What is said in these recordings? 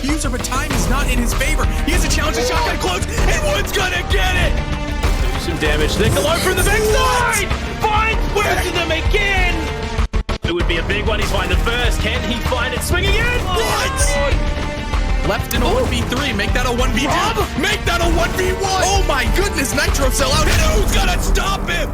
diffuser, but time is not in his favor. He has a challenge to shotgun close, and Wood's gonna get it! Do some damage. Nikolai from the backside! Finds both of them again! It would be a big one. He's finding the first. Can he find it? Swing again! What? Left in a 1v3, make that a 1v2. Make that a 1v1! Oh my goodness, Nitro sell out, and who's gonna stop him?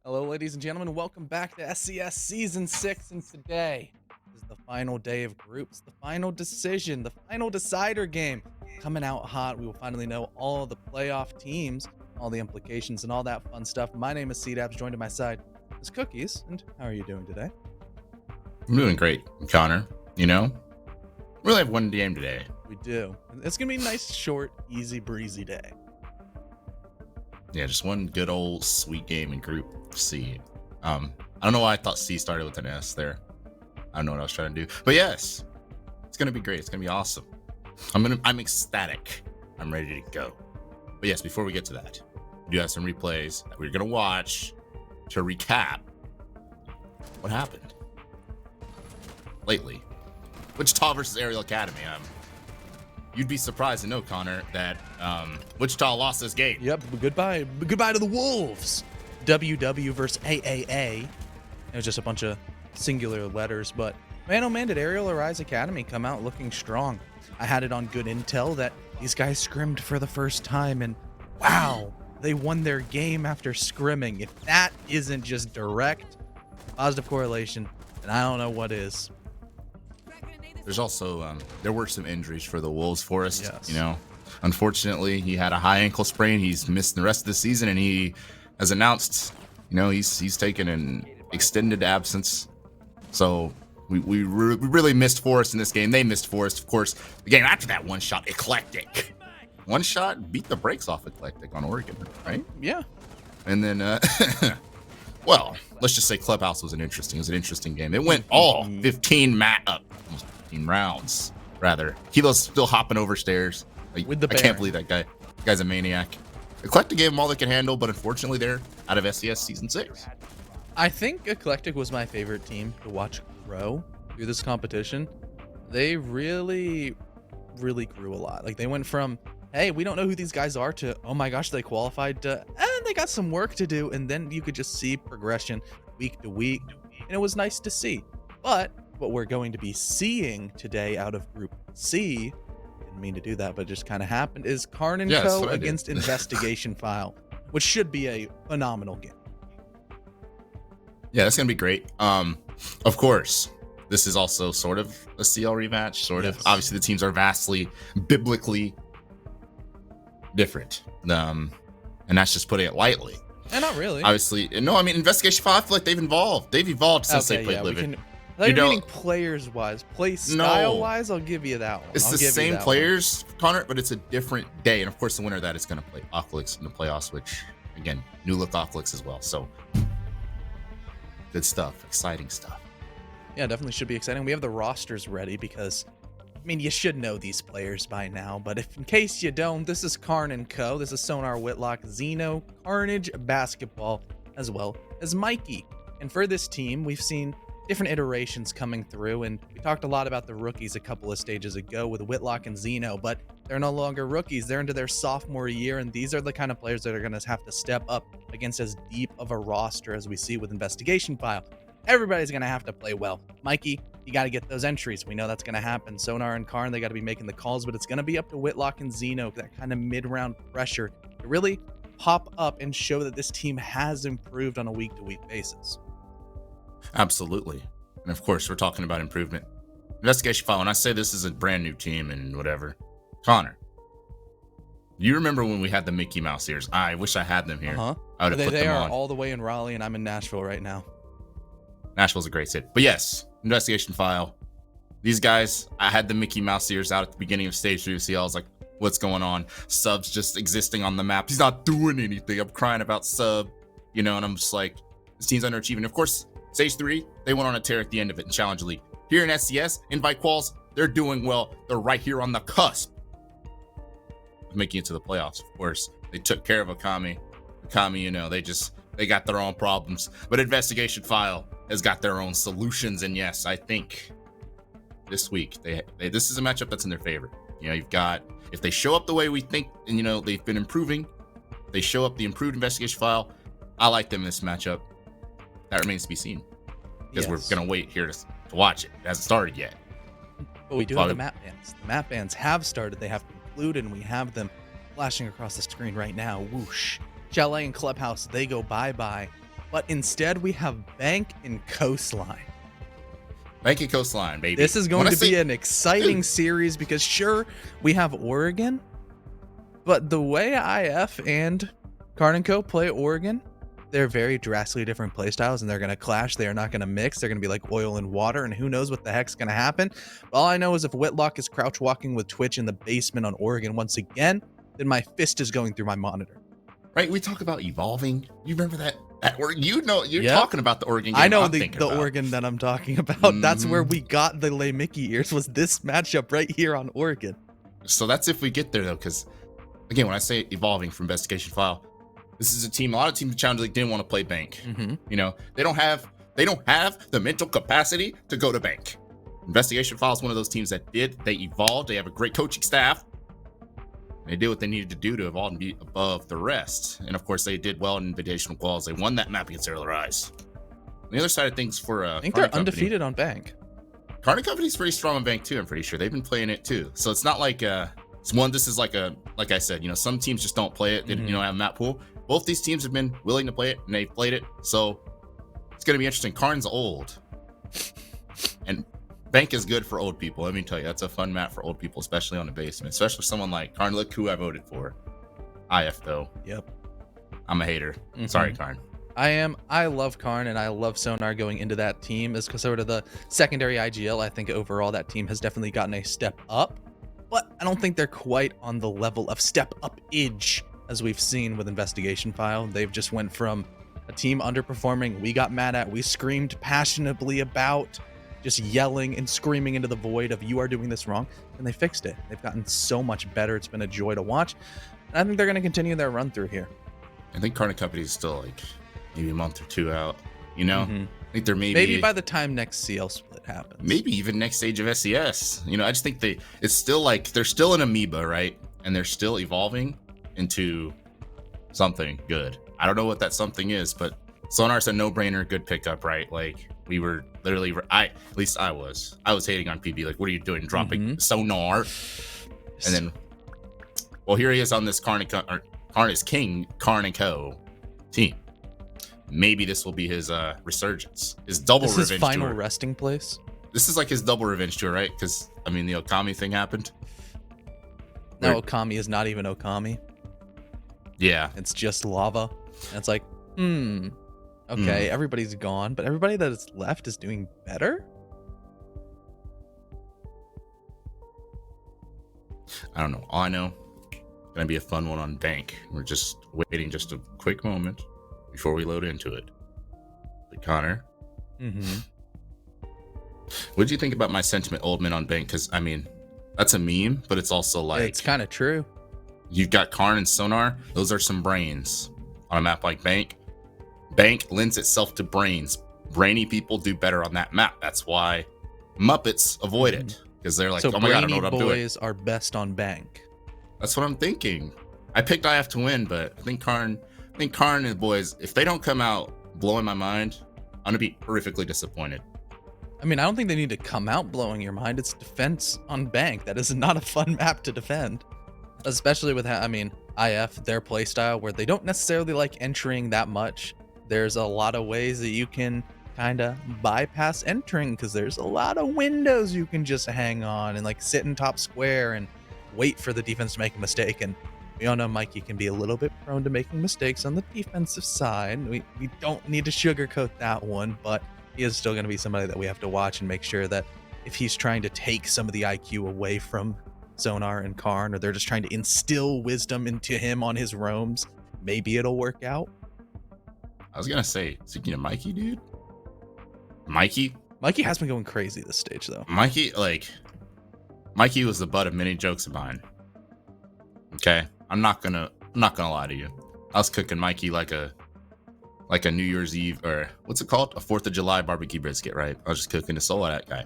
Hello, ladies and gentlemen. Welcome back to SCS Season 6, and today is the final day of groups, the final decision, the final decider game. Coming out hot, we will finally know all the playoff teams, all the implications, and all that fun stuff. My name is CDAPS, joined at my side is Cookies, and how are you doing today? I'm doing great, Connor. You know, we only have one game today. We do. It's going to be a nice, short, easy, breezy day. Yeah, just one good old sweet game in Group C. I don't know why I thought C started with an S there. I don't know what I was trying to do, but yes, it's gonna be great. It's gonna be awesome. I'm ecstatic. I'm ready to go. But yes, before we get to that, we do have some replays that we're gonna watch to recap what happened lately. Wichita versus Aerial Academy. You'd be surprised to know, Connor, that Wichita lost this game. Yep. Goodbye to the Wolves. WW versus AAA. It was just a bunch of singular letters, but man, oh man, did Aerial Arise Academy come out looking strong. I had it on good intel that these guys scrimmed for the first time, and wow, they won their game after scrimming. If that isn't just direct positive correlation, then I don't know what is. There's also there were some injuries for the Wolves for us. Yes. You know, unfortunately, he had a high ankle sprain. He's missed the rest of the season, and he has announced, you know, he's taken an extended absence. So we really missed Forrest in this game. They missed Forrest, of course. The game after that, one shot Eclectic. One shot beat the brakes off Eclectic on Oregon, right? Yeah. And then, well, let's just say Clubhouse was an interesting game. It went all 15 rounds, rather. Kilo's still hopping over stairs. With the I can't believe that guy. That guy's a maniac. Eclectic gave him all they could handle, but unfortunately they're out of SCS Season 6. I think Eclectic was my favorite team to watch grow through this competition. They really grew a lot. Like, they went from, hey, we don't know who these guys are, to, oh my gosh, they qualified, to, and they got some work to do. And then you could just see progression week to week, and it was nice to see. But what we're going to be seeing today out of Group C, didn't mean to do that, but it just kind of happened, is KARN and Co. against Investigation File, which should be a phenomenal game. Yeah, that's gonna be great. Of course, this is also sort of a CL rematch, sort of. Obviously, the teams are vastly biblically different, and that's just putting it lightly. And not really. Obviously, no. I mean, Investigation File, I feel like they've evolved. They've evolved since they played Livid. Meaning players-wise, play style-wise, I'll give you that one. It's the same players, Connor, but it's a different day. And of course, the winner of that is going to play Oculix in the playoffs, which, again, new look Oculix as well. So, good stuff, exciting stuff. Yeah, definitely should be exciting. We have the rosters ready because, I mean, you should know these players by now. But if in case you don't, this is KARN and Co. This is Sonar Whitlock, Xeno, Carnage, Basketball, as well as Mikey. And for this team, we've seen different iterations coming through, and we talked a lot about the rookies a couple of stages ago with Whitlock and Xeno, but they're no longer rookies. They're into their sophomore year, and these are the kind of players that are going to have to step up against as deep of a roster as we see with Investigation File. Everybody's going to have to play well. Mikey, you got to get those entries. We know that's going to happen. Sonar and KARN, they got to be making the calls, but it's going to be up to Whitlock and Xeno, that kind of mid-round pressure to really pop up and show that this team has improved on a week-to-week basis. Absolutely. And of course, we're talking about improvement. Investigation File, and I say this is a brand new team and whatever. Connor, you remember when we had the Mickey Mouse ears? I wish I had them here. I would have put them on. They are all the way in Raleigh, and I'm in Nashville right now. Nashville's a great city. But yes, Investigation File. These guys, I had the Mickey Mouse ears out at the beginning of Stage 3 to see. I was like, what's going on? Sub's just existing on the map. He's not doing anything. I'm crying about Sub, you know, and I'm just like, this team's underachieving. Of course, Stage 3, they went on a tear at the end of it in Challenge League. Here in SCS, Invite Quals, they're doing well. They're right here on the cusp of making it to the playoffs. Of course, they took care of Okami Kami, you know, they got their own problems. But Investigation File has got their own solutions. And yes, I think this week this is a matchup that's in their favor. You know, you've got, if they show up the way we think, and you know, they've been improving, they show up the improved Investigation File, I like them in this matchup. That remains to be seen. Because we're gonna wait here to watch it. It hasn't started yet. But we do have the map bans. The map bans have started. They have concluded, and we have them flashing across the screen right now. Whoosh. Chalet and Clubhouse, they go bye-bye. But instead, we have Bank and Coastline. Bank and Coastline, baby. This is going to be an exciting series because, sure, we have Oregon, but the way IF and KARN & Co. play Oregon, they're very drastically different playstyles, and they're going to clash. They are not going to mix. They're going to be like oil and water, and who knows what the heck's going to happen. But all I know is if Whitlock is crouch walking with Twitch in the basement on Oregon once again, then my fist is going through my monitor. Right? We talk about evolving. You remember that Oregon? You know, you're talking about the Oregon game. I know the Oregon that I'm talking about. That's where we got the Lay Mickey ears, was this matchup right here on Oregon. So that's if we get there, though, because, again, when I say evolving from Investigation File, this is a team. A lot of teams in Challenge League didn't want to play Bank. You know, they don't have the mental capacity to go to Bank. Investigation File is one of those teams that did. They evolved. They have a great coaching staff. They did what they needed to do to evolve and be above the rest. And of course, they did well in invitational quals. They won that map against Earl Rise. On the other side of things for I think they're undefeated on Bank. KARN Company's pretty strong on Bank too. I'm pretty sure they've been playing it too. So it's not like this is like I said, you know, some teams just don't play it. They you know, have a map pool. Both these teams have been willing to play it, and they've played it. So it's going to be interesting. KARN's old, and Bank is good for old people. Let me tell you, that's a fun map for old people, especially on the basement, especially someone like KARN. Look who I voted for. IF, though. Yep. I'm a hater. Sorry, KARN. I love KARN, and I love Sonar going into that team as sort of the secondary IGL. I think overall that team has definitely gotten a step up, but I don't think they're quite on the level of step up-age as we've seen with Investigation File. They've just went from a team underperforming, we got mad at, we screamed passionately about, just yelling and screaming into the void of you are doing this wrong, and they fixed it. They've gotten so much better. It's been a joy to watch, and I think they're going to continue their run through here. I think KARN Company is still like maybe a month or two out, you know? I think they're maybe by the time next CL split happens. Maybe even next stage of SCS. You know, I just think it's still like they're still an amoeba, right? And they're still evolving into something good. I don't know what that something is, but Sonar's a no-brainer good pickup, right? Like we were literally, I was hating on PB. Like, what are you doing, dropping Sonar? And then, well, here he is on this KARN is King KARN & Co. team. Maybe this will be his resurgence, his double revenge tour. His final resting place. This is like his double revenge tour, right? Because I mean, the Okami thing happened. No, Okami is not even Okami. Yeah, it's just lava. And it's like, okay, everybody's gone, but everybody that is left is doing better. I don't know. All I know, gonna be a fun one on Bank. We're just waiting just a quick moment before we load into it. But Connor, what did you think about my sentiment, old man on Bank? Because I mean, that's a meme, but it's also like it's kind of true. You've got KARN and Sonar. Those are some brains on a map like Bank. Bank lends itself to brains. Brainy people do better on that map. That's why Muppets avoid it, because they're like, so oh my god, I don't know what I'm doing. Boys are best on Bank. That's what I'm thinking. I picked IF to win, but I think KARN and the boys, if they don't come out blowing my mind, I'm gonna be horrifically disappointed. I mean, I don't think they need to come out blowing your mind. It's defense on Bank. That is not a fun map to defend. Especially with, I mean, IF, their playstyle, where they don't necessarily like entering that much. There's a lot of ways that you can kind of bypass entering, because there's a lot of windows you can just hang on and like sit in top square and wait for the defense to make a mistake. And we all know Mikey can be a little bit prone to making mistakes on the defensive side. We don't need to sugarcoat that one, but he is still going to be somebody that we have to watch and make sure that if he's trying to take some of the IQ away from Sonar and KARN, or they're just trying to instill wisdom into him on his roams, maybe it'll work out. I was gonna say, speaking of Mikey, dude, Mikey has been going crazy this stage, though. Mikey was the butt of many jokes of mine. Okay, I'm not gonna lie to you. I was cooking Mikey like a New Year's Eve, or what's it called? A 4th of July barbecue brisket, right? I was just cooking the soul of that guy.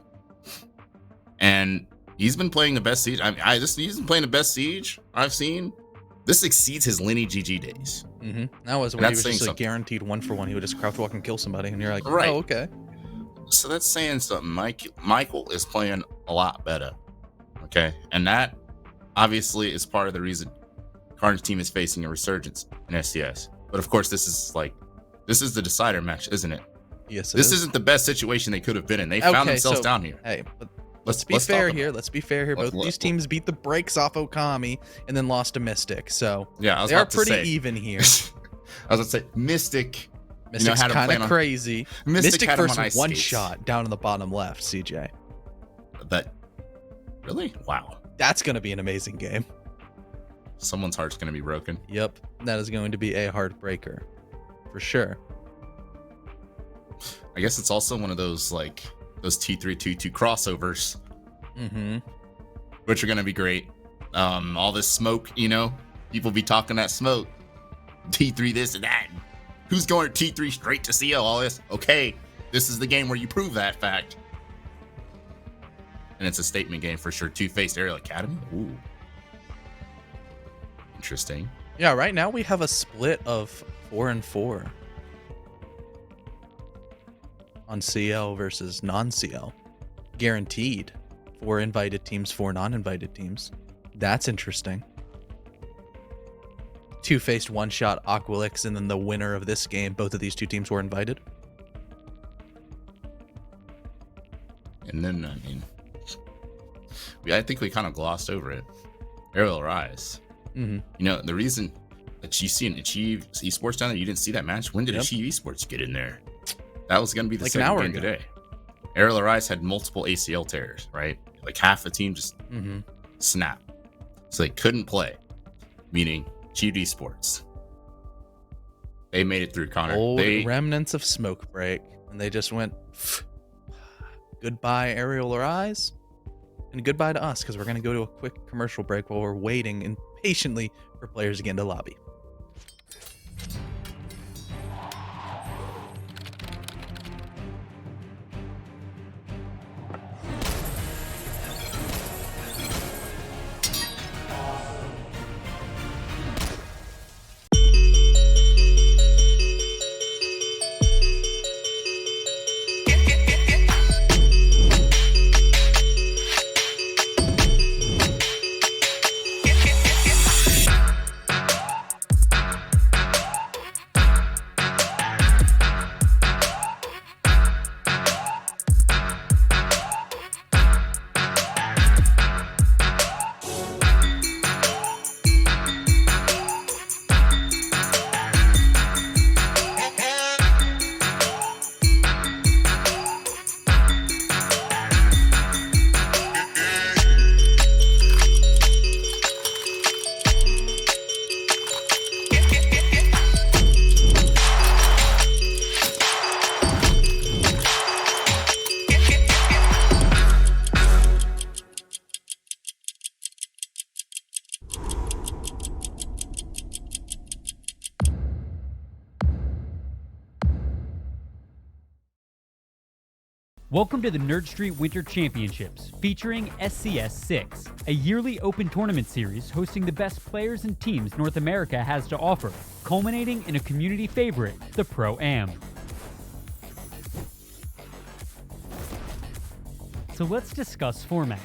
And he's been playing the best Siege. He's been playing the best Siege I've seen. This exceeds his Lenny GG days. Mm-hmm. That was when he was just like guaranteed 1-for-1. He would just crouch walk and kill somebody, and you're like, right. Oh, okay. So that's saying something. Michael is playing a lot better. Okay, and that obviously is part of the reason KARN's team is facing a resurgence in SCS. But of course, this is the decider match, isn't it? Yes. This isn't the best situation they could have been in. They found themselves down here. Hey, but let's be fair here. Let's be fair here. Both these teams beat the brakes off Okami and then lost to Mystic. So yeah, they are pretty even here. I was gonna say Mystic's kind of crazy. Mystic first one skates. Shot down in the bottom left, CJ. That really? Wow. That's gonna be an amazing game. Someone's heart's gonna be broken. Yep, that is going to be a heartbreaker, for sure. I guess it's also one of those those T3-2-2 crossovers, which are gonna be great. All this smoke, people be talking that smoke. T3 this and that. Who's going to T3 straight to CO? All this. Okay, this is the game where you prove that fact. And it's a statement game for sure. Two-faced Aerial Academy. Ooh. Interesting. Yeah, right now we have a split of 4-4 on CL versus non-CL. Guaranteed. 4 invited teams, 4 non-invited teams. That's interesting. Two-faced one-shot Aqualix, and then the winner of this game, both of these two teams were invited. And then, I think we kind of glossed over it. Aerial Rise. The reason that you see an Achieve Esports down there, you didn't see that match. When did Achieve Esports get in there? That was going to be the second game today. Aerial Rise had multiple ACL tears, right? Like half the team just snapped. So they couldn't play, meaning Achieve Esports. They made it through, Connor. Old remnants of smoke break, and they just went goodbye Aerial Rise, and goodbye to us, because we're going to go to a quick commercial break while we're waiting impatiently for players to get into lobby. Welcome to the NerdStreet Winter Championships, featuring SCS6, a yearly open tournament series hosting the best players and teams North America has to offer, culminating in a community favorite, the Pro-Am. So let's discuss format.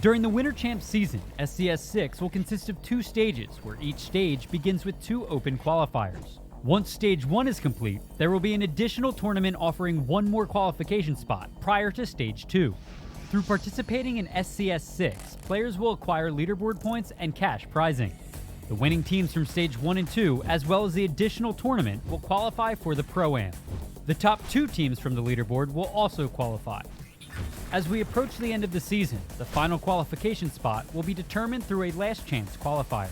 During the Winter Champs season, SCS6 will consist of 2 stages, where each stage begins with 2 open qualifiers. Once Stage 1 is complete, there will be an additional tournament offering 1 more qualification spot prior to Stage 2. Through participating in SCS6, players will acquire leaderboard points and cash prizing. The winning teams from Stage 1 and 2, as well as the additional tournament, will qualify for the Pro-Am. The top 2 teams from the leaderboard will also qualify. As we approach the end of the season, the final qualification spot will be determined through a last chance qualifier.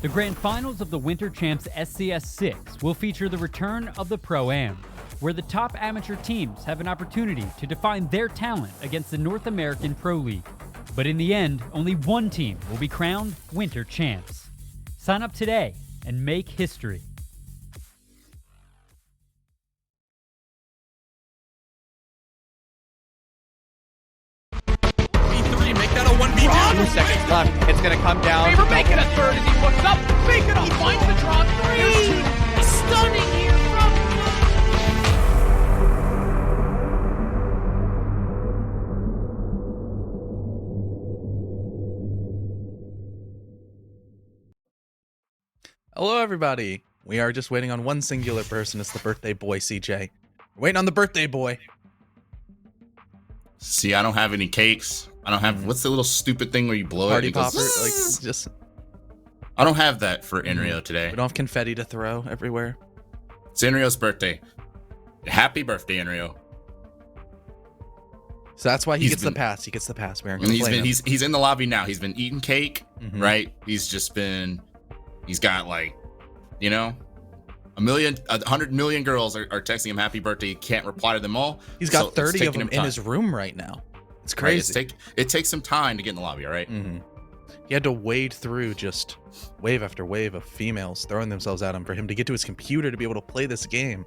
The Grand Finals of the Winter Champs SCS6 will feature the return of the Pro-Am, where the top amateur teams have an opportunity to define their talent against the North American Pro League. But in the end, only one team will be crowned Winter Champs. Sign up today and make history. B3, make that a 1v2. 2 seconds left. It's gonna come down. Favor making a third as he looks up. Faker he finds the draw three. Stunning here from Hello, everybody. We are just waiting on one singular person. It's the birthday boy, CJ. We're waiting on the birthday boy. See, I don't have any cakes. I don't have, what's the little stupid thing where you blow Party it? It goes, popper. Like, just I don't have that for Enrio today. we don't have confetti to throw everywhere. It's Enrio's birthday. Happy birthday, Enrio. So that's why he He's gets been- the pass. He gets the pass. We aren't And gonna blame him. he's in the lobby now. He's been eating cake, Mhm. right? He's got like, you know, 100 million girls are texting him happy birthday. He can't reply to them all. He's So got it's 30 of taking them in time. his room right now. It's Right? crazy. It takes some time to get in the lobby, all right? Mhm. He had to wade through just wave after wave of females throwing themselves at him for him to get to his computer to be able to play this game.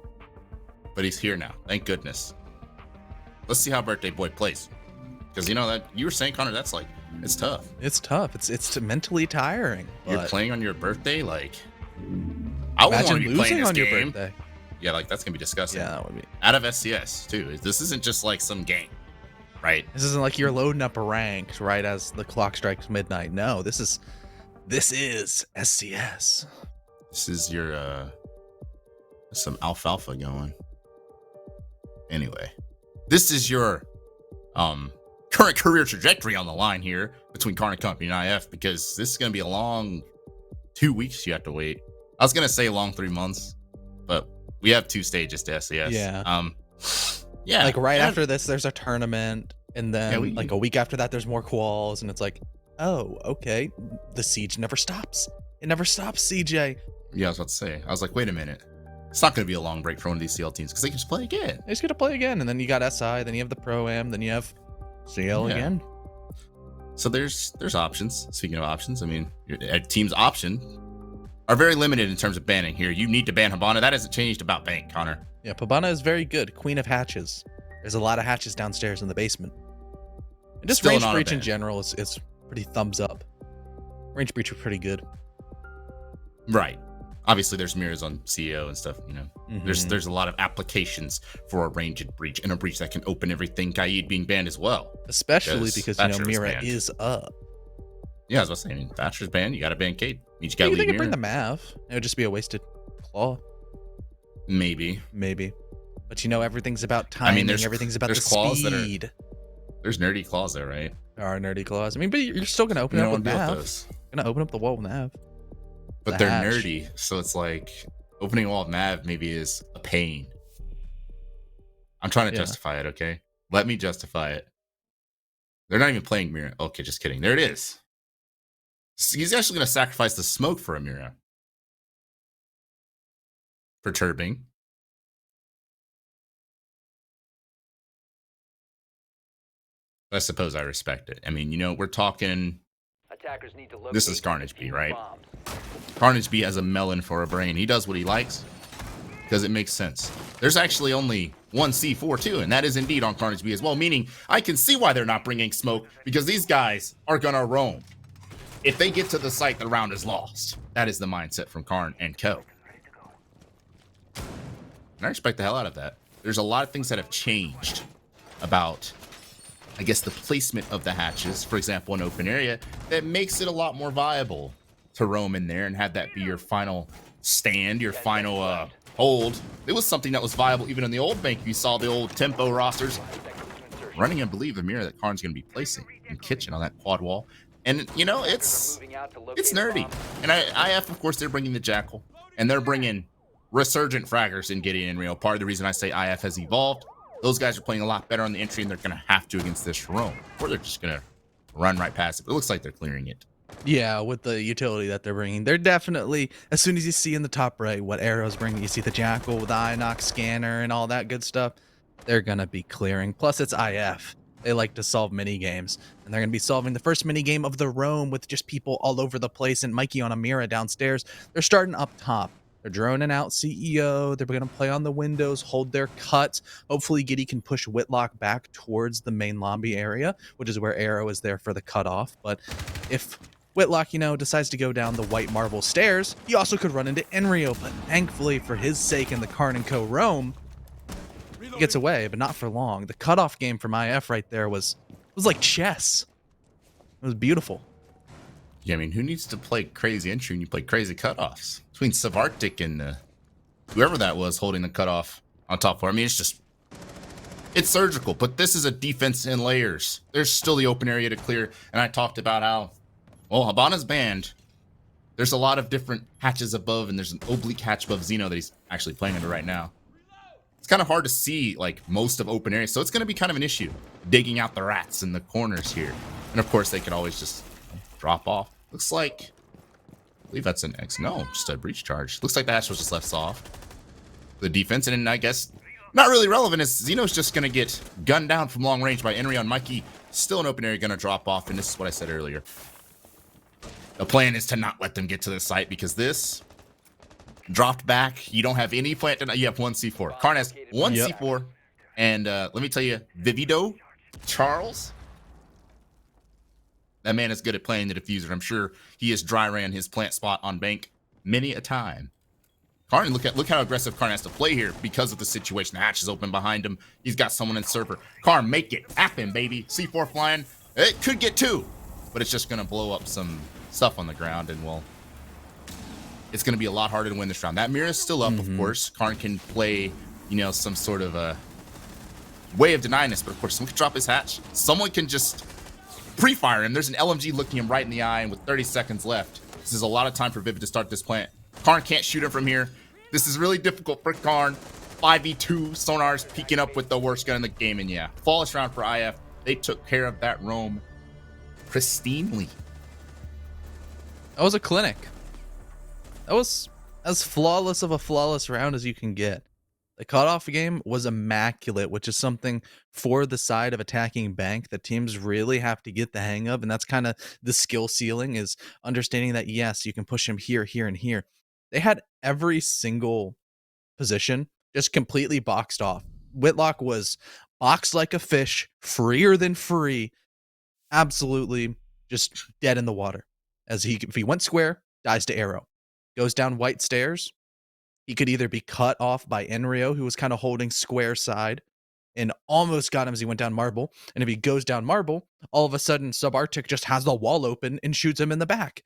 But he's here now. Thank goodness. Let's see how birthday boy plays. Because you know that you were saying, Connor, that's like, it's tough. It's tough. It's mentally tiring. You're but playing on your birthday, like I wouldn't imagine want to be playing losing this on your game. birthday. Yeah, like that's gonna be disgusting. Yeah, that would be. Out of SCS too. This isn't just like some game, right? This isn't like you're loading up a rank right as the clock strikes midnight. No, this is SCS. This is your some alfalfa going. Anyway, this is your current career trajectory on the line here between KARN Company and IF, because this is gonna be a long 2 weeks you have to wait. I was gonna say long 3 months, but we have 2 stages to SCS. Yeah. Yeah. Like right yeah. after this, there's a tournament, and then like a week after that, there's more quals, and it's like, oh, okay, the siege never stops. It never stops, CJ. Yeah, I was about to say. I was like, wait a minute. It's not going to be a long break for one of these CL teams because they can just play again. He's gonna play again, and then you got SI, then you have the Pro-Am, then you have CL Yeah. again. So there's options. Speaking of options, I mean, your team's option are very limited in terms of banning here. You need to ban Habana. That hasn't changed about bank, Connor. Yeah, Pabana is very good. Queen of hatches. There's a lot of hatches downstairs in the basement. And just Still range not a breach in ban. general is pretty thumbs up. Range breach are pretty good. Right. Obviously, there's mirrors on CEO and stuff. You know, Mhm. there's a lot of applications for a ranged breach and a breach that can open everything. Kaid being banned as well. Especially because you know Thatcher was Mira banned. is up. Yeah, I was about to say. I mean, Thatcher's banned. You got to ban Cade. Means you got You to think leave they bring Mira. the Mav? It would just be a wasted claw, Maybe. maybe. But you know, everything's about I timing. mean, there's- everything's about the there's claws that are- speed. There's nerdy claws there, right? There are nerdy claws. I mean, but you're still gonna open You it don't up with want to deal with Mav. those. Gonna open up the wall with Mav. But The they're hash. nerdy, so it's like opening a wall of Mav maybe is a pain. I'm trying to Yeah. justify it, okay? Let me justify it. They're not even playing Mira. Okay, just kidding. There it is. So he's actually going to sacrifice the smoke for a Mira. Perturbing. I suppose I respect it. I mean, you know, we're talking. Attackers need to This is Carnage B, right? Carnage B has a melon for a brain. He does what he likes because it makes sense. There's actually only one C4 too, and that is indeed on Carnage B as well, meaning I can see why they're not bringing smoke because these guys are going to roam. If they get to the site, the round is lost. That is the mindset from KARN and Co. And I respect the hell out of that. There's a lot of things that have changed about, I guess, the placement of the hatches, for example, in open area, that makes it a lot more viable to roam in there and have that be your final stand, your final hold. It was something that was viable even in the old bank. You saw the old tempo rosters running, I believe, the mirror that KARN's going to be placing in kitchen on that quad wall. And, you know, it's nerdy. And IF, of course, they're bringing the Jackal, and they're bringing resurgent fraggers in Gideon and Rio. Part of the reason I say IF has evolved, those guys are playing a lot better on the entry, and they're going to have to against this roam, or they're just going to run right past it. But it looks like they're clearing it. Yeah, with the utility that they're bringing, they're definitely, as soon as you see in the top right what Arrow's bringing, you see the Jackal with the Inox scanner and all that good stuff, they're gonna be clearing. Plus, it's IF. They like to solve mini games, and they're going to be solving the first mini game of the Rome with just people all over the place and Mikey on a Mira downstairs. They're starting up top. They're droning out CEO. They're going to play on the windows, hold their cut. Hopefully, Giddy can push Whitlock back towards the main lobby area, which is where Arrow is there for the cutoff. But if Whitlock, decides to go down the white marble stairs, he also could run into Enrio. But thankfully, for his sake and the KARN & Co. Rome, he gets away, but not for long. The cutoff game from IF right there was like chess. It was beautiful. Yeah, I mean, who needs to play crazy entry when you play crazy cutoffs? Between Savartic and whoever that was holding the cutoff on top floor. I mean, it's surgical, but this is a defense in layers. There's still the open area to clear, and I talked about how, well, Habana's banned. There's a lot of different hatches above, and there's an oblique hatch above Xeno that he's actually playing under right now. It's kind of hard to see, like, most of open areas, so it's going to be kind of an issue digging out the rats in the corners here. And, of course, they could always just drop off. Looks like, I believe that's an X. No, just a breach charge. Looks like the hatch was just left soft. The defense, and then I guess not really relevant as Xeno's just going to get gunned down from long range by Enrio and Mikey. Still an open area going to drop off, and this is what I said earlier. The plan is to not let them get to the site because this dropped back. You don't have any plan. You have one C4. KARN has one C4, and let me tell you, Vivido, Charles, that man is good at playing the diffuser. I'm sure he has dry ran his plant spot on bank many a time. KARN, look how aggressive KARN has to play here because of the situation. The hatch is open behind him. He's got someone in server. KARN, make it happen, baby. C4 flying. It could get two, but it's just going to blow up some stuff on the ground, and, well, it's going to be a lot harder to win this round. That mirror is still up, of course. KARN can play, some sort of a way of denying this, but, of course, someone can drop his hatch. Someone can just pre-fire him. There's an LMG looking him right in the eye, and with 30 seconds left, this is a lot of time for Vivid to start this plant. KARN can't shoot him from here. This is really difficult for KARN. 5v2, Sonar's peeking up with the worst gun in the game, and yeah, flawless round for IF. They took care of that Rome pristinely. That was a clinic. That was as flawless of a flawless round as you can get. The cutoff game was immaculate, which is something for the side of attacking bank that teams really have to get the hang of. And that's kind of the skill ceiling, is understanding that, yes, you can push him here, here, and here. They had every single position just completely boxed off. Whitlock was boxed like a fish, freer than free, absolutely just dead in the water. As if he went square, dies to arrow. Goes down white stairs. He could either be cut off by Enrio, who was kind of holding square side, and almost got him as he went down marble. And if he goes down marble, all of a sudden Subarctic just has the wall open and shoots him in the back.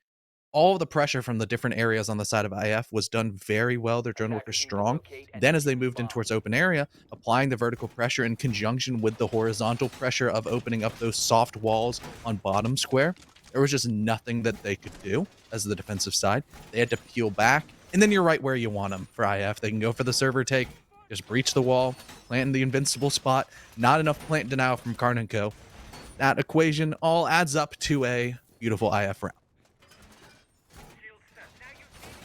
All of the pressure from the different areas on the side of IF was done very well. Their drone work is strong. Then as they moved in towards open area, applying the vertical pressure in conjunction with the horizontal pressure of opening up those soft walls on bottom square, there was just nothing that they could do as the defensive side. They had to peel back. And then you're right where you want them for IF. They can go for the server take, just breach the wall, plant in the invincible spot. Not enough plant denial from KARN & Co. That equation all adds up to a beautiful IF round.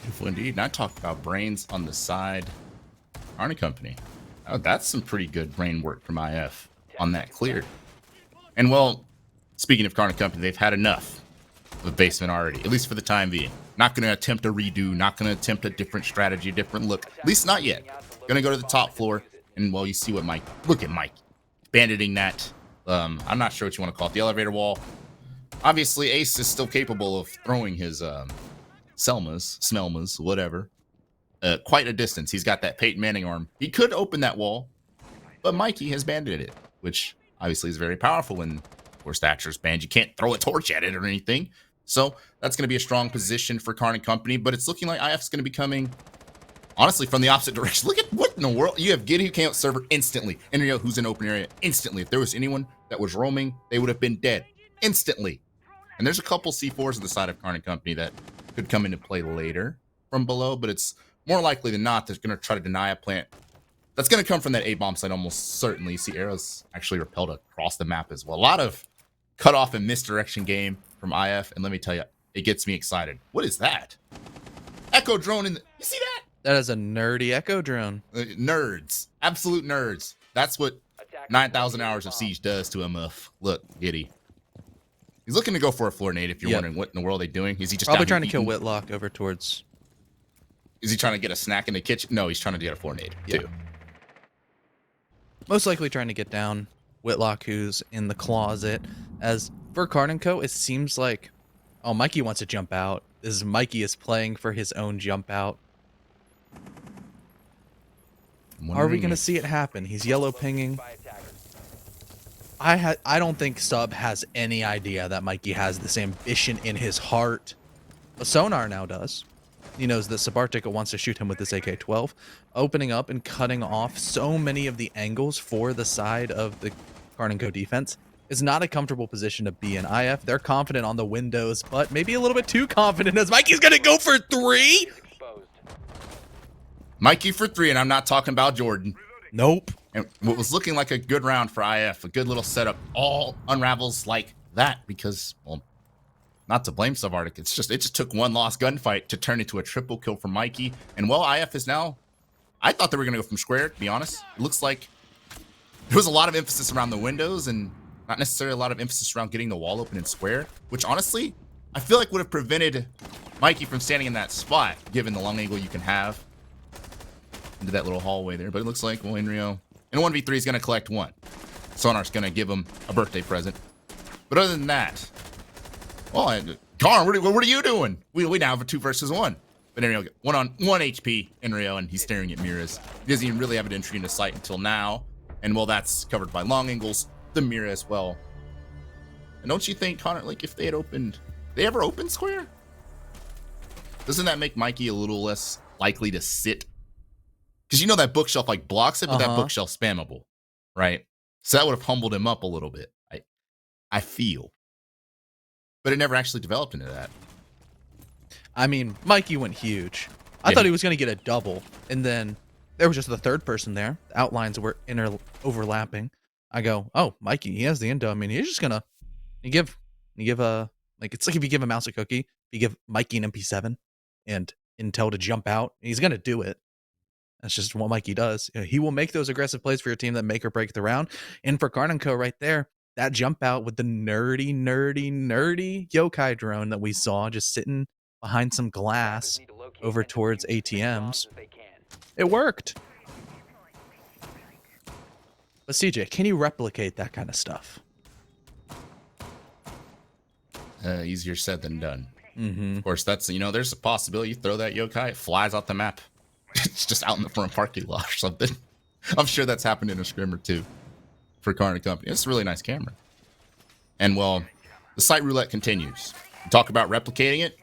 Beautiful indeed. And I talked about brains on the side. KARN & Company. Oh, that's some pretty good brain work from IF on that clear. And, well, speaking of KARN & Company, they've had enough of basement already, at least for the time being. Not going to attempt a redo, not going to attempt a different strategy, a different look. At least not yet. Going to go to the top floor, and, well, you see what Mike... Look at Mike. Banditing that, I'm not sure what you want to call it, the elevator wall. Obviously, Ace is still capable of throwing his Smelmas, whatever. Quite a distance. He's got that Peyton Manning arm. He could open that wall, but Mikey has banded it, which obviously is very powerful when or Thatcher's banned. You can't throw a torch at it or anything. So that's going to be a strong position for KARN & Company, but it's looking like IF's going to be coming, honestly, from the opposite direction. Look at what in the world. You have Giddy, who came out server instantly. Enrio, who's in open area, instantly. If there was anyone that was roaming, they would have been dead instantly. And there's a couple C4s on the side of KARN & Company that could come into play later from below, but it's more likely than not they're going to try to deny a plant. That's going to come from that A-bomb side almost certainly. You see arrows actually repelled across the map as well. A lot of cutoff and misdirection game from IF, and let me tell you, it gets me excited. What is that? Echo drone in the... You see that? That is a nerdy echo drone. Nerds. Absolute nerds. That's what 9,000 hours of siege does to a muff. Look, Giddy. He's looking to go for a floor nade. If you're wondering what in the world are they doing, is he just probably down trying to here kill eating? Whitlock over towards? Is he trying to get a snack in the kitchen? No, he's trying to get a floor nade too. Most likely trying to get down Whitlock, who's in the closet. As for KARN & Co., it seems like, oh, Mikey wants to jump out. Mikey is playing for his own jump out. Are we going to see it happen? He's yellow pinging. I don't think Sub has any idea that Mikey has this ambition in his heart. But Sonar now does. He knows that Subarctic wants to shoot him with this AK-12, opening up and cutting off so many of the angles for the side of the KARN & Co. defense. It's not a comfortable position to be in. IF, they're confident on the windows, but maybe a little bit too confident as Mikey's going to go for 3. Mikey for 3, and I'm not talking about Jordan. Nope. And what was looking like a good round for IF, a good little setup, all unravels like that because, well, not to blame Subarctic. It just took one lost gunfight to turn into a triple kill for Mikey. And well, IF is now, I thought they were going to go from square, to be honest. It looks like there was a lot of emphasis around the windows and not necessarily a lot of emphasis around getting the wall open in square, which honestly, I feel like would have prevented Mikey from standing in that spot, given the long angle you can have into that little hallway there. But it looks like, well, Inrio in a 1v3 is going to collect 1. Sonar's going to give him a birthday present. But other than that, well, KARN, what are you doing? We now have a 2 versus 1. But Inrio, 1 on 1 HP, Inrio, and he's staring at Mira's. He doesn't even really have an entry into sight until now. And well, that's covered by long angles, the Mira as well. And don't you think, Connor, like if they had opened, they ever opened square? Doesn't that make Mikey a little less likely to sit? Because you know that bookshelf like blocks it, but that bookshelf spammable, right? So that would have humbled him up a little bit. I feel. But it never actually developed into that. I mean, Mikey went huge. I thought he was going to get a double, and then there was just the third person there. The outlines were overlapping. I go, oh, Mikey, he has the endo. I mean, he's just gonna give a, like, it's like if you give a mouse a cookie, you give Mikey an MP7 and intel to jump out, he's gonna do it. That's just what Mikey does. He will make those aggressive plays for your team that make or break the round. And for KARN & Co. right there, that jump out with the nerdy yokai drone that we saw just sitting behind some glass over towards ATMs. It worked. But CJ, can you replicate that kind of stuff? Easier said than done. Mm-hmm. Of course, that's, there's a possibility you throw that yokai, it flies out the map. It's just out in the front parking lot or something. I'm sure that's happened in a scrim or two for KARN & Company. It's a really nice camera. And well, the site roulette continues. Talk about replicating it.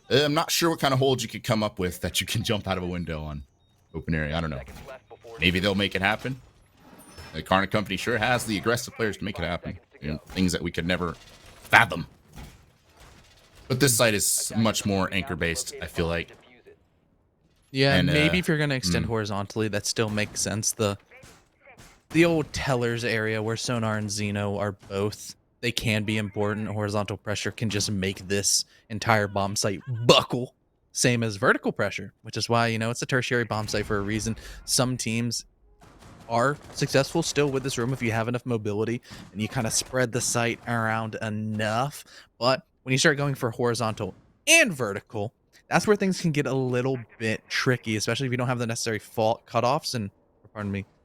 I'm not sure what kind of holds you could come up with that you can jump out of a window on open area. I don't know. Maybe they'll make it happen. The KARN & Company sure has the aggressive players to make it happen. Things that we could never fathom. But this site is much more anchor-based, I feel like. Yeah, and maybe if you're going to extend horizontally, that still makes sense. The old tellers area where Sonar and Xeno are both, they can be important. Horizontal pressure can just make this entire bomb site buckle. Same as vertical pressure, which is why, it's a tertiary bomb site for a reason. Some teams are successful still with this room if you have enough mobility and you kind of spread the site around enough. But when you start going for horizontal and vertical, that's where things can get a little bit tricky, especially if you don't have the necessary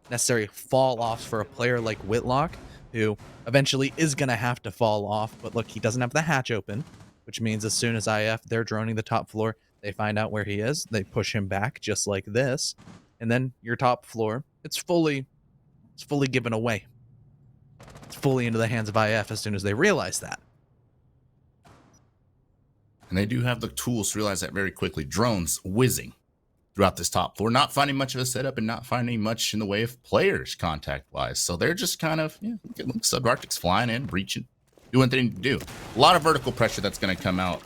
necessary fall offs for a player like Whitlock, who eventually is going to have to fall off. But look, he doesn't have the hatch open, which means as soon as IF, they're droning the top floor, they find out where he is, they push him back just like this, and then your top floor, it's fully given away. It's fully into the hands of IF as soon as they realize that. And they do have the tools to realize that very quickly. Drones whizzing throughout this top floor, not finding much of a setup and not finding much in the way of players contact-wise. So they're just kind of, look, Subarctic's flying in, breaching, doing what they need to do. A lot of vertical pressure that's going to come out.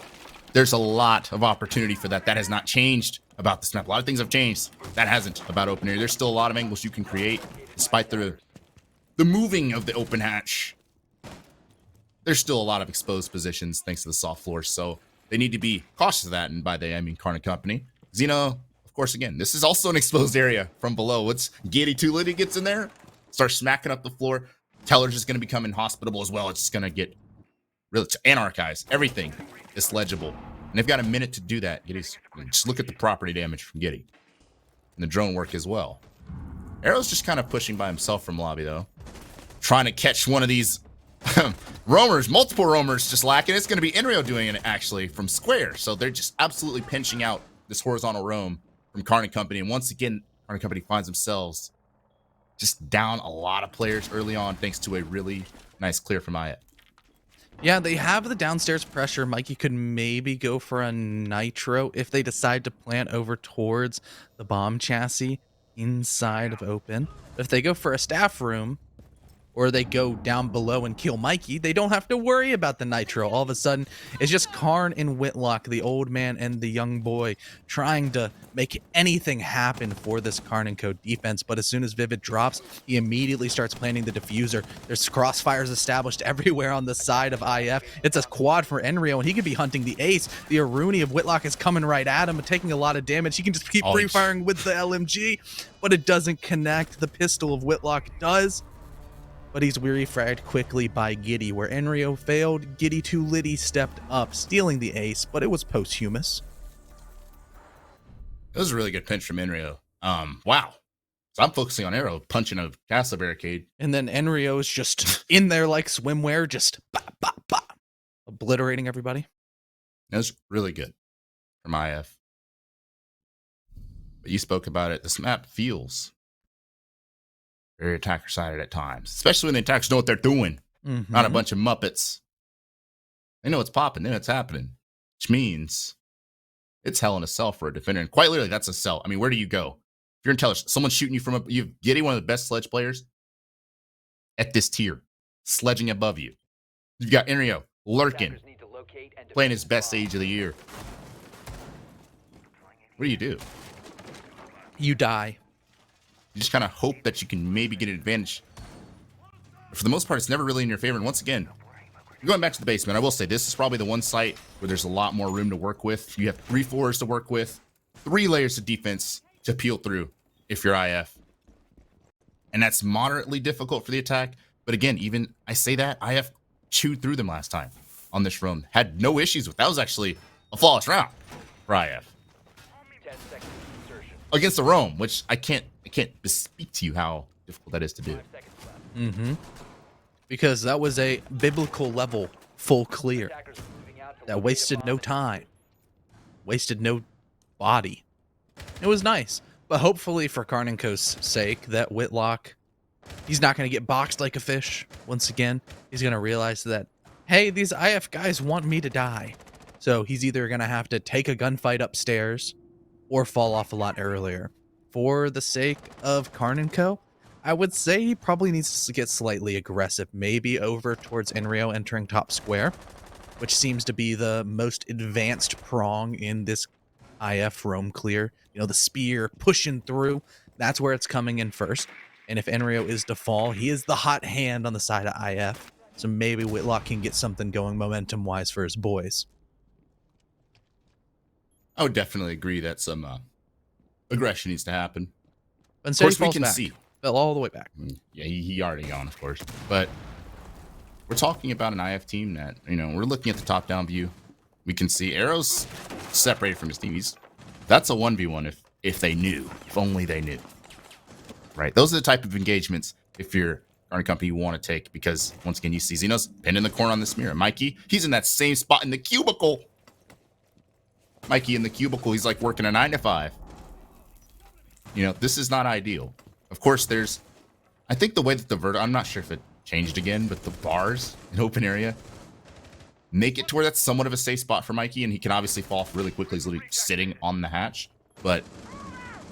There's a lot of opportunity for that. That has not changed about this map. A lot of things have changed. That hasn't about open area. There's still a lot of angles you can create, despite the moving of the open hatch. There's still a lot of exposed positions thanks to the soft floor. So they need to be cautious of that. And by they, I mean KARN & Company. Xeno, of course, again, this is also an exposed area from below. What's Giddy Tulity gets in there? start smacking up the floor. Teller's just going to become inhospitable as well. It's just going to get really anarchized. Everything is legible. And they've got a minute to do that. Just look at the property damage from Giddy. And the drone work as well. Arrow's just kind of pushing by himself from lobby, though. Trying to catch one of these roamers, multiple roamers just lacking. It's going to be Enrio doing it, actually, from square. So they're just absolutely pinching out this horizontal roam from KARN and Company. And once again, KARN and Company finds themselves just down a lot of players early on, thanks to a really nice clear from IF. Yeah, they have the downstairs pressure. Mikey could maybe go for a nitro if they decide to plant over towards the bomb chassis inside of open. But if they go for a staff room, or they go down below and kill Mikey, they don't have to worry about the nitro. All of a sudden, it's just KARN and Whitlock, the old man and the young boy, trying to make anything happen for this KARN & Co defense. But as soon as Vivid drops, he immediately starts planting the diffuser. There's crossfires established everywhere on the side of IF. It's a quad for Enrio, and he could be hunting the ace. The Aruni of Whitlock is coming right at him and taking a lot of damage. He can just keep free firing with the LMG, but it doesn't connect. The pistol of Whitlock does. But he's weary fragged quickly by Giddy. Where Enrio failed, Giddy 2 Liddy stepped up, stealing the ace, but it was posthumous. It was a really good pinch from Enrio. Wow. So I'm focusing on Arrow punching a castle barricade. And then Enrio is just in there like swimwear, just bop, bop, bop, obliterating everybody. That was really good from IF. But you spoke about it. This map feels very attacker-sided at times, especially when the attackers know what they're doing. Not a bunch of Muppets. They know what's popping, they know what's happening, which means it's hell in a cell for a defender. And quite literally, that's a cell. I mean, where do you go? If you're in Teller, someone's shooting you from you're getting one of the best sledge players at this tier, sledging above you. You've got Enrio lurking, playing his best stage of the year. What do? You die. You just kind of hope that you can maybe get an advantage. But for the most part, it's never really in your favor. And once again, going back to the basement, I will say this is probably the one site where there's a lot more room to work with. You have 3 floors to work with, 3 layers of defense to peel through if you're IF. And that's moderately difficult for the attack. But again, even I say that, IF chewed through them last time on this room. Had no issues with that. Was actually a flawless round for IF. Against the Rome, which I can't speak to you how difficult that is to do. Because that was a biblical level full clear that wasted no time, wasted no body. It was nice, but hopefully for KARN & Co.'s sake, that Whitlock, he's not going to get boxed like a fish once again. He's going to realize that, hey, these IF guys want me to die. So he's either going to have to take a gunfight upstairs or fall off a lot earlier. For the sake of KARN & Co., I would say he probably needs to get slightly aggressive, maybe over towards Enrio entering top square, which seems to be the most advanced prong in this IF roam clear. You know, the spear pushing through, that's where it's coming in first. And if Enrio is to fall, he is the hot hand on the side of IF. So maybe Whitlock can get something going momentum-wise for his boys. I would definitely agree that some aggression needs to happen. But Of course, we can back. see. Fell all the way back. Yeah, he already gone, of course. But we're talking about an IF team that, you know, we're looking at the top-down view. We can see Arrow's separated from his team. That's a 1v1 if they knew. If only they knew. Right? Those are the type of engagements, if you're KARN & Company, you want to take. Because, once again, you see Xeno's pinned in the corner on this mirror. Mikey, he's in that same spot in the cubicle. Mikey in the cubicle, he's like working a 9 to 5. You know, this is not ideal. Of course, there's, I think the way that the I'm not sure if it changed again, but the bars in open area make it to where that's somewhat of a safe spot for Mikey, and he can obviously fall off really quickly. He's literally sitting on the hatch, but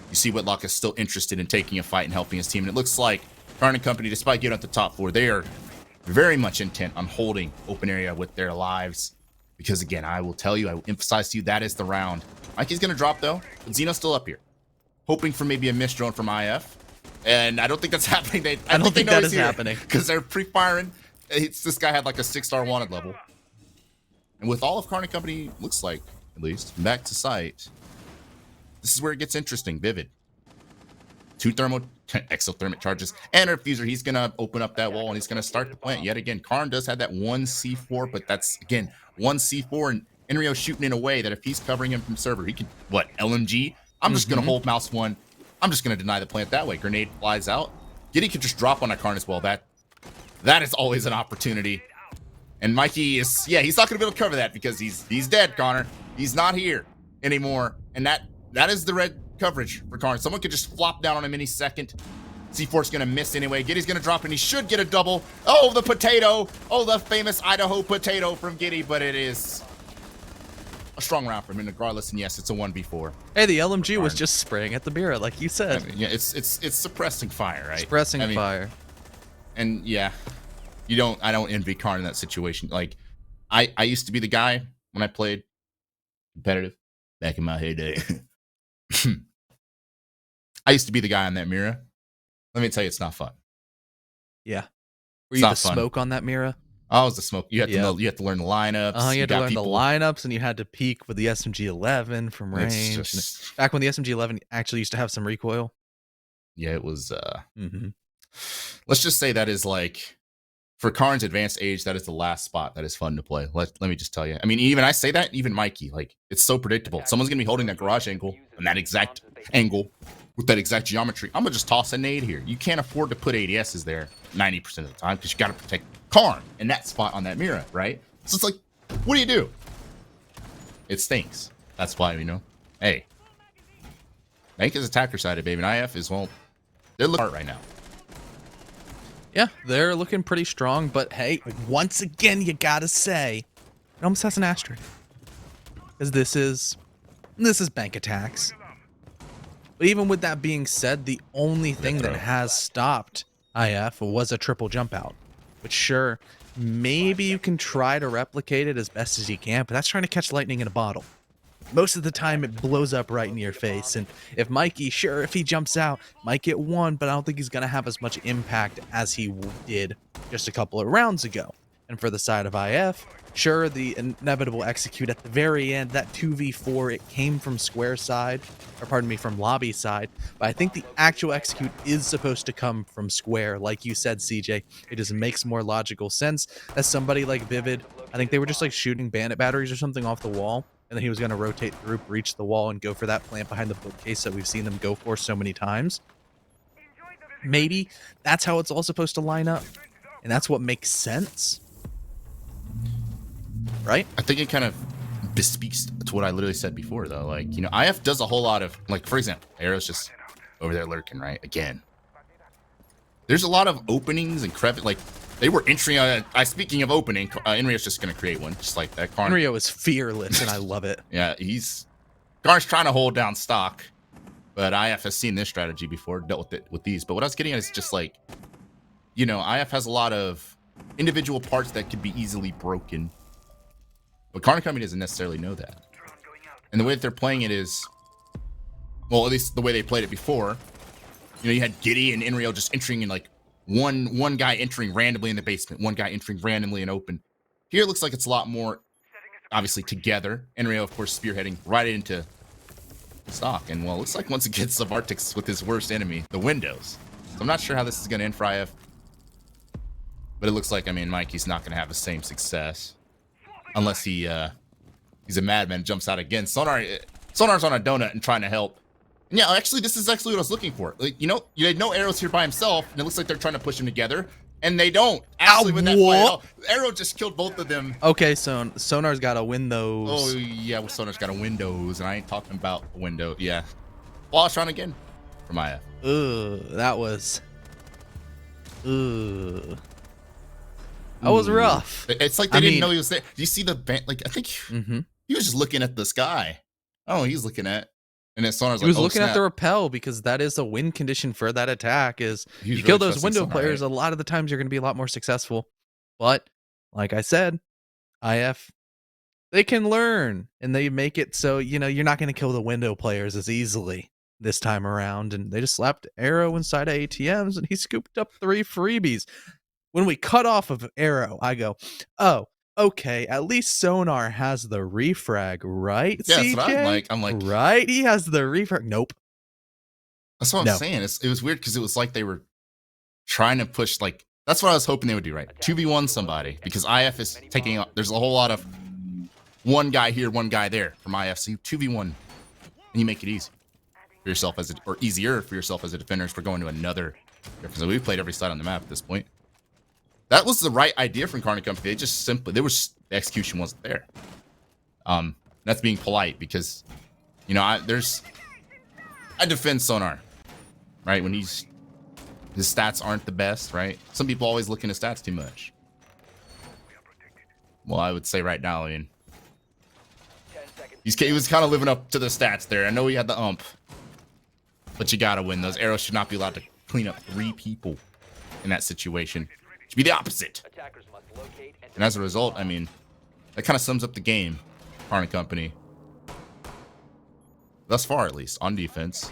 you see Whitlock is still interested in taking a fight and helping his team, and it looks like KARN & Company, despite getting at the top floor, they are very much intent on holding open area with their lives. Because again, I will tell you, I will emphasize to you, that is the round. Mikey's going to drop though, but Xeno's still up here. Hoping for maybe a missed drone from IF. And I don't think that's happening. I don't think that is happening. Because they're pre-firing. This guy had like a 6-star wanted level. And with all of KARN & Company, looks like, at least, back to site, this is where it gets interesting. Vivid. 2 thermal exothermic charges and a diffuser. He's gonna open up that wall and he's gonna start the plant yet again. Karn does have that one C4, but that's again one C4, and Enrio shooting in a way that if he's covering him from server, he can what LMG. I'm just gonna hold mouse one. I'm just gonna deny the plant that way. Grenade flies out. Giddy could just drop on a Karn as well. That is always an opportunity. And Mikey is he's not gonna be able to cover that because he's dead, Connor. He's not here anymore, and that is the red coverage for Karn. Someone could just flop down on him any second. C4's gonna miss anyway. Giddy's gonna drop and he should get a double. Oh, the potato. Oh, the famous Idaho potato from Giddy, but it is a strong round for him regardless. And yes, it's a 1v4. Hey, the LMG was just spraying at the Mira, like you said. I mean, yeah, it's suppressing fire, right? Suppressing fire. And yeah, I don't envy Karn in that situation. Like I used to be the guy when I played competitive back in my heyday. I used to be the guy on that Mira. Let me tell you, it's not fun. Yeah. Were you the smoke on that Mira? I was the smoke. You had to know. You had to learn the lineups. You had to learn the lineups, and you had to peek with the SMG-11 from range. Back when the SMG-11 actually used to have some recoil. Yeah, it was. Let's just say that is like, for Karn's advanced age, that is the last spot that is fun to play. Let me just tell you. I mean, even I say that, even Mikey, like, it's so predictable. Someone's going to be holding that garage angle and that exact angle with that exact geometry. I'm going to just toss a nade here. You can't afford to put ADSs there 90% of the time because you got to protect Karn in that spot on that Mira, right? So it's like, what do you do? It stinks. That's why, hey, Bank is attacker sided, baby. And IF is, well, they're looking hard right now. Yeah, they're looking pretty strong, but hey, once again, you gotta say, it almost has an asterisk. Because this is bank attacks. But even with that being said, the only thing that has stopped IF was a triple jump out. Which sure, maybe you can try to replicate it as best as you can, but that's trying to catch lightning in a bottle. Most of the time, it blows up right in your face. And if Mikey, sure, if he jumps out, might get one, but I don't think he's going to have as much impact as he did just a couple of rounds ago. And for the side of IF, sure, the inevitable execute at the very end, that 2v4, it came from square side, or pardon me, from lobby side. But I think the actual execute is supposed to come from square. Like you said, CJ, it just makes more logical sense. As somebody like Vivid, I think they were just like shooting bandit batteries or something off the wall. And then he was going to rotate through, breach the wall, and go for that plant behind the bookcase that we've seen them go for so many times. Maybe that's how it's all supposed to line up. And that's what makes sense. Right? I think it kind of bespeaks to what I literally said before, though. Like, IF does a whole lot of, like, for example, Arrow's just over there lurking, right? Again. There's a lot of openings and crevices. Like, they were entering. Speaking of opening, Enrio's just going to create one, just like that. Karn. Enrio is fearless, and I love it. Yeah, Karn's trying to hold down stock, but IF has seen this strategy before, dealt with it with these. But what I was getting at is just like, IF has a lot of individual parts that could be easily broken, but Karn Company doesn't necessarily know that. And the way that they're playing it is, well, at least the way they played it before. You had Giddy and Enrio just entering in like. One guy entering randomly in the basement, one guy entering randomly in open. Here it looks like it's a lot more, obviously, together. Enrio, of course, spearheading right into stock. And, well, it looks like once again, Savartix with his worst enemy, the windows. So I'm not sure how this is going to end for IF. But it looks like, Mikey's not going to have the same success. Unless he's a madman, jumps out again. Sonar's on a donut and trying to help. Yeah, actually, this is actually what I was looking for. Like, you had no Arrows here by himself, and it looks like they're trying to push him together, and they don't. Actually, with that fight, Arrow just killed both of them. Okay, so Sonar's got a Windows. Oh, yeah, well, Sonar's got a Windows, and I ain't talking about a window. Yeah. Well, I was trying again for Maya. That was... That was rough. It's like they didn't know he was there. Do you see the... Like, I think he was just looking at the sky. Oh, he's looking at... And then Sonar's he was looking at the rappel because that is a win condition for that attack. Is you kill those window players, a lot of the times you're going to be a lot more successful. But like I said, IF, they can learn and they make it so you're not going to kill the window players as easily this time around. And they just slapped Arrow inside of ATMs and he scooped up 3 freebies. When we cut off of Arrow, I go, oh. Okay, at least Sonar has the refrag, right? Yeah, CJ? that's what I'm like. Right? He has the refrag. Nope. That's what I'm saying. It was weird because it was like they were trying to push, like, that's what I was hoping they would do, right? 2v1 somebody, because IF is taking, there's a whole lot of one guy here, one guy there from IF. So you 2v1, and you make it easy for yourself as a, or easier for yourself as a defender if we're going to another. So we've played every side on the map at this point. That was the right idea from KARN Company. They just simply, the execution wasn't there. That's being polite because, you know, I defend Sonar, right? When his stats aren't the best, right? Some people always look into stats too much. Well, I would say right now, I mean, he was kind of living up to the stats there. I know he had the but you gotta win. Those arrows should not be allowed to clean up 3 people in that situation. It should be the opposite. And as a result, I mean, that kind of sums up the game, KARN Company. Thus far, at least, on defense.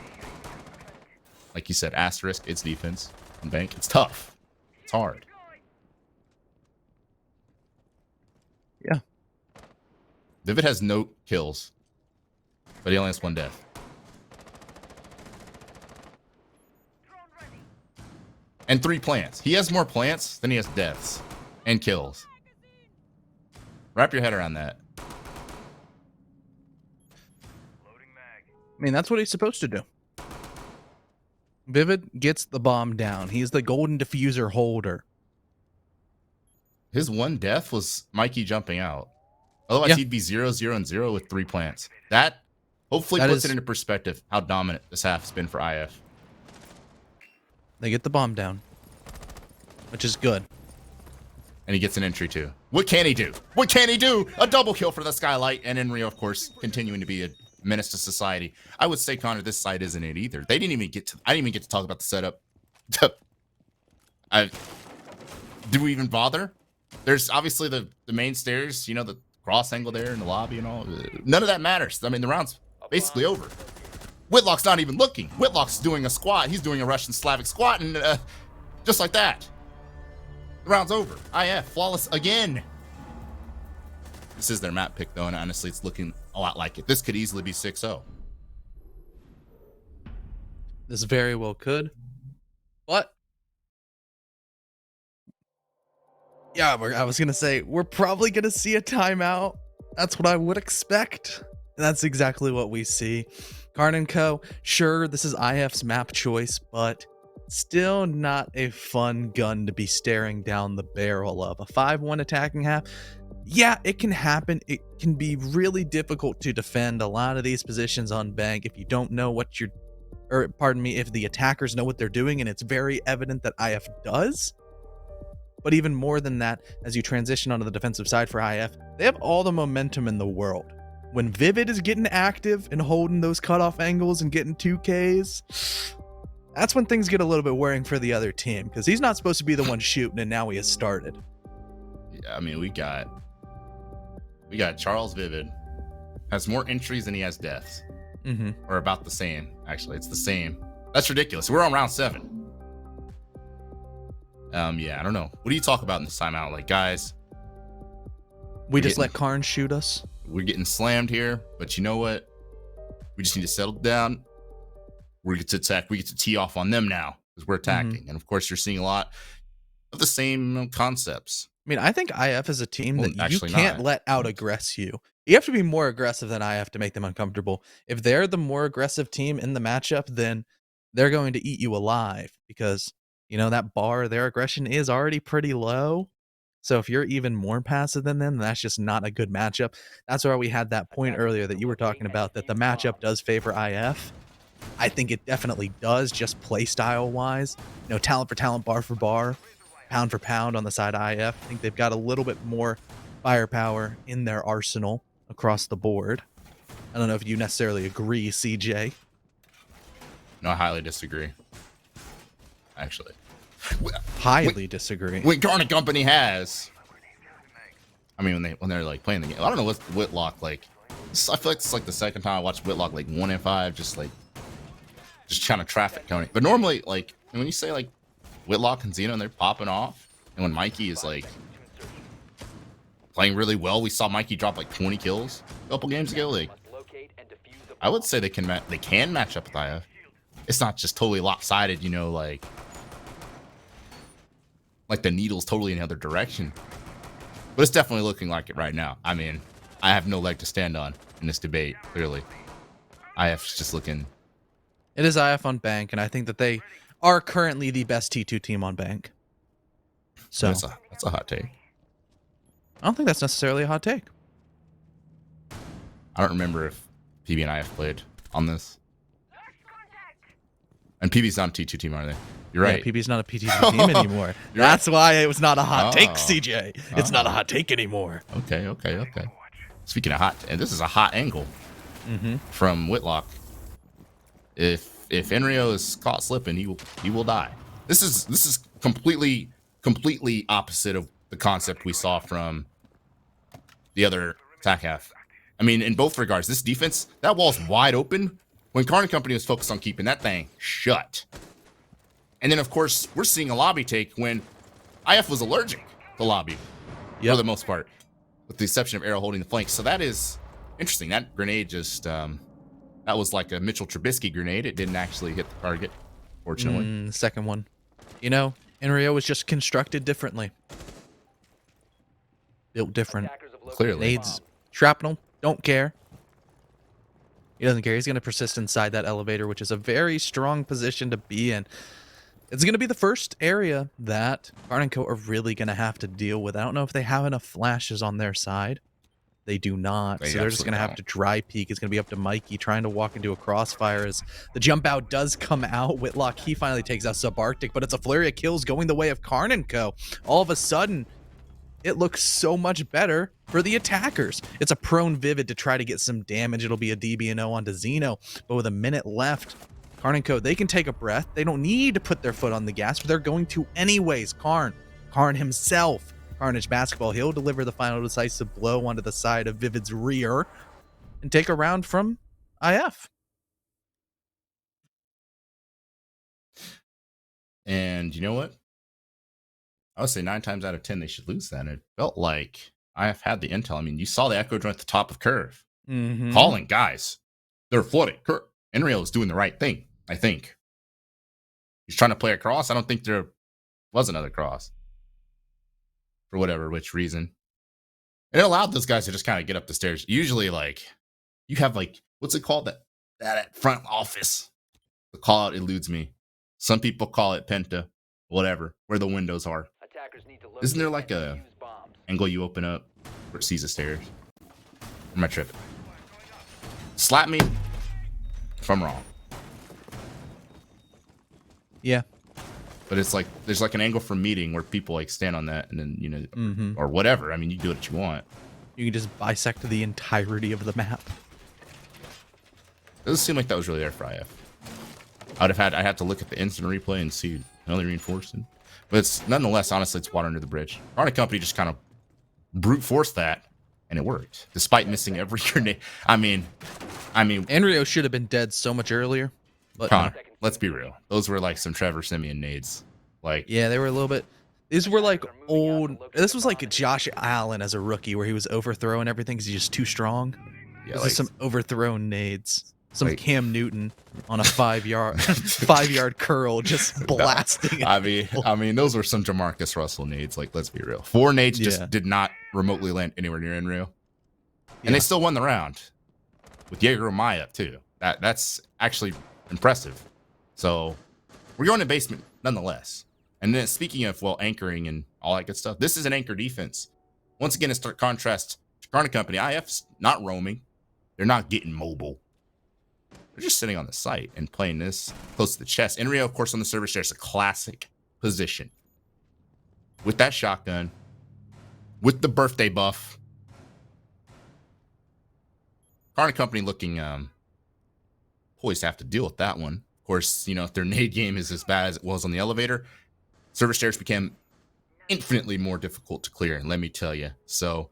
Like you said, asterisk, it's defense. On bank, it's tough. It's hard. Yeah. Vivid has no kills, but he only has 1 death. And 3 plants. He has more plants than he has deaths and kills. Wrap your head around that. I mean, that's what he's supposed to do. Vivid gets the bomb down. He's the golden diffuser holder. His 1 death was Mikey jumping out. Otherwise, he'd be 0, 0, and 0 with 3 plants. That hopefully puts it into perspective how dominant this half has been for IF. They get the bomb down, which is good. And he gets an entry too. What can he do? What can he do? A double kill for the Skylight, and Enrio, of course, continuing to be a menace to society. I would say, Connor, this side isn't it either. They didn't even get to. I didn't even get to talk about the setup. Did we even bother? There's obviously the main stairs. You know, the cross angle there in the lobby and all. None of that matters. I mean, the round's basically over. Whitlock's not even looking. Whitlock's doing a squat. He's doing a Russian Slavic squat, and just like that, the round's over. IF flawless again. This is their map pick, though, and honestly, it's looking a lot like it. This could easily be 6-0. This very well could. But yeah, I was going to say, we're probably going to see a timeout. That's what I would expect. And that's exactly what we see. KARN & Co., sure, this is IF's map choice, but still not a fun gun to be staring down the barrel of. A 5-1 attacking half, yeah, it can happen. It can be really difficult to defend a lot of these positions on bank if you don't know what you're, or pardon me, if the attackers know what they're doing, and it's very evident that IF does. But even more than that, as you transition onto the defensive side for IF, they have all the momentum in the world. When Vivid is getting active and holding those cutoff angles and getting 2Ks, that's when things get a little bit worrying for the other team, because he's not supposed to be the one shooting, and now he has started. Yeah, I mean, we got Charles Vivid, has more entries than he has deaths. Or about the same, actually. It's the same. That's ridiculous. We're on round 7. Yeah, I don't know. What do you talk about in this timeout? Like, guys, we just let KARN shoot us. We're getting slammed here, but you know what? We just need to settle down. We get to attack. We get to tee off on them now because we're attacking. And of course, you're seeing a lot of the same concepts. I mean, I think IF is a team that you can't let out aggress you. You have to be more aggressive than IF to make them uncomfortable. If they're the more aggressive team in the matchup, then they're going to eat you alive because, you know, that bar, their aggression is already pretty low. So if you're even more passive than them, that's just not a good matchup. That's why we had that point earlier that you were talking about, that the matchup does favor IF. I think it definitely does, just play style wise. You know, talent for talent, bar for bar, pound for pound on the side of IF. I think they've got a little bit more firepower in their arsenal across the board. I don't know if you necessarily agree, CJ. No, I highly disagree. Actually. Highly disagree. What KARN Company has, I mean, when they're like playing the game, I don't know what's Whitlock like. I feel like it's like the second time I watched Whitlock like 1 in 5, just trying to traffic Tony. But normally, like when you say like Whitlock and Xeno, and they're popping off, and when Mikey is like playing really well, we saw Mikey drop like 20 kills a couple games ago. Like, I would say they can match up with IF. it's not just totally lopsided, you know, like the needle's totally in the other direction. But it's definitely looking like it right now. I mean, I have no leg to stand on in this debate, clearly. IF's just looking... It is IF on bank, and I think that they are currently the best T2 team on bank. So That's a hot take. I don't think that's necessarily a hot take. I don't remember if PB and IF played on this. And PB's not a T2 team, are they? You're right. Yeah, PB's not a P2 team anymore. That's why it was not a hot take, CJ. It's not a hot take anymore. Okay. Speaking of hot, and this is a hot angle from Whitlock. If Enrio is caught slipping, he will die. This is completely opposite of the concept we saw from the other attack half. I mean, in both regards, this defense, that wall's wide open when KARN Company was focused on keeping that thing shut. And then, of course, we're seeing a lobby take when IF was allergic to lobby for the most part, with the exception of Arrow holding the flank. So that is interesting. That grenade just, that was like a Mitchell Trubisky grenade. It didn't actually hit the target, fortunately. Second one. You know, Enrio was just constructed differently. Built different. Clearly. Nades, shrapnel, don't care. He doesn't care. He's going to persist inside that elevator, which is a very strong position to be in. It's going to be the first area that KARN & Co. are really going to have to deal with. I don't know if they have enough flashes on their side. They do not. So they're just going to have to dry peek. It's going to be up to Mikey trying to walk into a crossfire as the jump out does come out. Whitlock, he finally takes out Subarctic, but it's a flurry of kills going the way of KARN & Co. All of a sudden, it looks so much better for the attackers. It's a prone Vivid to try to get some damage. It'll be a DB&O onto Xeno, but with a minute left, KARN & Co., they can take a breath. They don't need to put their foot on the gas, but they're going to anyways. KARN himself, Carnage Basketball, he'll deliver the final decisive blow onto the side of Vivid's rear and take a round from IF. And you know what? I would say 9 times out of 10 they should lose that. It felt like IF had the intel. I mean, you saw the Echo joint at the top of curve. Calling, guys. They're flooding. Enrio is doing the right thing, I think. He's trying to play across. I don't think there was another cross. For whatever which reason. And it allowed those guys to just kind of get up the stairs. Usually, like, you have, like, what's it called? That front office. The call out eludes me. Some people call it Penta. Whatever. Where the windows are. Isn't there like a angle you open up where it sees the stairs? Or am I tripping? Slap me if I'm wrong. Yeah. But it's like there's like an angle from meeting where people like stand on that and then, you know, or whatever. I mean, you do what you want. You can just bisect the entirety of the map. It doesn't seem like that was really there for IF. I had to look at the instant replay and see another reinforcing. But it's nonetheless, honestly, it's water under the bridge. KARN Company just kind of brute forced that, and it worked, despite missing every grenade. I mean, Enrio should have been dead so much earlier. But Connor, let's be real. Those were like some Trevor Simeon nades. Like, yeah, they were a little bit. These were like old. This was like Josh Allen as a rookie, where he was overthrowing everything because he's just too strong. yeah, This like, is some overthrown nades. Some Like- Cam Newton on a 5-yard curl, just blasting. I mean, those were some Jamarcus Russell nades. Like, let's be real. 4 nades just did not remotely land anywhere near Enrio. And they still won the round with Jaeger Maya too. That's actually impressive. So we're going to basement nonetheless. And then speaking of, well, anchoring and all that good stuff, this is an anchor defense. Once again, in stark contrast to KARN Company, IF's not roaming. They're not getting mobile. They're just sitting on the site and playing this close to the chest. Enrio, of course, on the service there's a classic position. With that shotgun, with the birthday buff. KARN Company looking poised to have to deal with that one. Of course, you know, if their nade game is as bad as it was on the elevator, service stairs became infinitely more difficult to clear, let me tell you. So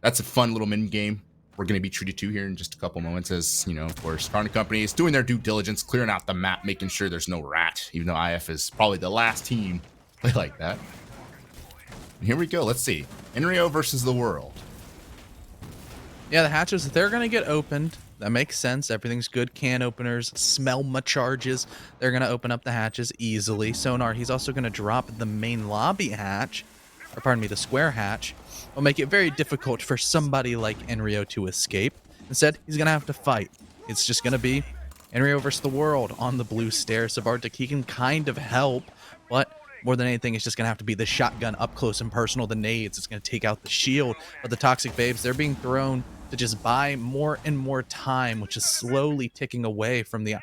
that's a fun little mini game we're going to be treated to here in just a couple moments, as, you know, of course, KARN Company is doing their due diligence, clearing out the map, making sure there's no rat, even though IF is probably the last team to play like that. And here we go. Let's see. Enrio versus the world. Yeah, the hatches, they're going to get opened. That makes sense. Everything's good. Can openers, smell my charges. They're going to open up the hatches easily. Sonar, he's also going to drop the main lobby hatch, or pardon me, the square hatch. Will make it very difficult for somebody like Enrio to escape. Instead, he's going to have to fight. It's just going to be Enrio versus the world on the blue stairs. Sabartic, he can kind of help, but more than anything, it's just going to have to be the shotgun up close and personal, the nades. It's going to take out the shield. But the Toxic Babes, they're being thrown to just buy more and more time, which is slowly ticking away from the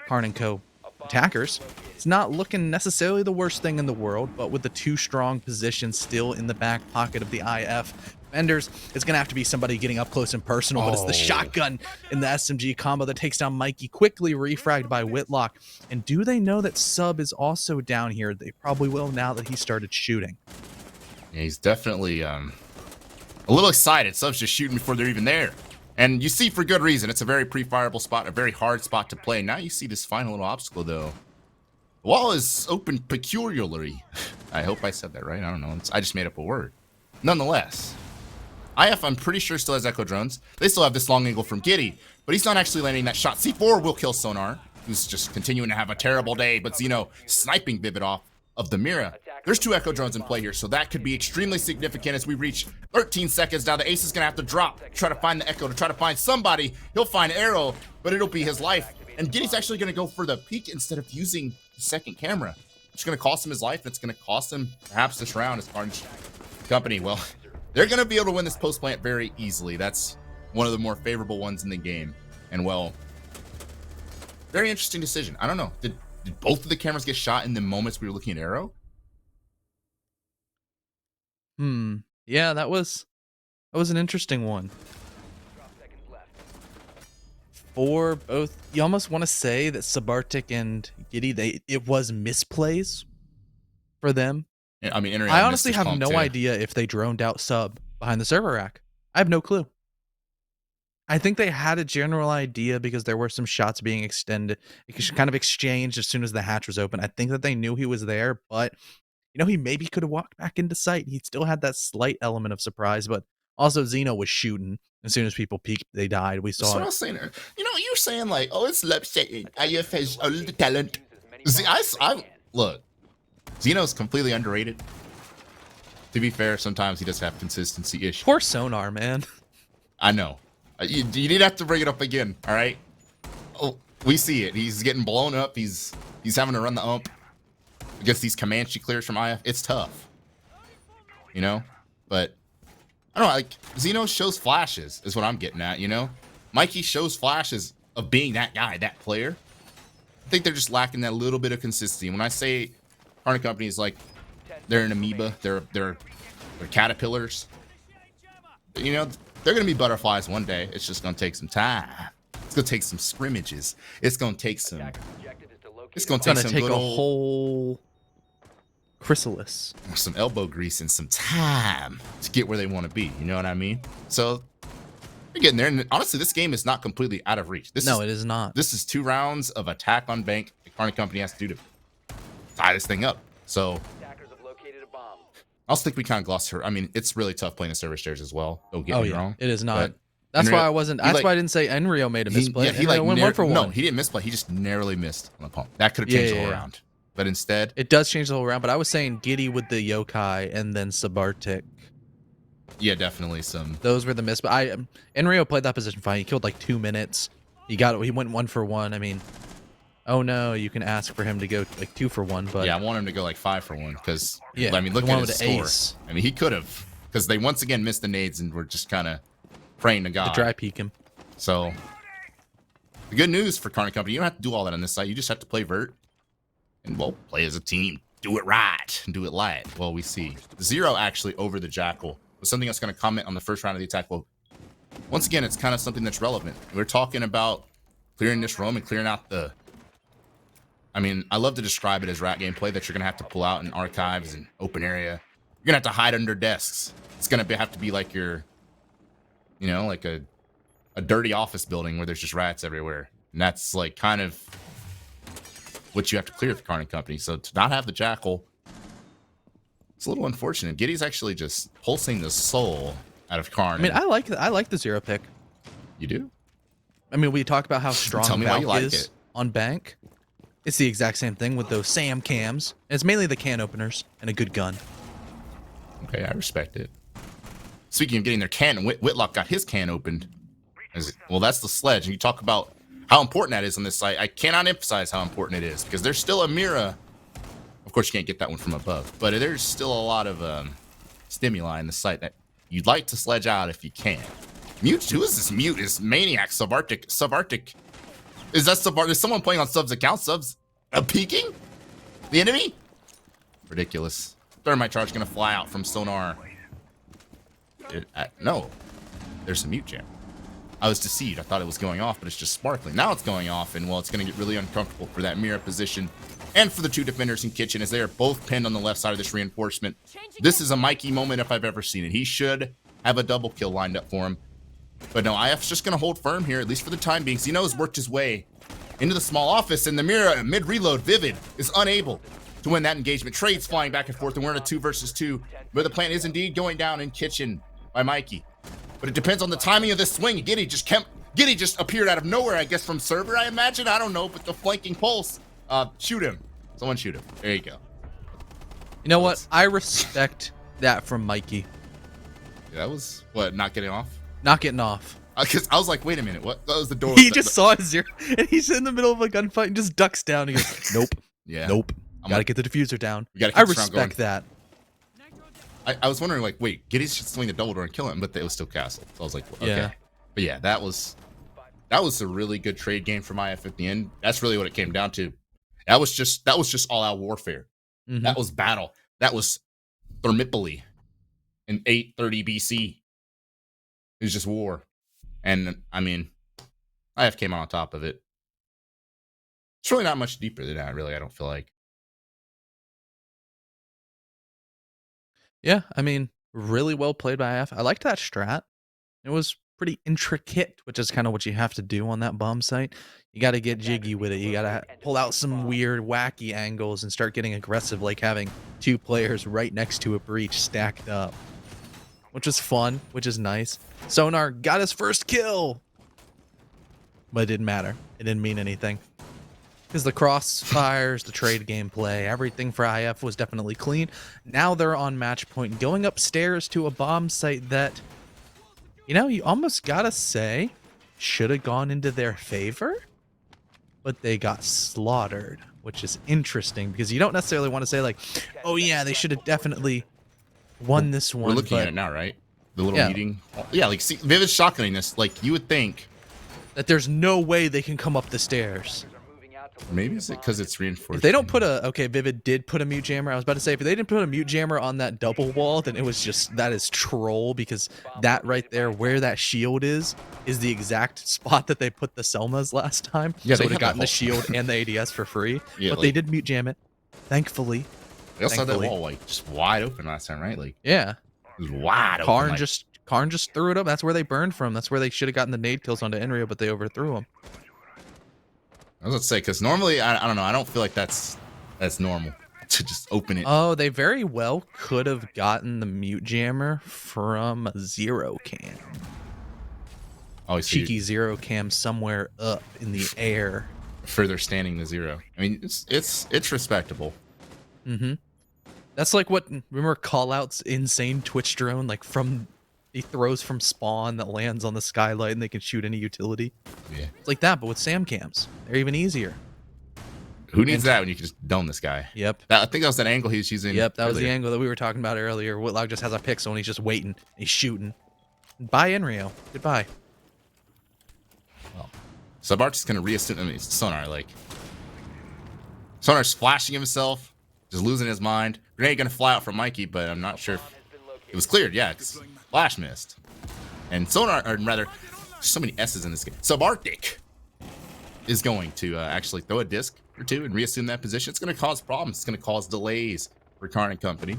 KARN & Co. attackers. It's not looking necessarily the worst thing in the world, but with the two strong positions still in the back pocket of the IF defenders, it's going to have to be somebody getting up close and personal, but it's the shotgun in the SMG combo that takes down Mikey, quickly refragged by Whitlock. And do they know that Sub is also down here? They probably will now that he started shooting. Yeah, he's definitely a little excited. Sub's just shooting before they're even there. And you see for good reason. It's a very pre-fireable spot, a very hard spot to play. Now you see this final little obstacle, though. The wall is open peculiarly. I hope I said that right. I don't know. I just made up a word. Nonetheless, IF, I'm pretty sure, still has Echo drones. They still have this long angle from Giddy, but he's not actually landing that shot. C4 will kill Sonar, who's just continuing to have a terrible day, but Zeno sniping Vivid off of the Mira. There's 2 Echo drones in play here, so that could be extremely significant as we reach 13 seconds. Now the Ace is going to have to drop, try to find the Echo, to try to find somebody. He'll find Arrow, but it'll be his life. And Giddy's actually going to go for the peek instead of using the second camera. It's going to cost him his life. It's going to cost him perhaps this round as KARN Company. Well, they're going to be able to win this post plant very easily. That's one of the more favorable ones in the game. And well, very interesting decision. I don't know. Did both of the cameras get shot in the moments we were looking at Arrow? Yeah, that was an interesting one. For both, you almost want to say that Sabartic and Giddy, it was misplays for them. Yeah, I mean, I honestly have no idea if they droned out Sub behind the server rack. I have no clue. I think they had a general idea because there were some shots being extended, kind of exchanged as soon as the hatch was open. I think that they knew he was there, but you know, he maybe could have walked back into sight. He still had that slight element of surprise, but also Zeno was shooting. As soon as people peeked, they died. We saw That's what I was saying. You know, you're saying like, oh, it's upsetting. IF has all the talent. Look, Zeno's completely underrated. To be fair, sometimes he does have consistency issues. Poor Sonar, man. I know. You need have to bring it up again, all right? Oh, we see it. He's getting blown up. He's having to run the ump against these Comanche clears from IF. It's tough, you know. But I don't know. Like Zeno shows flashes, is what I'm getting at. You know, Mikey shows flashes of being that guy, that player. I think they're just lacking that little bit of consistency. When I say KARN Company is like they're an amoeba, they're caterpillars. You know, they're gonna be butterflies one day. It's just gonna take some time. It's gonna take some scrimmages. It's gonna take some. It's gonna take some a good old, whole chrysalis, some elbow grease, and some time to get where they want to be. You know what I mean? So they're getting there. And honestly, this game is not completely out of reach. It is not. This is 2 rounds of attack on bank the KARN Company has to do to tie this thing up. So I also think we kind of glossed her. I mean, it's really tough playing the server stairs as well. Don't get me wrong. It is not. That's why I wasn't. That's why I didn't say Enrio made a misplay. He went 1 for 1. No, he didn't misplay. He just narrowly missed on the pump. That could have changed the whole round. But instead, it does change the whole round. But I was saying Giddy with the yokai and then Sabartic. Yeah, definitely some. Those were the miss. But Enrio played that position fine. He killed like 2 minutes. He went 1 for 1. I mean, oh no, you can ask for him to go like 2 for 1. But yeah, I want him to go like 5 for 1 because I mean, look at his score. Ace. I mean, he could have because they once again missed the nades and were just kind of praying to God. To dry peek him. So the good news for KARN Company, you don't have to do all that on this side. You just have to play vert and well, play as a team. Do it right and do it light. Well, we see Zero actually over the Jackal was something that's going to comment on the first round of the attack. Well, once again, it's kind of something that's relevant. We're talking about clearing this room and clearing out the. I mean, I love to describe it as rat gameplay that you're going to have to pull out in archives and open area. You're going to have to hide under desks. It's going to have to be like your, you know, like a dirty office building where there's just rats everywhere. And that's like kind of what you have to clear with the KARN Company. So to not have the Jackal, it's a little unfortunate. Giddy's actually just pulsing the soul out of KARN. I mean, I like the Zero pick. You do? I mean, we talk about how strong Tell me why you Valk like is it. on bank. It's the exact same thing with those Sam cams. It's mainly the can openers and a good gun. Okay, I respect it. Speaking of getting their can, Whitlock got his can opened. Well, that's the sledge. And you talk about how important that is on this site. I cannot emphasize how important it is because there's still a Mira. Of course, you can't get that one from above, but there's still a lot of stimuli in the site that you'd like to sledge out if you can. Mute? Who is this mute? Is Maniac Subarctic? Is that Subarctic? Is someone playing on Sub's account? Sub's peeking? The enemy? Ridiculous. Thermite charge gonna fly out from sonar. No, there's a mute jam. I was deceived. I thought it was going off, but it's just sparkling. Now it's going off, and well, it's gonna get really uncomfortable for that Mira position and for the two defenders in kitchen as they are both pinned on the left side of this reinforcement. This is a Mikey moment if I've ever seen it. He should have a double kill lined up for him. But no, IF's just going to hold firm here, at least for the time being. Zeno's worked his way into the small office, and the Mira mid-reload, Vivid, is unable to win that engagement. Trades flying back and forth, and we're in a 2 versus 2, where the plant is indeed going down in kitchen by Mikey. But it depends on the timing of this swing. Giddy just appeared out of nowhere, I guess, from server, I imagine. I don't know, but the flanking pulse. Shoot him. Someone shoot him. There you go. You know what? I respect that from Mikey. Yeah, that was, what, not getting off? Not getting off. Because I was like, wait a minute, what? That was the door. He just saw a zero, and he's in the middle of a gunfight and just ducks down. He goes, nope. Yeah. Nope. I'm Gotta like, get the diffuser down. We gotta keep I this round respect that. I was wondering, like, wait, Giddy should swing the double door and kill him, but it was still castle. So I was like, okay. Yeah. But yeah, that was a really good trade game from IF at the end. That's really what it came down to. That was just all out warfare. Mhm. That was battle. That was Thermopylae in 830 BC. It was just war. And I mean, IF came on top of it. It's really not much deeper than that, really, I don't feel like. Yeah, I mean, really well played by IF. I liked that strat. It was pretty intricate, which is kind of what you have to do on that bomb site. You got to get jiggy with it. You got to pull out some weird, wacky angles and start getting aggressive, like having 2 players right next to a breach stacked up, which is fun, which is nice. Sonar got his first kill, but it didn't matter. It didn't mean anything. Because the crossfires, the trade gameplay, everything for IF was definitely clean. Now they're on match point, going upstairs to a bomb site that, you know, you almost gotta say should have gone into their favor, but they got slaughtered, which is interesting because you don't necessarily want to say like, oh yeah, they should have definitely won this one. We're looking but at it now, right? The little meeting. Yeah, like, see, Vivid shotgunning this, like, you would think. that there's no way they can come up the stairs. Maybe it's because it's reinforced. If they don't put a, okay, Vivid did put a mute jammer. I was about to say, if they didn't put a mute jammer on that double wall, then it was just, that is troll, because that right there, where that shield is the exact spot that they put the Selmas last time. Yeah, so they they would have had gotten that the whole- shield and the ADS for free. Yeah, but like- they did mute jam it, thankfully. They also had that thankfully. wall, like, just wide open last time, right? Like, Yeah. it was wide open. Karn just threw it up. That's where they burned from. That's where they should have gotten the nade kills onto Enrio, but they overthrew them. I was about to say, because normally, I don't know, I don't feel like that's normal to just open it. Oh, they very well could have gotten the mute jammer from Zero Cam. Oh, I see. Cheeky Zero Cam somewhere up in the air. Further standing to 0. I mean, it's respectable. Mm-hmm. That's like what, remember Callout's insane Twitch drone, like he throws from spawn that lands on the skylight and they can shoot any utility. Yeah. It's like that, but with Sam cams. They're even easier. Who needs that when you can just dome this guy? Yep. I think that was that angle he was using. Yep, that was the earlier. angle that we were talking about earlier. Whitlock just has a pixel and he's just waiting. He's shooting. Bye, Enrio. Goodbye. Subarch is going to reassume. I mean, Sonar, like. Sonar's flashing himself, just losing his mind. Grenade going to fly out from Mikey, but I'm not sure if it was cleared. Yeah, it's flash missed. And Sonar, or rather, so many S's in this game. Subarctic is going to actually throw a disc or two and reassume that position. It's going to cause problems. It's going to cause delays for KARN and company.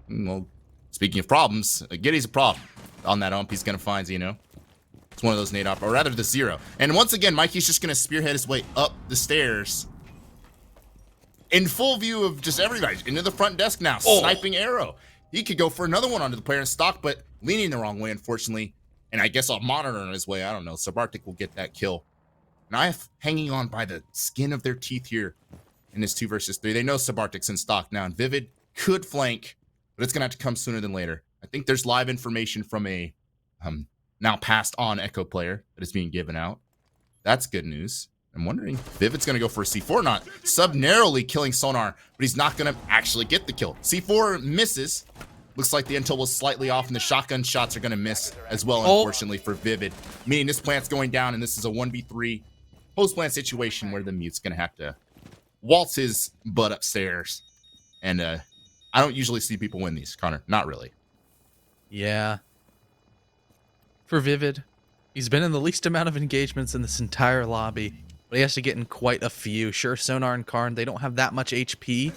Well, speaking of problems, Giddy's a problem. On that ump, he's going to find Zeno. It's one of those nade op, or rather the 0. And once again, Mikey's just going to spearhead his way up the stairs in full view of just everybody. Into the front desk now, sniping arrow. He could go for another one onto the player in stock, but leaning the wrong way, unfortunately. And I guess I'll monitor on his way. I don't know. Sabartic will get that kill. Knife hanging on by the skin of their teeth here in this 2 versus 3. They know Sabartic's in stock now, and Vivid could flank, but it's going to have to come sooner than later. I think there's live information from a now passed on Echo player that is being given out. That's good news. I'm wondering if Vivid's going to go for a C4, not sub-narrowly killing Sonar, but he's not going to actually get the kill. C4 misses. Looks like the intel was slightly off, and the shotgun shots are going to miss as well, unfortunately, for Vivid. Meaning this plant's going down, and this is a 1v3 post-plant situation where the mute's going to have to waltz his butt upstairs. And I don't usually see people win these, Connor. Not really. Yeah. For Vivid, he's been in the least amount of engagements in this entire lobby, but he has to get in quite a few. Sure, Sonar and KARN, they don't have that much HP,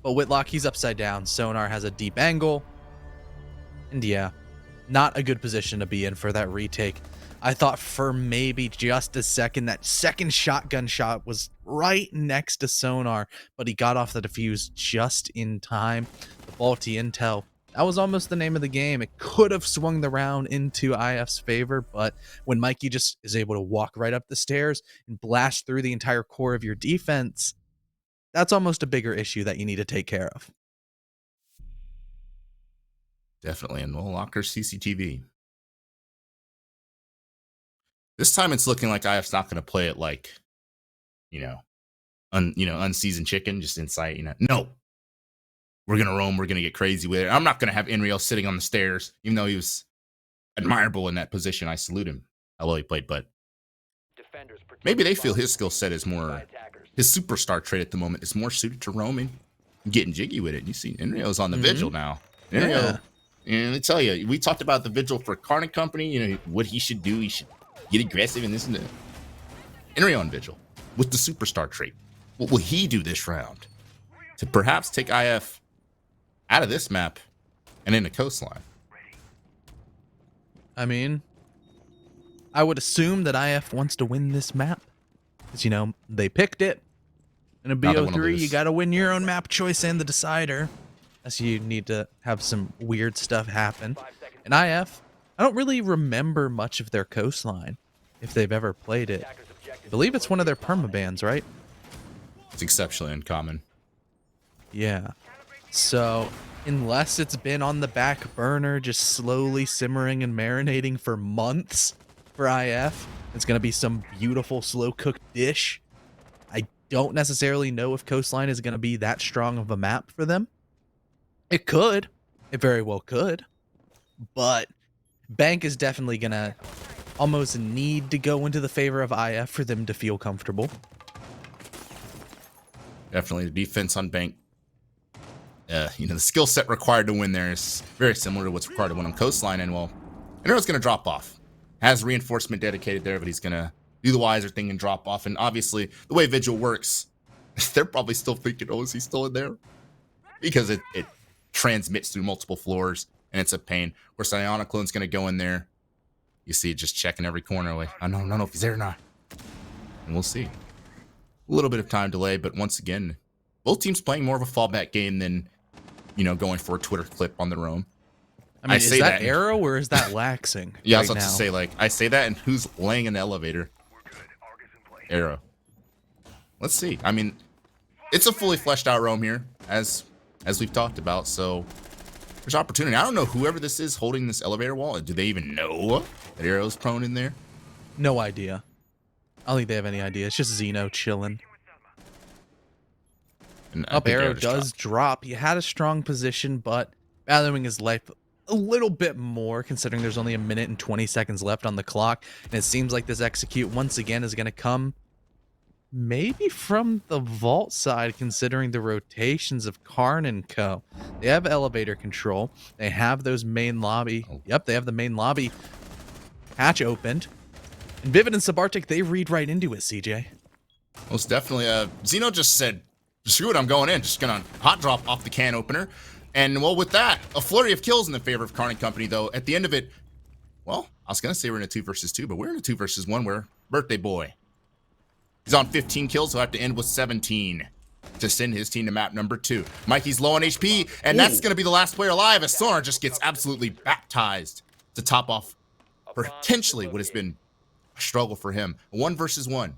but Whitlock, he's upside down. Sonar has a deep angle. And yeah, not a good position to be in for that retake. I thought for maybe just a second, that second shotgun shot was right next to Sonar, but he got off the defuse just in time. The faulty intel, that was almost the name of the game. It could have swung the round into IF's favor, but when Mikey just is able to walk right up the stairs and blast through the entire core of your defense, that's almost a bigger issue that you need to take care of. Definitely, and we'll lock our CCTV. This time it's looking like IF's not going to play it like, unseasoned chicken, just inside, No. We're going to roam. We're going to get crazy with it. I'm not going to have Inreal sitting on the stairs, even though he was admirable in that position. I salute him how well he played, but maybe they feel his skill set is more, his superstar trait at the moment is more suited to roaming and getting jiggy with it. You see, Inreal's on the vigil now. Inreal, and let me tell you, we talked about the vigil for KARN and company, what he should do. He should get aggressive and this and that. Inreal on vigil with the superstar trait. What will he do this round to perhaps take IF out of this map and into coastline? I mean, I would assume that IF wants to win this map. Because, they picked it. In a BO3, you got to win your own map choice and the decider. As you need to have some weird stuff happen. And IF, I don't really remember much of their coastline, if they've ever played it. I believe it's one of their permabans, right? It's exceptionally uncommon. Yeah. So, unless it's been on the back burner, just slowly simmering and marinating for months for IF, it's going to be some beautiful slow-cooked dish. I don't necessarily know if coastline is going to be that strong of a map for them. It could. It very well could. But Bank is definitely going to almost need to go into the favor of IF for them to feel comfortable. Definitely the defense on Bank. The skill set required to win there is very similar to what's required to win on coastline. And, well, Inreal's going to drop off. Has reinforcement dedicated there, but he's going to do the wiser thing and drop off. And obviously, the way Vigil works, they're probably still thinking, oh, is he still in there? Because it transmits through multiple floors, and it's a pain. Of course, Iona Clone's going to go in there. You see it just checking every corner. Like, I don't know if he's there or not. And we'll see. A little bit of time delay, but once again, both teams playing more of a fallback game than, going for a Twitter clip on their own. I mean, is that Arrow or is that laxing? Yeah, I was about to say, I say that, and who's laying in the elevator? Arrow. Let's see. I mean, it's a fully fleshed out roam here, as we've talked about, so there's opportunity. I don't know whoever this is holding this elevator wall. Do they even know that Arrow's prone in there? No idea. I don't think they have any idea. It's just Zeno chilling. And Arrow does drop. He had a strong position, but valuing his life a little bit more, considering there's only 1 minute and 20 seconds left on the clock. And it seems like this execute, once again, is going to come maybe from the vault side, considering the rotations of KARN and co. They have elevator control. They have those main lobby. Yep, they have the main lobby hatch opened. And Vivid and Sabartic, they read right into it, CJ. Most definitely. Zeno just said, screw it, I'm going in. Just going to hot drop off the can opener. And, well, with that, a flurry of kills in the favor of KARN and company, though. At the end of it, well, I was going to say we're in a 2 versus 2, but we're in a 2 versus 1 where Birthday Boy, he's on 15 kills. He'll have to end with 17 to send his team to map number 2. Mikey's low on HP, and that's going to be the last player alive as Sonar just gets absolutely baptized to top off potentially would have been a struggle for him. 1 versus 1.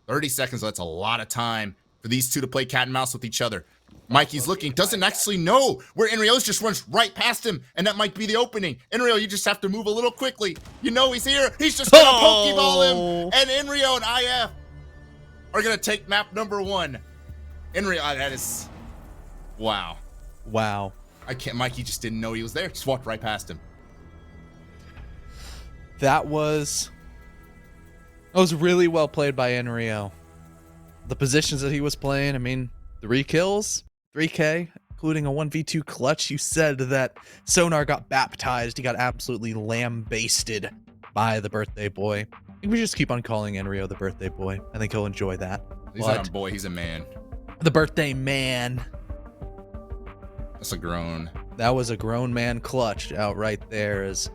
30 seconds, that's a lot of time for these two to play cat and mouse with each other. Mikey's looking, doesn't actually know where Enrio's just runs right past him, and that might be the opening. Enrio, you just have to move a little quickly. You know he's here. He's just gonna Pokeball him, and Enrio and IF are gonna take map number 1. Enrio, that is, wow. Wow. Mikey just didn't know he was there. Just walked right past him. That was really well played by Enrio. The positions that he was playing, I mean, 3 kills, 3K, including a 1v2 clutch. You said that Sonar got baptized. He got absolutely lambasted by the birthday boy. I think we just keep on calling Enrio the birthday boy. I think he'll enjoy that. He's not a boy, he's a man. The birthday man. That's a groan. That was a grown man clutch out right there. As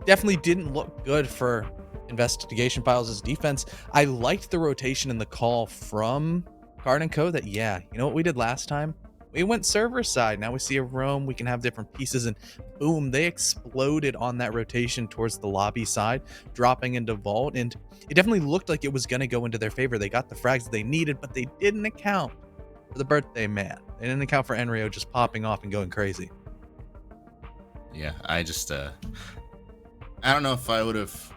definitely didn't look good for Investigation Files' defense. I liked the rotation and the call from KARN and Co. that, yeah, you know what we did last time? We went server side. Now we see a roam. We can have different pieces, and boom, they exploded on that rotation towards the lobby side, dropping into vault. And it definitely looked like it was going to go into their favor. They got the frags they needed, but they didn't account for the birthday man. They didn't account for Enrio just popping off and going crazy. Yeah, I don't know if I would have.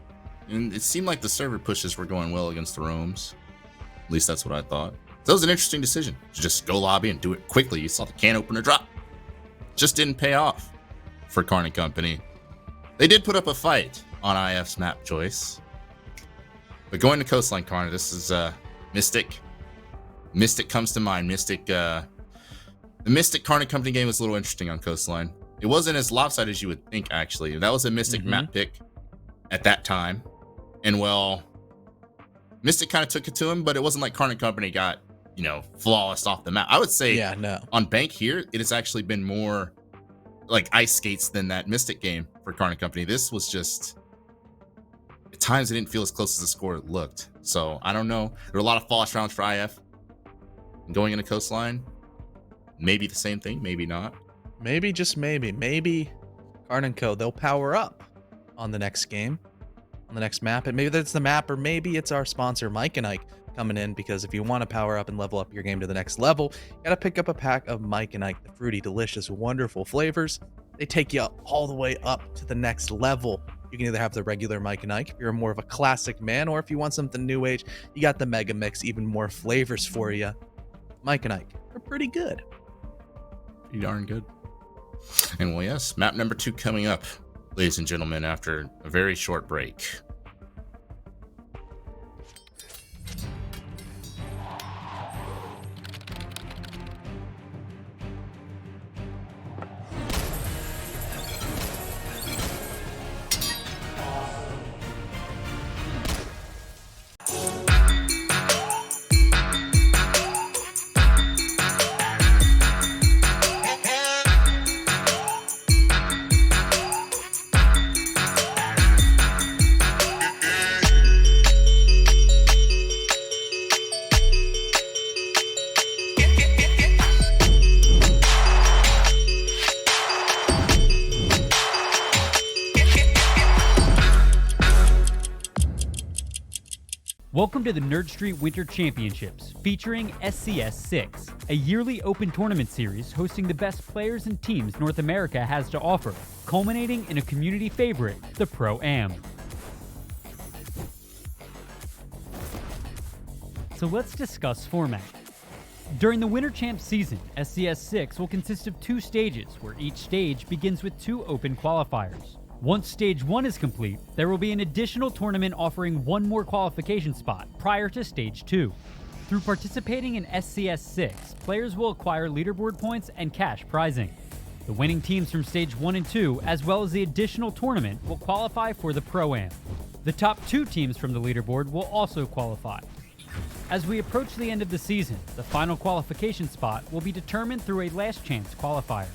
It seemed like the server pushes were going well against the roams. At least that's what I thought. That was an interesting decision to just go lobby and do it quickly. You saw the can opener drop. Just didn't pay off for KARN and Company. They did put up a fight on IF's map choice. But going to Coastline KARN, this is Mystic. Mystic comes to mind. The Mystic KARN and Company game was a little interesting on Coastline. It wasn't as lopsided as you would think, actually. That was a Mystic map pick at that time. And well, Mystic kind of took it to him, but it wasn't like KARN and Company got, flawless off the map. I would say on Bank here, it has actually been more like ice skates than that Mystic game for KARN and Company. This was just, at times it didn't feel as close as the score looked. So I don't know. There were a lot of false rounds for IF. Going into Coastline, maybe the same thing, maybe not. Maybe, just maybe. Maybe KARN and Co. they'll power up on the next game, on the next map. And maybe that's the map, or maybe it's our sponsor, Mike and Ike, coming in, because if you want to power up and level up your game to the next level, you got to pick up a pack of Mike and Ike, the fruity, delicious, wonderful flavors. They take you all the way up to the next level. You can either have the regular Mike and Ike if you're more of a classic man, or if you want something new age, you got the Mega Mix, even more flavors for you. Mike and Ike are pretty good. Pretty darn good. And well, yes, map number 2 coming up, ladies and gentlemen, after a very short break. Welcome to the NerdStreet Winter Championships, featuring SCS6, a yearly open tournament series hosting the best players and teams North America has to offer, culminating in a community favorite, the Pro-Am. So let's discuss format. During the Winter Champs season, SCS6 will consist of 2 stages, where each stage begins with 2 open qualifiers. Once Stage 1 is complete, there will be an additional tournament offering 1 more qualification spot prior to Stage 2. Through participating in SCS6, players will acquire leaderboard points and cash prizing. The winning teams from Stage 1 and 2, as well as the additional tournament, will qualify for the Pro-Am. The top 2 teams from the leaderboard will also qualify. As we approach the end of the season, the final qualification spot will be determined through a last chance qualifier.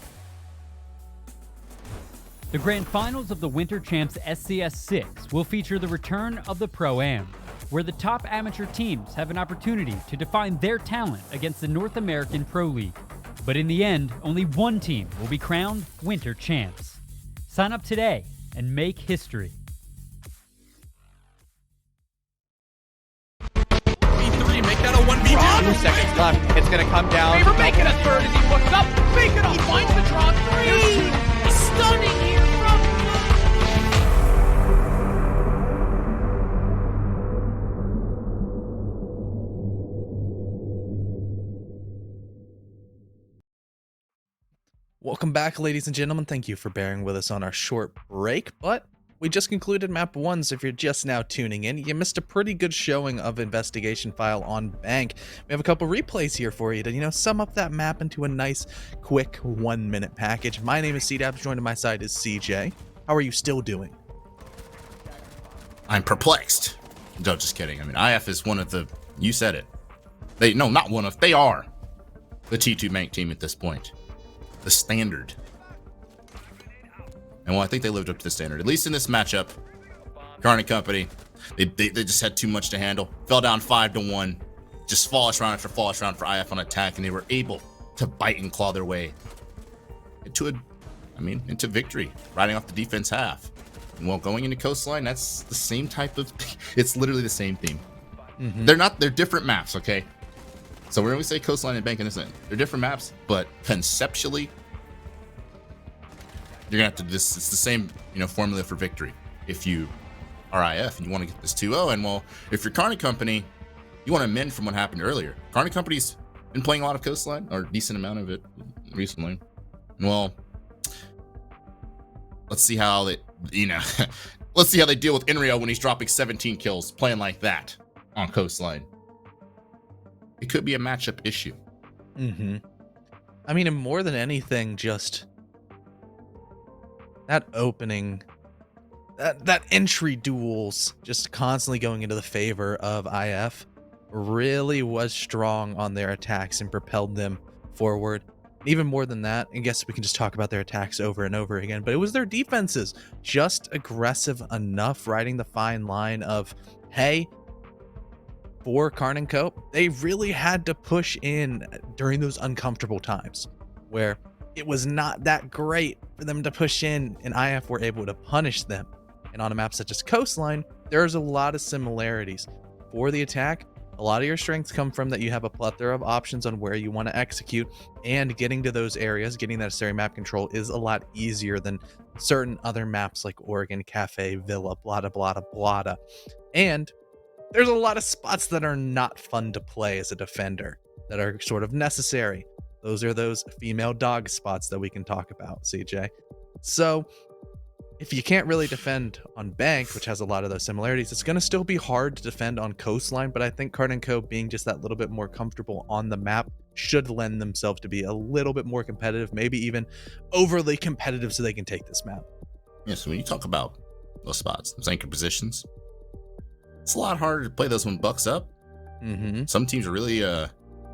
The Grand Finals of the Winter Champs SCS6 will feature the return of the Pro-Am, where the top amateur teams have an opportunity to define their talent against the North American Pro League. But in the end, only one team will be crowned Winter Champs. Sign up today and make history. 2 seconds left. It's going to come down. Favor making a third as he looks up. Bacon finds the draw 3. Stunning here from Welcome back, ladies and gentlemen. Thank you for bearing with us on our short break, but we just concluded map 1, so if you're just now tuning in, you missed a pretty good showing of Investigation File on Bank. We have a couple replays here for you to, sum up that map into a nice, quick 1-minute package. My name is C-Dabs, joined on my side is CJ. How are you still doing? I'm perplexed. No, just kidding. I mean, IF is one of the, you said it. They are the T2 Mank team at this point. The standard. And well, I think they lived up to the standard, at least in this matchup. KARN Company, they just had too much to handle. Fell down 5-1. Just flawless round after flawless round for IF on attack, and they were able to bite and claw their way into into victory, riding off the defense half. And well, going into Coastline, that's the same type of, it's literally the same theme. They're different maps, okay? So we're gonna say Coastline and Bank in this end. They're different maps, but conceptually, you're gonna have to it's the same, formula for victory. If you are IF and you want to get this 2-0, and well, if you're KARN Company, you want to amend from what happened earlier. KARN Company's been playing a lot of Coastline, or a decent amount of it recently. And well, let's see how they, let's see how they deal with Inrio when he's dropping 17 kills, playing like that on Coastline. It could be a matchup issue. I mean, and more than anything, just that opening, that entry duels just constantly going into the favor of IF really was strong on their attacks and propelled them forward. Even more than that, I guess we can just talk about their attacks over and over again, but it was their defenses just aggressive enough, riding the fine line of, hey, for KARN & Co., they really had to push in during those uncomfortable times where it was not that great for them to push in, and IF were able to punish them. And on a map such as Coastline, there's a lot of similarities. For the attack, a lot of your strengths come from that you have a plethora of options on where you want to execute, and getting to those areas, getting that necessary map control is a lot easier than certain other maps like Oregon, Cafe, Villa, blada, blada, blada. And there's a lot of spots that are not fun to play as a defender that are sort of necessary. Those are those female dog spots that we can talk about, CJ. So if you can't really defend on Bank, which has a lot of those similarities, it's going to still be hard to defend on Coastline, but I think KARN & Co. being just that little bit more comfortable on the map should lend themselves to be a little bit more competitive, maybe even overly competitive, so they can take this map. Yeah, so when you talk about those spots, those anchor positions, it's a lot harder to play those when Buck's up. Some teams are really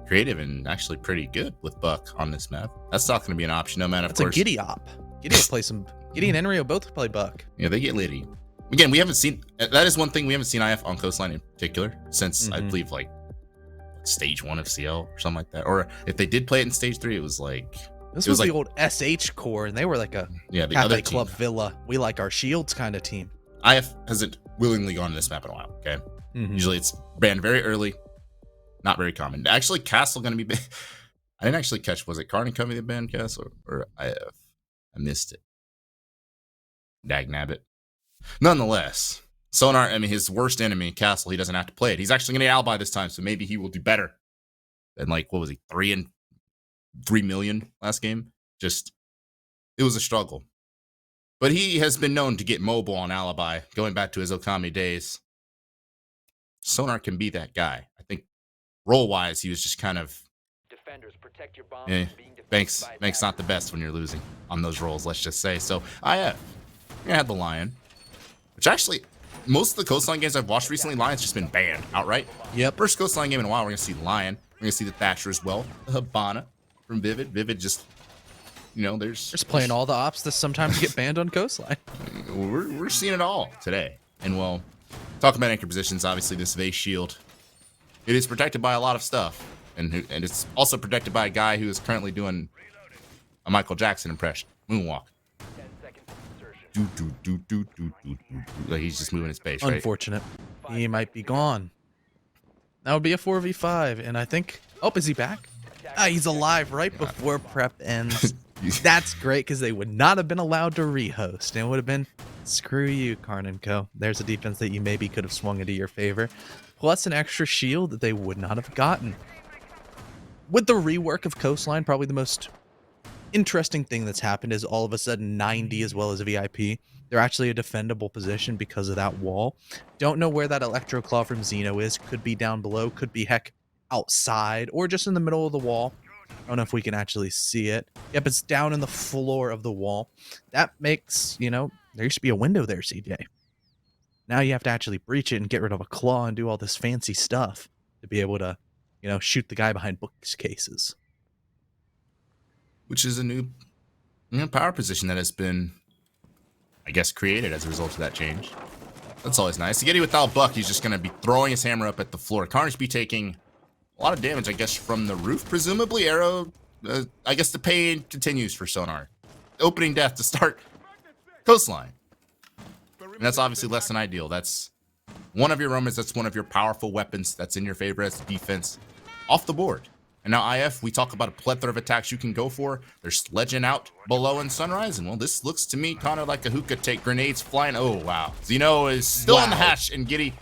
creative and actually pretty good with Buck on this map. That's not going to be an option, no matter. Of course, it's a Giddy op. Giddy will play some. Giddy and Enrio both play Buck. Yeah, they get litty. Again, we haven't seen, that is one thing we haven't seen IF on Coastline in particular since I believe like stage 1 of CL or something like that. Or if they did play it in stage 3, it was like this was the old SH core, and they were like a the Cafe other Club team. Villa. We like our shields kind of team. IF hasn't willingly gone to this map in a while. Okay, usually it's banned very early, not very common. Actually, Castle going to be. I didn't actually catch. Was it KARN Company that banned Castle or IF? I missed it. Dagnabbit. Nonetheless, Sonar, his worst enemy, Castle, he doesn't have to play it. He's actually going to alibi this time, so maybe he will do better than, like, what was he, 3 million last game? Just, it was a struggle. But he has been known to get mobile on alibi, going back to his Okami days. Sonar can be that guy. I think role-wise, he was just kind of, protect your bomb. Bank's not the best when you're losing on those roles, let's just say. So, IF. We're gonna have the Lion, which actually, most of the Coastline games I've watched recently, Lion's just been banned outright. Yep. First Coastline game in a while, we're gonna see Lion. We're gonna see the Thatcher as well. The Habana from Vivid. Vivid just, there's Just playing all the ops that sometimes get banned on Coastline. We're seeing it all today. And well, talking about anchor positions, obviously this Vase Shield, it is protected by a lot of stuff, and it's also protected by a guy who is currently doing a Michael Jackson impression, moonwalk. Like he's just moving his base, right? Unfortunate. He might be gone. That would be a 4v5, and I think Oh, is he back? Ah, he's alive right before prep ends. That's great because they would not have been allowed to rehost. It would have been, screw you, KARN and Co. There's a defense that you maybe could have swung into your favor. Plus an extra shield that they would not have gotten. With the rework of Coastline, probably the most interesting thing that's happened is all of a sudden 90 as well as VIP. They're actually a defendable position because of that wall. Don't know where that Electro Claw from Xeno is. Could be down below, could be heck outside, or just in the middle of the wall. I don't know if we can actually see it. Yep, it's down in the floor of the wall. That makes, you know, there used to be a window there, CJ. Now you have to actually breach it and get rid of a claw and do all this fancy stuff to be able to, you know, shoot the guy behind bookcases. Which is a new power position that has been, I guess, created as a result of that change. That's always nice. To get without Buck, he's just going to be throwing his hammer up at the floor. Carnage be taking a lot of damage, I guess, from the roof, presumably. Arrow, I guess the pain continues for Sonar. Opening death to start Coastline. And that's obviously less than ideal. That's one of your Romans. That's one of your powerful weapons that's in your favor as defense off the board. And now IF, we talk about a plethora of attacks you can go for. There's Legend out below in Sunrise. And, well, this looks to me kind of like a hookah take. Grenades flying. Oh, wow. Xeno is still on the hatch, and Giddy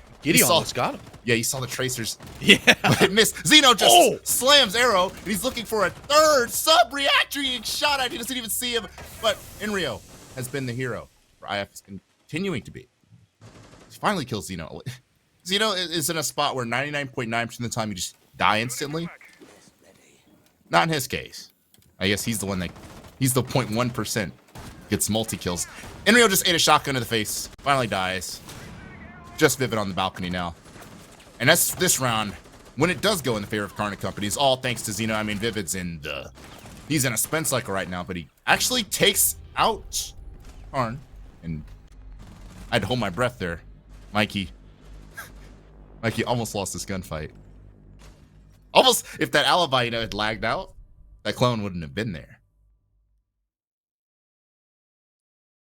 almost got him. Yeah, you saw the tracers. Yeah. But it missed. Xeno just slams Arrow, and he's looking for a third sub-reactor being shot at. He doesn't even see him. But Inrio has been the hero for IF is continuing to be. He finally kills Xeno. Xeno is in a spot where 99.9% of the time you just die instantly. Not in his case. I guess he's the one that, he's the 0.1% gets multi-kills. Inrio just ate a shotgun to the face, finally dies. Just Vivid on the balcony now. And that's this round. When it does go in the favor of KARN Company, it's all thanks to Xeno. I mean, Vivid's he's in a spin cycle right now, but he actually takes out KARN. And I had to hold my breath there. Mikey almost lost this gunfight. Almost, if that alibi, had lagged out, that clone wouldn't have been there.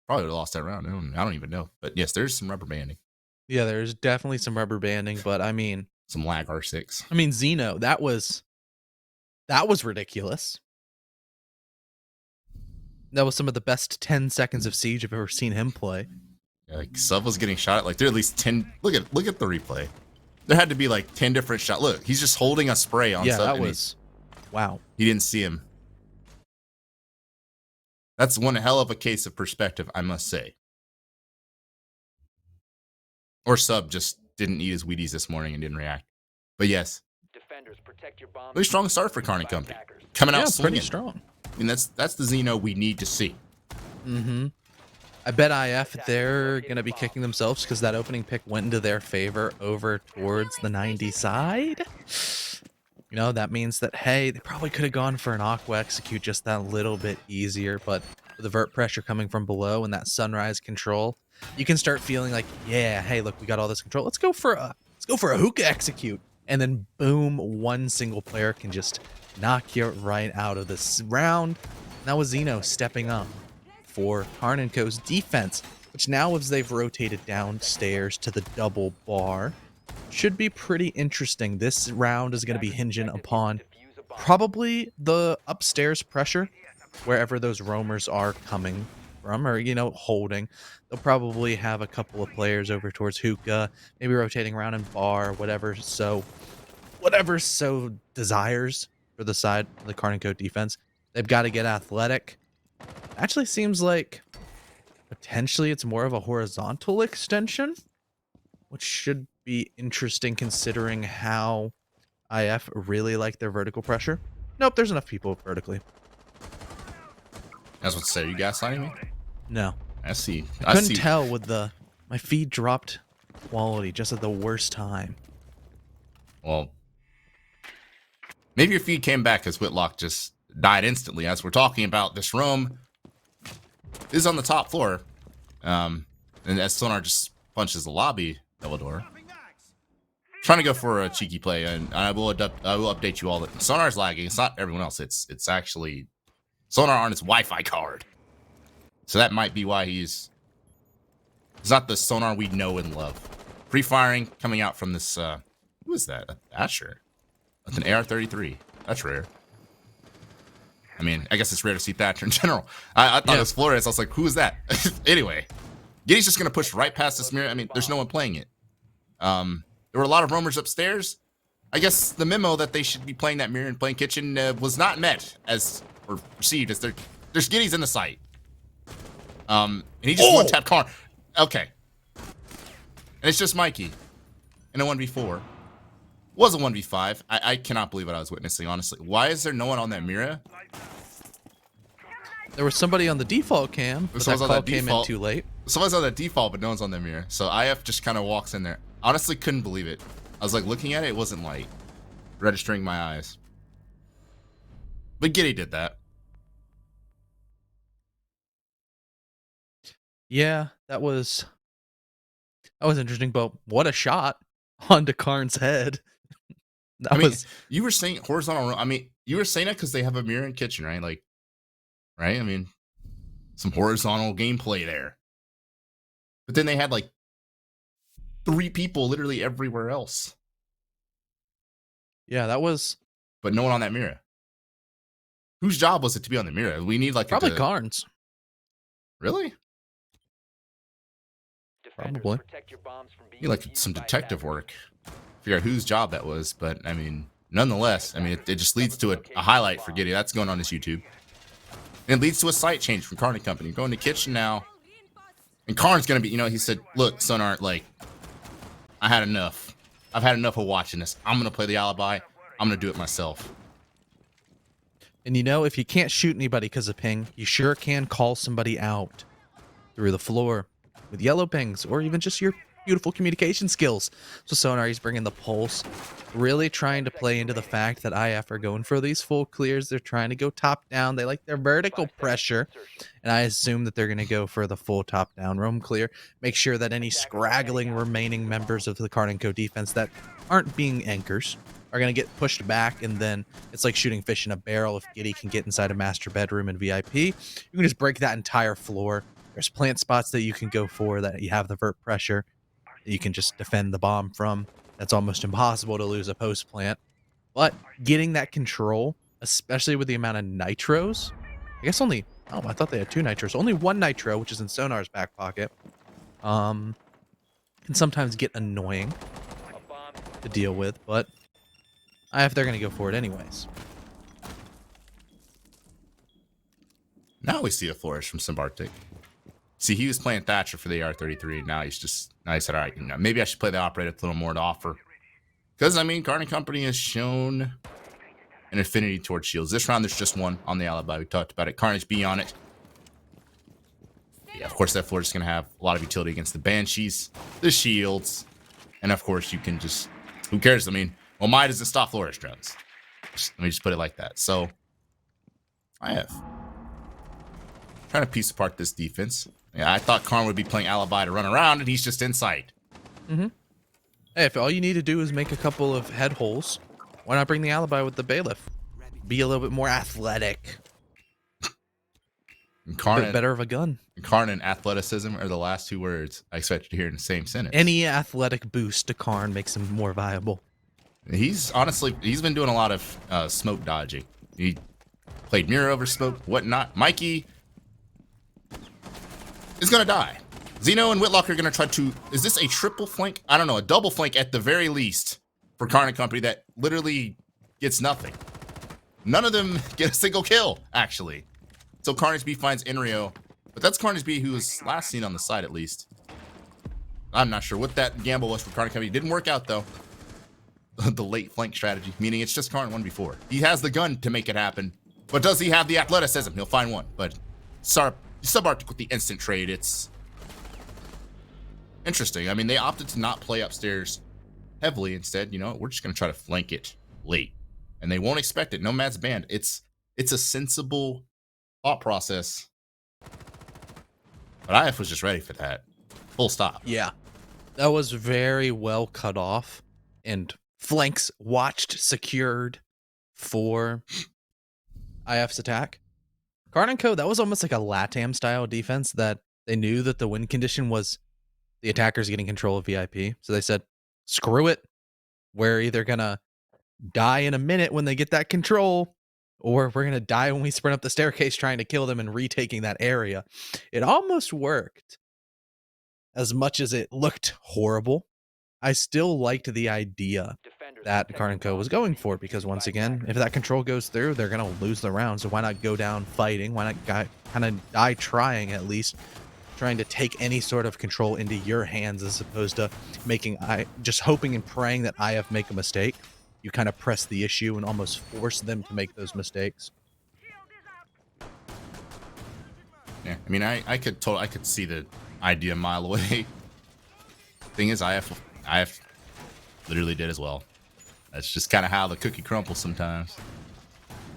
Probably would have lost that round. I don't even know. But yes, there's some rubber banding. Yeah, there's definitely some rubber banding, but I mean, some lag R6. I mean, Xeno, that was ridiculous. That was some of the best 10 seconds of Siege I've ever seen him play. Yeah, like Sub was getting shot at, like there are at least 10. Look at the replay. There had to be like 10 different shots. Look, he's just holding a spray on Sub. Yeah, that was wow. He didn't see him. That's one hell of a case of perspective, I must say. Or Sub just didn't eat his Wheaties this morning and didn't react. But yes, really strong start for KARN Company. Coming out swinging. Pretty strong. I mean, that's the Xeno we need to see. Mm-hmm. I bet IF, they're going to be kicking themselves because that opening pick went into their favor over towards the 90 side. You know, that means that, hey, they probably could have gone for an Aqua Execute just that little bit easier, but with the vert pressure coming from below and that Sunrise control, you can start feeling like, yeah, hey, look, we got all this control. Let's go for a Hookah Execute. And then boom, one single player can just knock you right out of this round. That was Xeno stepping up for KARN & Co.'s defense, which now as they've rotated downstairs to the double bar, should be pretty interesting. This round is going to be hinging upon probably the upstairs pressure, wherever those roamers are coming from, or, holding. They'll probably have a couple of players over towards Hookah, maybe rotating around in bar, whatever so desires for the side of the KARN & Co. defense. They've got to get athletic. Actually seems like potentially it's more of a horizontal extension, which should be interesting considering how IF really like their vertical pressure. Nope, there's enough people vertically. I was about to say, are you gaslighting me? No. I see. I couldn't tell with my feed dropped quality just at the worst time. Well, maybe your feed came back because Whitlock just died instantly. As we're talking about, this room is on the top floor. And as Sonar just punches the lobby double door. Trying to go for a cheeky play, and I will update you all that Sonar's lagging. It's not everyone else. It's actually Sonar on his Wi-Fi card. So that might be why it's not the Sonar we know and love. Pre-firing coming out from this who is that? A Thatcher. with an AR-33. That's rare. I mean, I guess it's rare to see Thatcher in general. I thought it was Flores. I was like, who is that? Anyway, Giddy's just going to push right past this mirror. I mean, there's no one playing it. There were a lot of roamers upstairs. I guess the memo that they should be playing that mirror and playing kitchen was not met as, or received as there's Giddy's in the site. And he just one-tapped KARN. Okay. And it's just Mikey in a 1v4. Was a 1v5. I cannot believe what I was witnessing, honestly. Why is there no one on that mirror? There was somebody on the default cam, but that call came in too late. Someone's on the default, but no one's on the mirror. So IF just kind of walks in there. Honestly, couldn't believe it. I was like looking at it. It wasn't like registering my eyes. But Giddy did that. Yeah, that was interesting, but what a shot onto KARN's head. I mean, you were saying horizontal. I mean, you were saying that because they have a mirror in kitchen, right? Like, right? I mean, some horizontal gameplay there. But then they had like 3 people literally everywhere else. Yeah, that was. But no one on that mirror. Whose job was it to be on the mirror? We need like probably KARN's. Really? Probably. You like some detective work. Figure out whose job that was, but I mean, nonetheless, I mean, it just leads to a highlight for Giddy. That's going on his YouTube. And it leads to a site change from KARN Company. Going to kitchen now. And KARN's going to be, you know, he said, look, Sonar, like, I had enough. I've had enough of watching this. I'm going to play the alibi. I'm going to do it myself. And you know, if you can't shoot anybody because of ping, you sure can call somebody out through the floor with yellow pings or even just your beautiful communication skills. So Sonar, he's bringing the pulse, really trying to play into the fact that IF are going for these full clears. They're trying to go top down. They like their vertical pressure, and I assume that they're going to go for the full top down roam clear. Make sure that any scraggling remaining members of the KARN & Co defense that aren't being anchors are going to get pushed back, and then it's like shooting fish in a barrel. If Giddy can get inside a master bedroom and VIP, you can just break that entire floor. There's plant spots that you can go for that you have the vert pressure that you can just defend the bomb from. That's almost impossible to lose a post plant. But getting that control, especially with the amount of nitros, I guess only, oh, I thought they had 2 nitros. Only 1 nitro, which is in Sonar's back pocket, can sometimes get annoying to deal with, but if they're going to go for it anyways. Now we see a flourish from Simbartic. See, he was playing Thatcher for the AR-33. Now he said, all right, you know, maybe I should play the operator with a little more to offer. Because, I mean, KARN Company has shown an affinity towards shields. This round, there's just one on the alibi. We talked about it. Carnage B on it. Yeah, of course, that floor is going to have a lot of utility against the Banshees, the shields, and, of course, you can just, who cares? I mean, well, mine doesn't stop flourish drones. Let me just put it like that. So, I have trying to piece apart this defense. Yeah, I thought KARN would be playing alibi to run around, and he's just inside. Mm-hmm. Hey, if all you need to do is make a couple of head holes, why not bring the alibi with the bailiff? Be a little bit more athletic. And KARN, a bit better of a gun. KARN and athleticism are the last 2 words I expect to hear in the same sentence. Any athletic boost to KARN makes him more viable. He's been doing a lot of smoke dodging. He played mirror over smoke, whatnot. Mikey is going to die. Zeno and Whitlock are going to try to... Is this a triple flank? I don't know. A double flank at the very least for KARN Company that literally gets nothing. None of them get a single kill, actually. So Carnage B finds Enrio. But that's Carnage B who was last seen on the side, at least. I'm not sure what that gamble was for KARN Company. It didn't work out, though. The late flank strategy, meaning it's just KARN 1v4. He has the gun to make it happen. But does he have the athleticism? He'll find one. But Subarctic with the instant trade, it's interesting. I mean, they opted to not play upstairs heavily. Instead, you know, we're just going to try to flank it late. And they won't expect it. Nomad's banned. It's a sensible thought process. But IF was just ready for that. Full stop. Yeah. That was very well cut off. And flanks watched, secured for IF's attack. KARN & Co., that was almost like a LATAM style defense that they knew that the win condition was the attackers getting control of VIP. So they said, screw it. We're either going to die in a minute when they get that control, or we're going to die when we sprint up the staircase trying to kill them and retaking that area. It almost worked. As much as it looked horrible, I still liked the idea that KARN & Co was going for, because once again, if that control goes through, they're going to lose the round. So why not go down fighting? Why not kind of die trying, at least trying to take any sort of control into your hands, as opposed to just hoping and praying that IF make a mistake. You kind of press the issue and almost force them to make those mistakes. Yeah, I mean, I could see the idea a mile away. Thing is, IF literally did as well. That's just kind of how the cookie crumbles sometimes.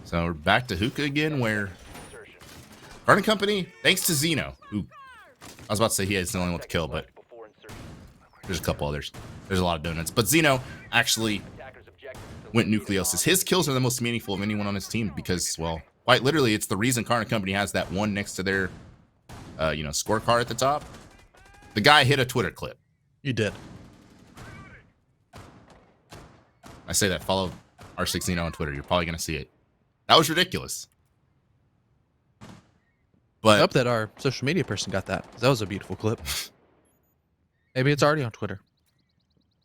So we're back to hookah again, where KARN Company, thanks to Xeno, who I was about to say he is the only one to kill, but there's a couple others. There's a lot of donuts, but Xeno actually went Nucleosis. His kills are the most meaningful of anyone on his team because, well, quite literally, it's the reason KARN Company has that one next to their, scorecard at the top. The guy hit a Twitter clip. You did. I say that. Follow R6Xeno on Twitter. You're probably going to see it. That was ridiculous. But I hope that our social media person got that. That was a beautiful clip. Maybe it's already on Twitter.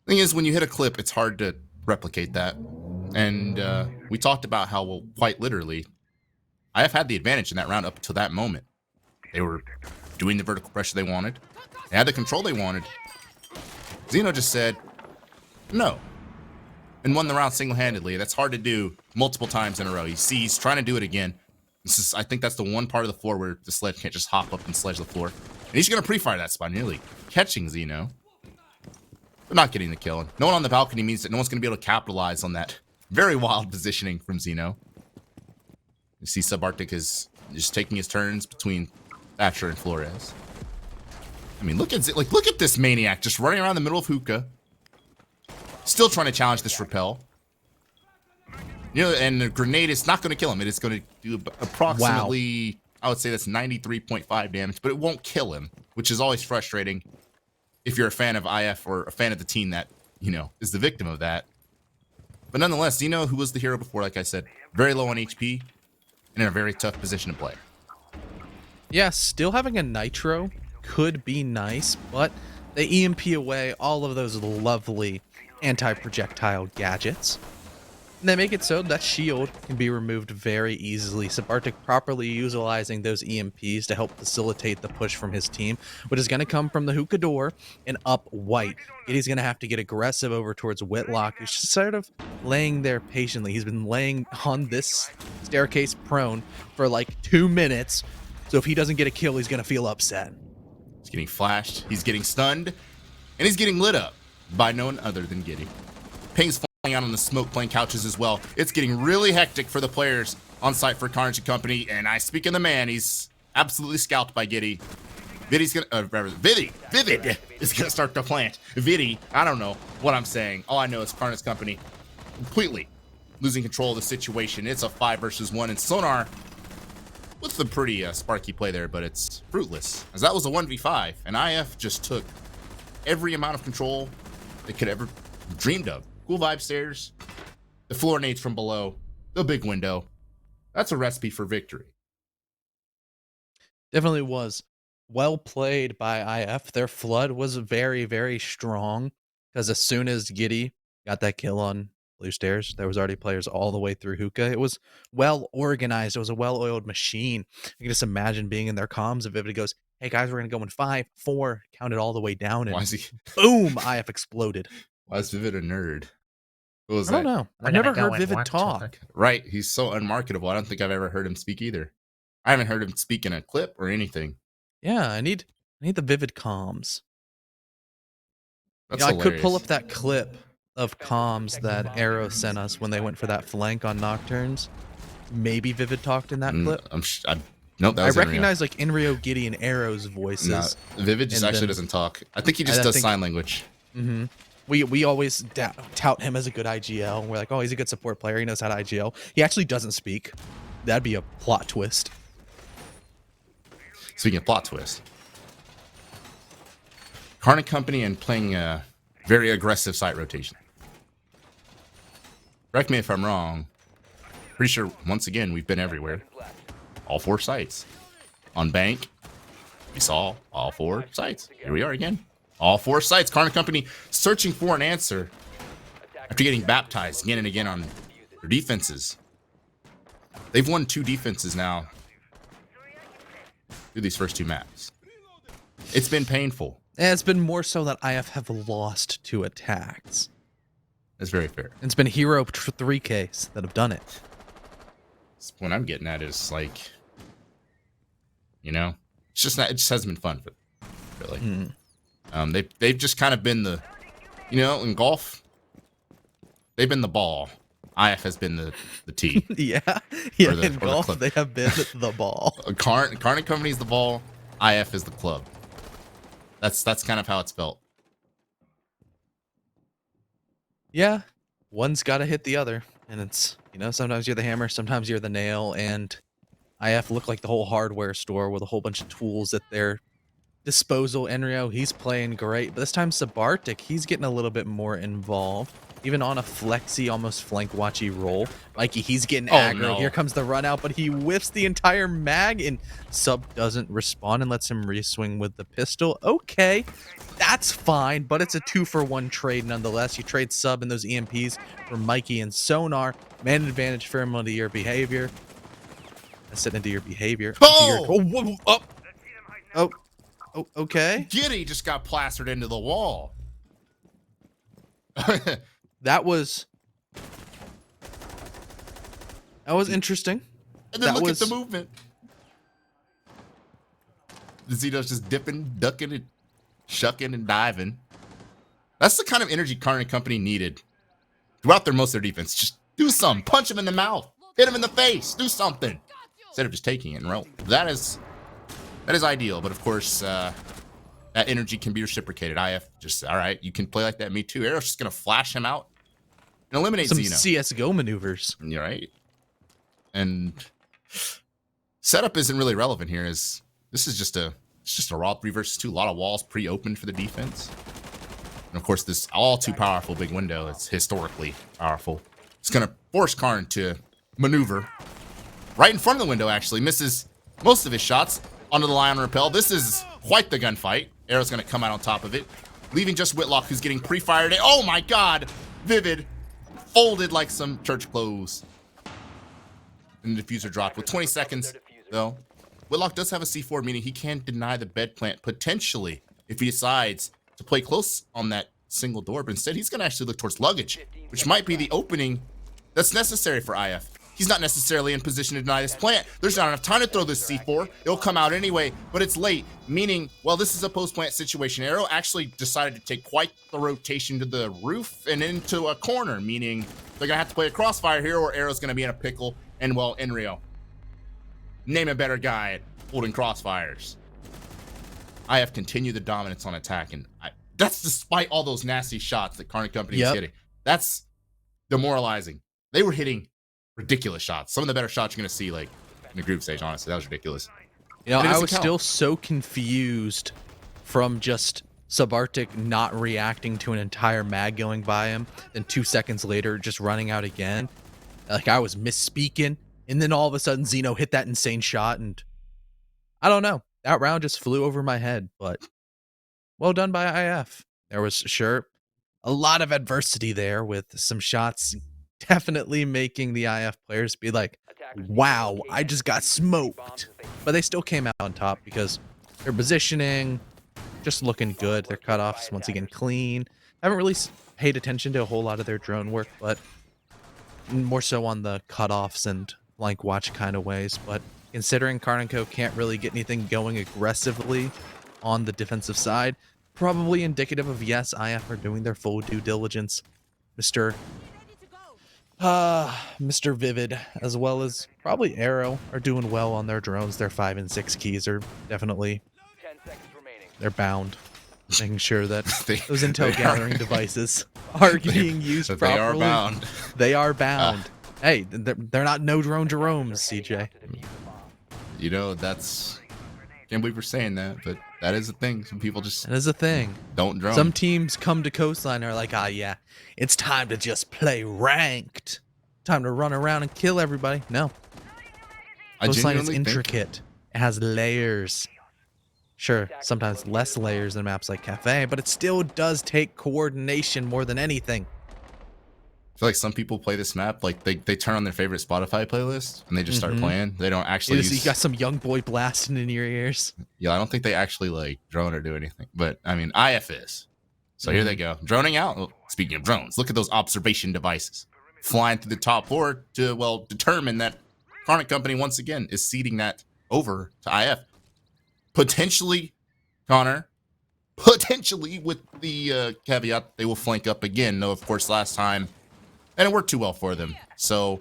Thing is, when you hit a clip, it's hard to replicate that. And we talked about how, well, quite literally, IF had the advantage in that round up until that moment. They were doing the vertical pressure they wanted. They had the control they wanted. Xeno just said no and won the round single-handedly. That's hard to do multiple times in a row. He's trying to do it again. I think that's the one part of the floor where the sledge can't just hop up and sledge the floor. And he's going to pre-fire that spot, nearly catching Xeno, but not getting the kill. And no one on the balcony means that no one's going to be able to capitalize on that very wild positioning from Xeno. You see Subarctic is just taking his turns between Thatcher and Flores. I mean, look at this maniac just running around the middle of hookah, still trying to challenge this rappel. You know, and the grenade is not going to kill him. It is going to do approximately, I would say that's 93.5 damage, but it won't kill him, which is always frustrating if you're a fan of IF or a fan of the team that, is the victim of that. But nonetheless, Xeno, who was the hero before, like I said, very low on HP and in a very tough position to play. Yeah, still having a nitro could be nice, but they EMP away all of those lovely anti-projectile gadgets. And they make it so that shield can be removed very easily. Subarctic properly utilizing those EMPs to help facilitate the push from his team, which is going to come from the hookah door and up white. Giddy's going to have to get aggressive over towards Whitlock, who's just sort of laying there patiently. He's been laying on this staircase prone for like 2 minutes, so if he doesn't get a kill, he's going to feel upset. He's getting flashed, he's getting stunned, and he's getting lit up by no one other than Giddy. Ping's flying out on the smoke playing couches as well. It's getting really hectic for the players on site for KARN Company, and I speak in the man, he's absolutely scalped by Giddy. Vivid is gonna start to plant. Viddy, I don't know what I'm saying. All I know is KARN Company completely losing control of the situation. It's a 5 versus 1, and Sonar with the pretty sparky play there, but it's fruitless, as that was a 1v5, and IF just took every amount of control they could ever dreamed of. Cool vibe stairs, the floor nades from below, the big window. That's a recipe for victory. Definitely was. Well played by IF. Their flood was very, very strong, because as soon as Giddy got that kill on blue stairs, there was already players all the way through hookah. It was well organized. It was a well-oiled machine. You can just imagine being in their comms if it goes, hey guys, we're going to go in 5, 4, count it all the way down, and Why is he? boom, IF exploded. Why is Vivid a nerd? What was I don't know. I've never heard Vivid talk. Right, he's so unmarketable. I don't think I've ever heard him speak either. I haven't heard him speak in a clip or anything. Yeah, I need the Vivid comms. That's I could pull up that clip of comms that Arrow sent us when they went for that flank on Nocturnes. Maybe Vivid talked in that clip. Nope, that was I recognize like Inrio, Giddy, and Arrow's voices. No, Vivid just actually doesn't talk. I think he just does sign language. Mm-hmm. We always tout him as a good IGL. We're like, oh, he's a good support player. He knows how to IGL. He actually doesn't speak. That'd be a plot twist. Speaking of plot twist, KARN Company and playing a very aggressive site rotation. correct me if I'm wrong. Pretty sure, once again, we've been everywhere. All 4 sites. On bank, we saw all 4 sites. Here we are again. All 4 sites. KARN Company searching for an answer after getting baptized again and again on their defenses. They've won 2 defenses now through these first 2 maps. It's been painful. And it's been more so that IF have lost 2 attacks. That's very fair. It's been Hero 3Ks that have done it. What I'm getting at is like, you know, it's just not. It just hasn't been fun for them, really. They've just kind of been the, you know, in golf, they've been the ball. IF has been the tee. Yeah, in golf they have been the ball. KARN Company is the ball. IF is the club. That's kind of how it's felt. Yeah, one's got to hit the other, and it's, you know, sometimes you're the hammer, sometimes you're the nail, and IF look like the whole hardware store with a whole bunch of tools at their disposal. Enrio, he's playing great, but this time Sabartic, he's getting a little bit more involved, even on a flexy, almost flank watchy roll. Mikey, he's getting aggro. No. Here comes the run out, but he whiffs the entire mag, and Sub doesn't respond and lets him reswing with the pistol. Okay, that's fine, but it's a 2-for-1 trade nonetheless. You trade Sub and those EMPs for Mikey and Sonar. Man advantage firm into your behavior. Set into your behavior. Oh, okay. Giddy just got plastered into the wall. That was interesting. And then That look was- at the movement. Zito's just dipping, ducking, and shucking and diving. That's the kind of energy KARN Company needed throughout most of their defense. Just do something. Punch him in the mouth. Hit him in the face. Do something. Instead of just taking it and roll. That is ideal. But of course, that energy can be reciprocated. IF just, all right, you can play like that. Me too. Arrow's just going to flash him out and eliminate Some Zeno. CSGO maneuvers. You're right. And setup isn't really relevant here. This is just a raw 3 versus 2. A lot of walls pre-opened for the defense. And of course, this all too powerful big window. It's historically powerful. It's going to force KARN to maneuver right in front of the window, actually. Misses most of his shots onto the line on rappel. This is quite the gunfight. Arrow's going to come out on top of it, leaving just Whitlock, who's getting pre-fired. Oh my god! Vivid. Folded like some church clothes. And the diffuser dropped with 20 seconds, though. Whitlock does have a C4, meaning he can deny the bed plant, potentially, if he decides to play close on that single door. But instead, he's going to actually look towards luggage, which might be the opening that's necessary for IF. He's not necessarily in position to deny this plant. There's not enough time to throw this C4. It'll come out anyway, but it's late, meaning, well, this is a post-plant situation. Arrow actually decided to take quite the rotation to the roof and into a corner, meaning they're going to have to play a crossfire here, or Arrow's going to be in a pickle. And, well, Enrio, name a better guy at holding crossfires. IF continue the dominance on attack, and that's despite all those nasty shots that KARN Company was hitting. That's demoralizing. They were hitting ridiculous shots. Some of the better shots you're going to see, like, in the group stage, honestly. That was ridiculous. You know, I was still so confused from just Sabartic not reacting to an entire mag going by him, then 2 seconds later just running out again. Like, I was misspeaking, and then all of a sudden Zeno hit that insane shot, and I don't know. That round just flew over my head, but well done by IF. There was, sure, a lot of adversity there with some shots definitely making the IF players be like, wow, I just got smoked. But they still came out on top because their positioning just looking good. Their cutoffs, once again, clean. Haven't really paid attention to a whole lot of their drone work, but more so on the cutoffs and flank watch kind of ways. But considering KARN & Co can't really get anything going aggressively on the defensive side, probably indicative of, yes, IF are doing their full due diligence. Mr. Vivid, as well as probably Arrow, are doing well on their drones. Their 5 and 6 keys are definitely, they're bound, making sure that those intel gathering devices are being used properly. They are bound. They are bound. Hey, they're not no drone Jeromes, CJ. You know, that's, can't believe we're saying that, but That is a thing. Some people just That is a thing. don't drone. Some teams come to Coastline and are like, yeah, it's time to just play ranked. Time to run around and kill everybody. No. I Coastline is genuinely think intricate. It has layers. Sure, sometimes less layers than maps like Cafe, but it still does take coordination more than anything. I feel like some people play this map like they turn on their favorite Spotify playlist and they just start playing. They don't actually You got some young boy blasting in your ears. Yeah, I don't think they actually like drone or do anything. But I mean, IF is. So here they go. Droning out. Well, speaking of drones, look at those observation devices flying through the top floor to, well, determine that KARN Company once again is ceding that over to IF. Potentially, Connor, potentially with the caveat they will flank up again. Though, of course, last time, and it worked too well for them. So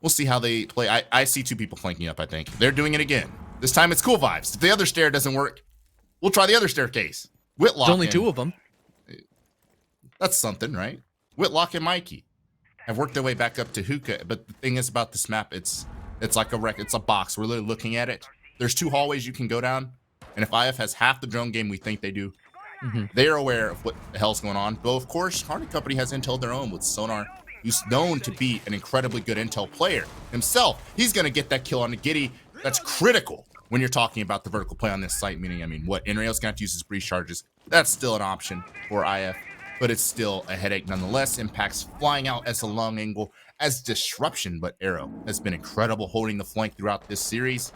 we'll see how they play. I see two people flanking up, I think. They're doing it again. This time it's cool vibes. If the other stair doesn't work, we'll try the other staircase. Whitlock. There's only two of them. That's something, right? Whitlock and Mikey have worked their way back up to Hookah. But the thing is about this map, it's like a wreck. It's a box. We're literally looking at it. There's two hallways you can go down. And if IF has half the drone game we think they do, they are aware of what the hell's going on. Though, of course, KARN Company has intel of their own with Sonar, who's known to be an incredibly good intel player himself. He's going to get that kill on the Giddy. That's critical when you're talking about the vertical play on this site, meaning, I mean, what, Enreo's going to have to use his breach charges. That's still an option for IF, but it's still a headache nonetheless. Impacts flying out as a long angle, as disruption, but Arrow has been incredible holding the flank throughout this series.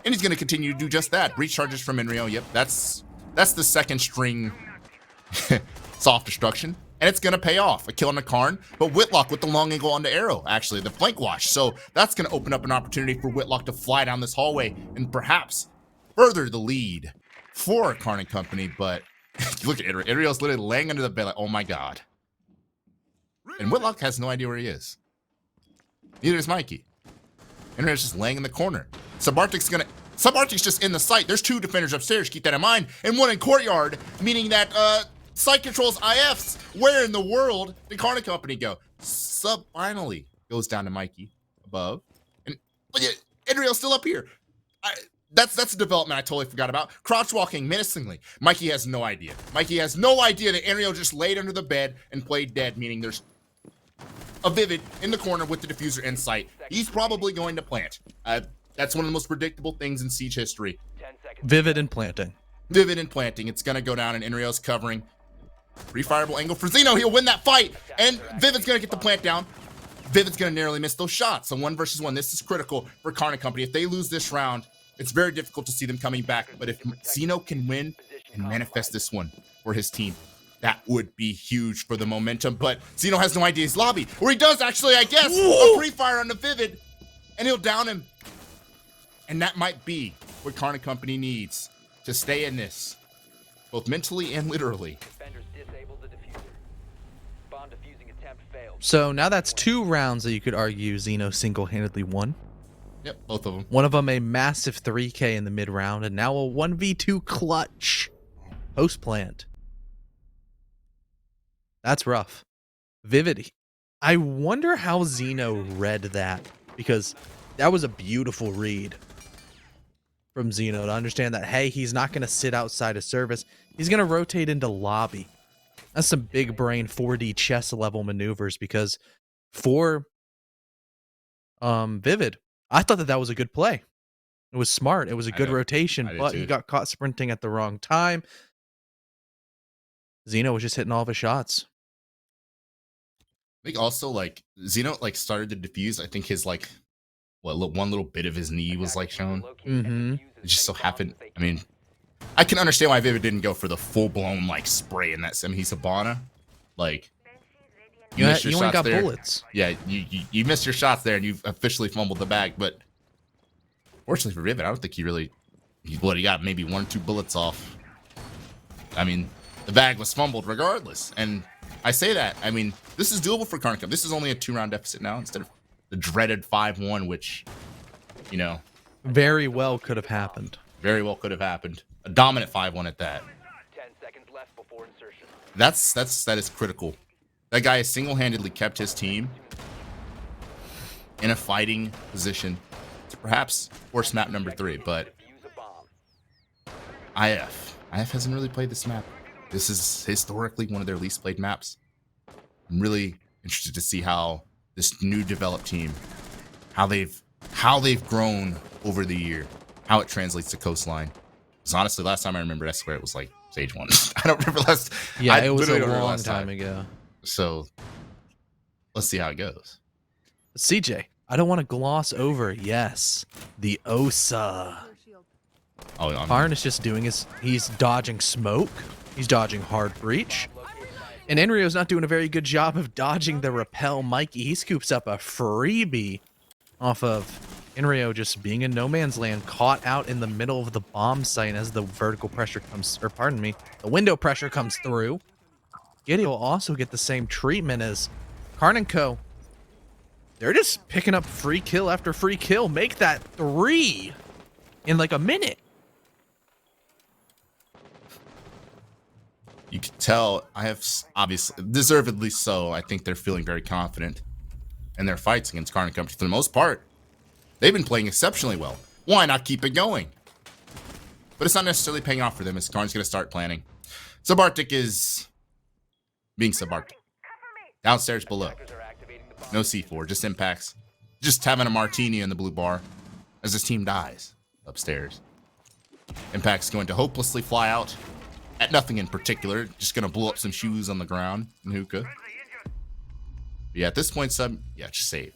And he's going to continue to do just that. Breach charges from Enreo. Yep, that's the second string soft destruction. And it's going to pay off. A kill on the KARN, but Whitlock with the long angle on the Arrow, actually, the flank wash. So that's going to open up an opportunity for Whitlock to fly down this hallway and perhaps further the lead for KARN Company. But look at Enreo. Enreo's literally laying under the bed like, oh my God. And Whitlock has no idea where he is. Neither is Mikey. Enreo's just laying in the corner. Subarctic's just in the site. There's two defenders upstairs, keep that in mind, and one in courtyard, meaning that site controls IFs. Where in the world did KARN Company go? Sub finally goes down to Mikey above. And look at Enreo's still up here. That's a development I totally forgot about. Crouch walking menacingly. Mikey has no idea. Mikey has no idea that Enreo just laid under the bed and played dead, meaning there's a Vivid in the corner with the diffuser in sight. He's probably going to plant. That's one of the most predictable things in Siege history. Vivid and planting. Vivid and planting. It's going to go down, and Enreo's covering. Refireable angle for Zeno. He'll win that fight, and Vivid's going to get the plant down. Vivid's going to narrowly miss those shots. So 1 versus 1. This is critical for KARN Company. If they lose this round, it's very difficult to see them coming back. But if Zeno can win and manifest this one for his team, that would be huge for the momentum. But Zeno has no idea his lobby. Or he does, actually, I guess. A pre-fire on the Vivid, and he'll down him. And that might be what KARN Company needs to stay in this, both mentally and literally. So now that's 2 rounds that you could argue Zeno single-handedly won. Yep, both of them. One of them a massive 3K in the mid-round, and now a 1v2 clutch post-plant. That's rough. Vivid. I wonder how Zeno read that, because that was a beautiful read from Zeno to understand that, hey, he's not going to sit outside of service. He's going to rotate into lobby. That's some big brain 4D chess level maneuvers, because for Vivid, I thought that was a good play. It was smart. It was a good rotation, but he got caught sprinting at the wrong time. Zeno was just hitting all of his shots. I think also, like, Zeno, like, started to diffuse. I think his, like, one little bit of his knee was, like, shown. It just so happened. I mean, I can understand why Vivid didn't go for the full-blown, like, spray in that he's Sabana. Like, you missed your you shots ain't got there. bullets. Yeah, you missed your shots there, and you've officially fumbled the bag. But fortunately for Vivid, I don't think he got maybe 1 or 2 bullets off. I mean, the bag was fumbled regardless. And I say that, I mean, this is doable for KARN Company. This is only a 2-round deficit now instead of the dreaded 5-1, which, you know, very well could have happened. Very well could have happened. A dominant 5-1 at that. 10 seconds left before insertion. That is critical. That guy has single-handedly kept his team in a fighting position to perhaps force map number 3, but IF hasn't really played this map. This is historically one of their least played maps. I'm really interested to see how this new developed team, how they've grown over the year, how it translates to Coastline. Because honestly, last time I remember it was like Stage 1. I don't remember last. Yeah, I it was a literally don't remember long last time ago. So let's see how it goes. CJ, I don't want to gloss over, yes, the Osa. Oh, KARN is just doing he's dodging smoke, he's dodging hard breach, and Enrio's not doing a very good job of dodging the repel Mikey. He scoops up a freebie off of Enrio just being in no man's land, caught out in the middle of the bomb site as the vertical pressure comes, or pardon me, the window pressure comes through. Giddy will also get the same treatment as KARN and Co. They're just picking up free kill after free kill. Make that 3 in like a minute. You can tell obviously, deservedly so. I think they're feeling very confident in their fights against KARN and Company. For the most part, they've been playing exceptionally well. Why not keep it going? But it's not necessarily paying off for them as KARN's going to start planning. Subarctic is being Subarctic. Downstairs below. No C4, just impacts. Just having a martini in the blue bar as his team dies upstairs. Impact's going to hopelessly fly out at nothing in particular. Just going to blow up some shoes on the ground in hookah. But yeah, at this point, Sub, yeah, just save.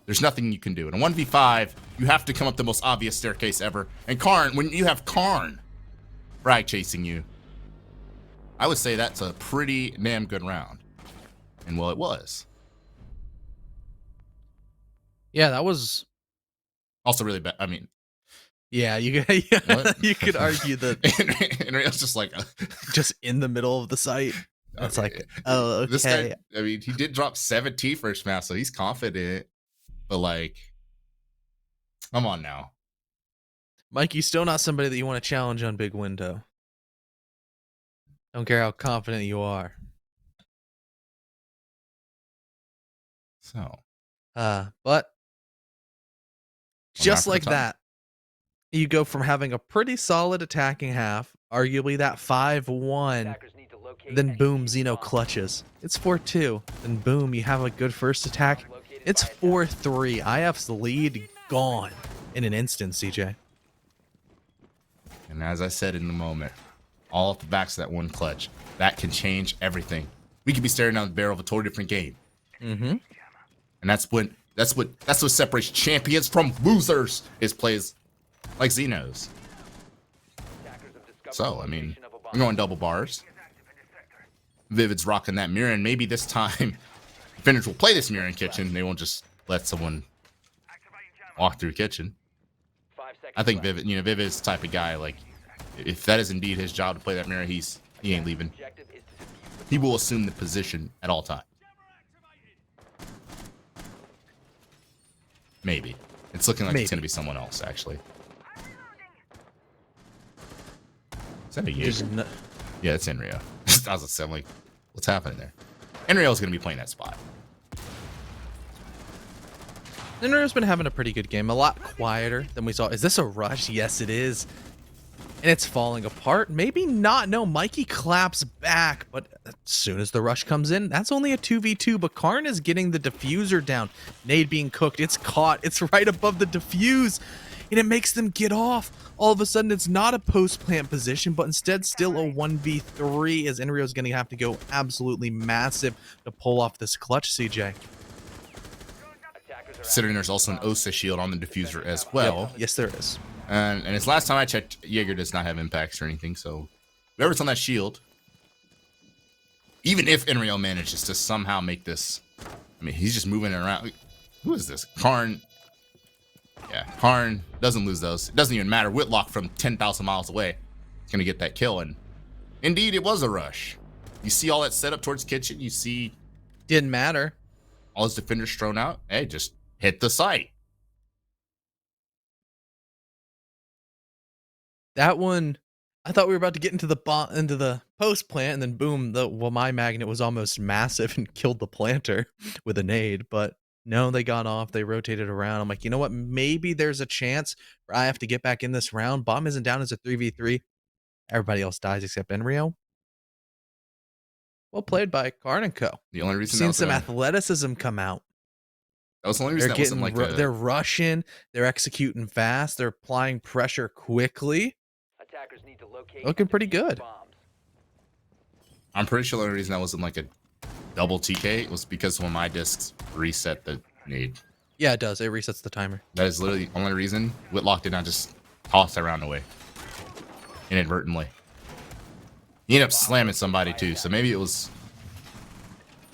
There's nothing you can do. In a 1v5, you have to come up the most obvious staircase ever. And KARN, when you have KARN frag chasing you, I would say that's a pretty damn good round. And well, it was. Yeah, that was Also really bad. I mean, yeah, you could argue that and it's just like just in the middle of the site. It's like, oh, okay. This guy, I mean, he did drop 7T first match, so he's confident. But like, come on now. Mikey's still not somebody that you want to challenge on big window. Don't care how confident you are. So, but just like that, you go from having a pretty solid attacking half, arguably that 5-1, then boom, Xeno clutches. It's 4-2. Then boom, you have a good first attack. It's 4-3. IF's lead gone in an instant, CJ. and as I said in the moment, all off the backs of that one clutch, that can change everything. We could be staring down the barrel of a totally different game. Mm-hmm. And that's what separates champions from losers, is plays like Xenos. So, I mean, I'm going double bars. Vivid's rocking that mirror, and maybe this time Defenders will play this mirror in kitchen. They won't just let someone walk through kitchen. I think Vivid, Vivid's the type of guy, like, if that is indeed his job to play that mirror, he ain't leaving. He will assume the position at all times. Maybe. It's looking like it's going to be someone else, actually. Is that a Jaeger? Yeah, it's Enrio. I was saying, like, what's happening there? Enrio's going to be playing that spot. Enrio's been having a pretty good game. A lot quieter than we saw. Is this a rush? Yes, it is. And it's falling apart. Maybe not. No, Mikey claps back. But as soon as the rush comes in, that's only a 2v2. But KARN is getting the diffuser down. Nade being cooked. It's caught. It's right above the diffuse. And it makes them get off. All of a sudden, it's not a post-plant position, but instead still a 1v3, as Enrio's going to have to go absolutely massive to pull off this clutch, CJ. Considering there's also an OSA shield on the diffuser as well. Yep. Yes, there is. And it's last time I checked, Jaeger does not have impacts or anything, so whoever's on that shield, even if Enrio manages to somehow make this, I mean, he's just moving it around. Who is this? KARN. Yeah, KARN doesn't lose those. It doesn't even matter. Whitlock from 10,000 miles away is going to get that kill, and indeed, it was a rush. You see all that setup towards kitchen. You see Didn't matter. all his defenders thrown out. Hey, just hit the site. That one, I thought we were about to get into the post plant, and then boom, my magnet was almost massive and killed the planter with a nade. But No, they got off. They rotated around. I'm like, you know what? Maybe there's a chance for I have to get back in this round. Bomb isn't down as a 3v3. Everybody else dies except Enrio. Well played by KARN and Co. The only We've reason seen some athleticism come out. that was the only They're reason that wasn't getting, like a, they're rushing. They're executing fast. They're applying pressure quickly. Looking pretty good. I'm pretty sure the only reason that wasn't like a double TK was because when my discs reset the nade. Yeah, it does. It resets the timer. That is literally the only reason Whitlock did not just toss that round away inadvertently. He ended up slamming somebody too, so maybe it was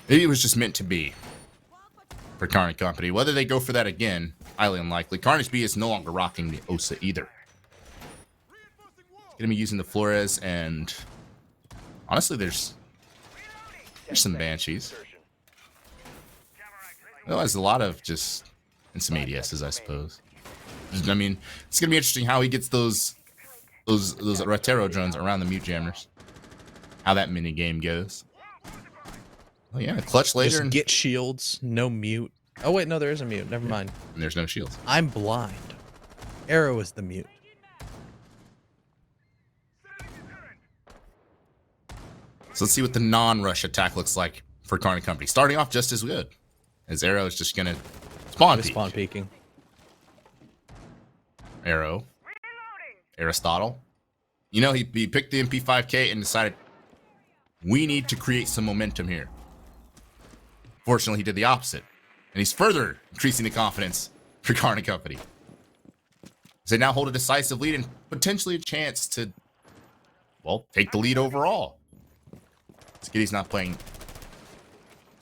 just meant to be for KARN Company. Whether they go for that again, highly unlikely. Carnage B is no longer rocking the OSA either. Gonna be using the Flores, and honestly, there's some Banshees. Well, there's a lot of just and some ADSs, I suppose. I mean, it's gonna be interesting how he gets those Rotero drones around the mute jammers. How that mini game goes. Oh yeah, clutch later. Just And get shields, no mute. Oh wait, no, there is a mute. Never mind. there's no shields. I'm blind. Arrow is the mute. So let's see what the non-rush attack looks like for KARN Company. Starting off just as good, as Arrow is just gonna spawn peek. Spawn peeking. Arrow. Aristotle. You know, he picked the MP5K and decided we need to create some momentum here. Fortunately, he did the opposite, and he's further increasing the confidence for KARN Company. They now hold a decisive lead and potentially a chance to, well, take the lead overall. Skitty's not playing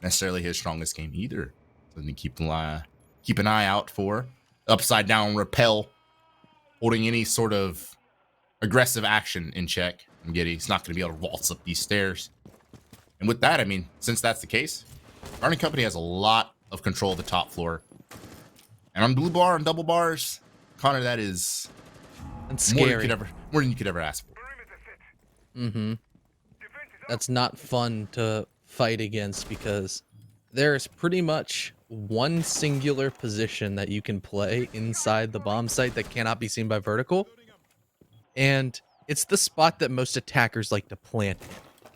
necessarily his strongest game either. Something to keep an eye out for. Upside down repel, holding any sort of aggressive action in check. And Giddy's not going to be able to waltz up these stairs. And with that, I mean, since that's the case, KARN Company has a lot of control of the top floor. And on blue bar and double bars, Connor, that is That's more scary. than you could ever ask for. Mm-hmm. That's not fun to fight against because there's pretty much one singular position that you can play inside the bomb site that cannot be seen by vertical. And it's the spot that most attackers like to plant in.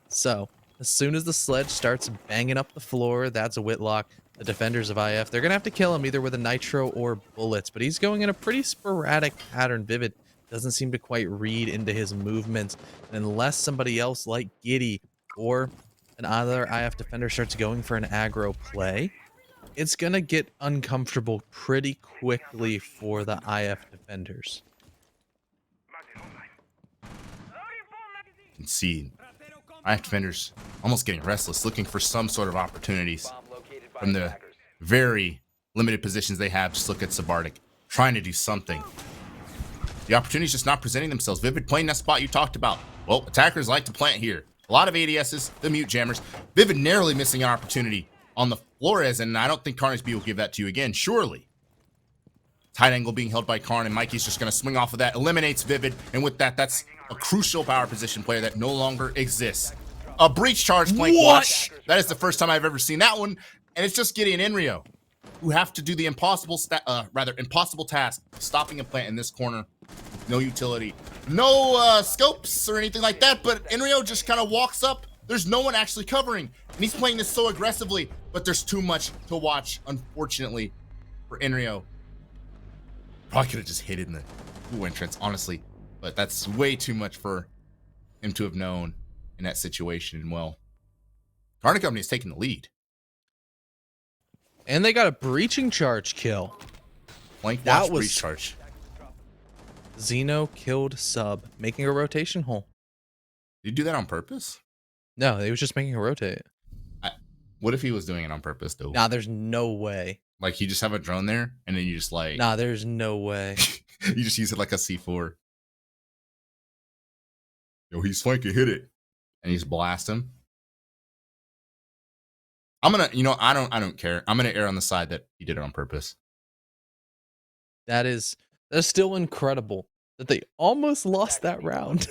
So as soon as the sledge starts banging up the floor, that's a Whitlock. The defenders of IF, they're going to have to kill him either with a nitro or bullets. But he's going in a pretty sporadic pattern. Vivid doesn't seem to quite read into his movements. And unless somebody else like Giddy or another IF defender starts going for an aggro play, it's going to get uncomfortable pretty quickly for the IF defenders. You can see IF defenders almost getting restless, looking for some sort of opportunities from the very limited positions they have. Just look at Sabardic trying to do something. The opportunities just not presenting themselves. Vivid playing that spot you talked about. Well, attackers like to plant here. A lot of ADSs, the mute jammers. Vivid narrowly missing an opportunity on the Flores, and I don't think Carnage B will give that to you again, surely. Tight angle being held by KARN, and Mikey's just going to swing off of that. Eliminates Vivid, and with that, that's a crucial power position player that no longer exists. A breach charge flank watch. That is the first time I've ever seen that one, and it's just Giddy and Enrio who have to do the impossible task of stopping a plant in this corner. No utility, no scopes or anything like that, but Enrio just kind of walks up. There's no one actually covering, and he's playing this so aggressively, but there's too much to watch, unfortunately, for Enrio. Probably could have just hit it in the blue entrance, honestly, but that's way too much for him to have known in that situation. And well, KARN Company is taking the lead. And they got a breaching charge kill. Flank That watch, was- breach charge. Xeno killed Sub, making a rotation hole. Did you do that on purpose? No, he was just making a rotate. What if he was doing it on purpose, though? Nah, there's no way. Like, you just have a drone there, and then you just like... Nah, there's no way. you just use it like a C4. Yo, he's flanking, hit it. And you just blast him. I'm gonna, I don't care. I'm gonna err on the side that he did it on purpose. That's still incredible that they almost lost that round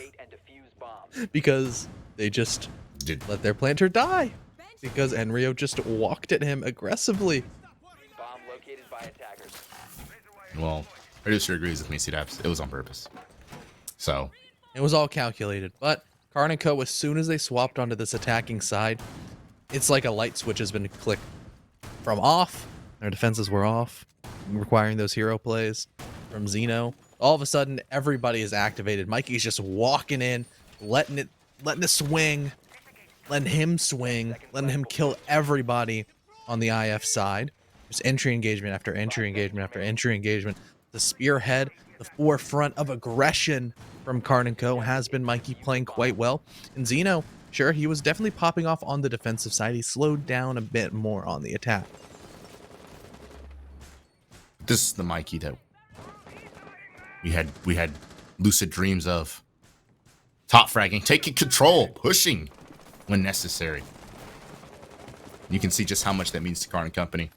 because they just Did let their planter die because Enrio just walked at him aggressively. Well, producer agrees with me, C-Daps. It was on purpose. So, It was all calculated, but KARN and Co, as soon as they swapped onto this attacking side, it's like a light switch has been clicked from off. Their defenses were off, requiring those hero plays from Xeno. All of a sudden, everybody is activated. Mikey's just walking in, letting it swing, letting him swing, letting him kill everybody on the IF side. There's entry engagement after entry engagement after entry engagement. The spearhead, the forefront of aggression from KARN & Co has been Mikey playing quite well. And Xeno, sure, he was definitely popping off on the defensive side. He slowed down a bit more on the attack. this is the Mikey that we had lucid dreams of. Top fragging, taking control, pushing when necessary. You can see just how much that means to KARN & Company.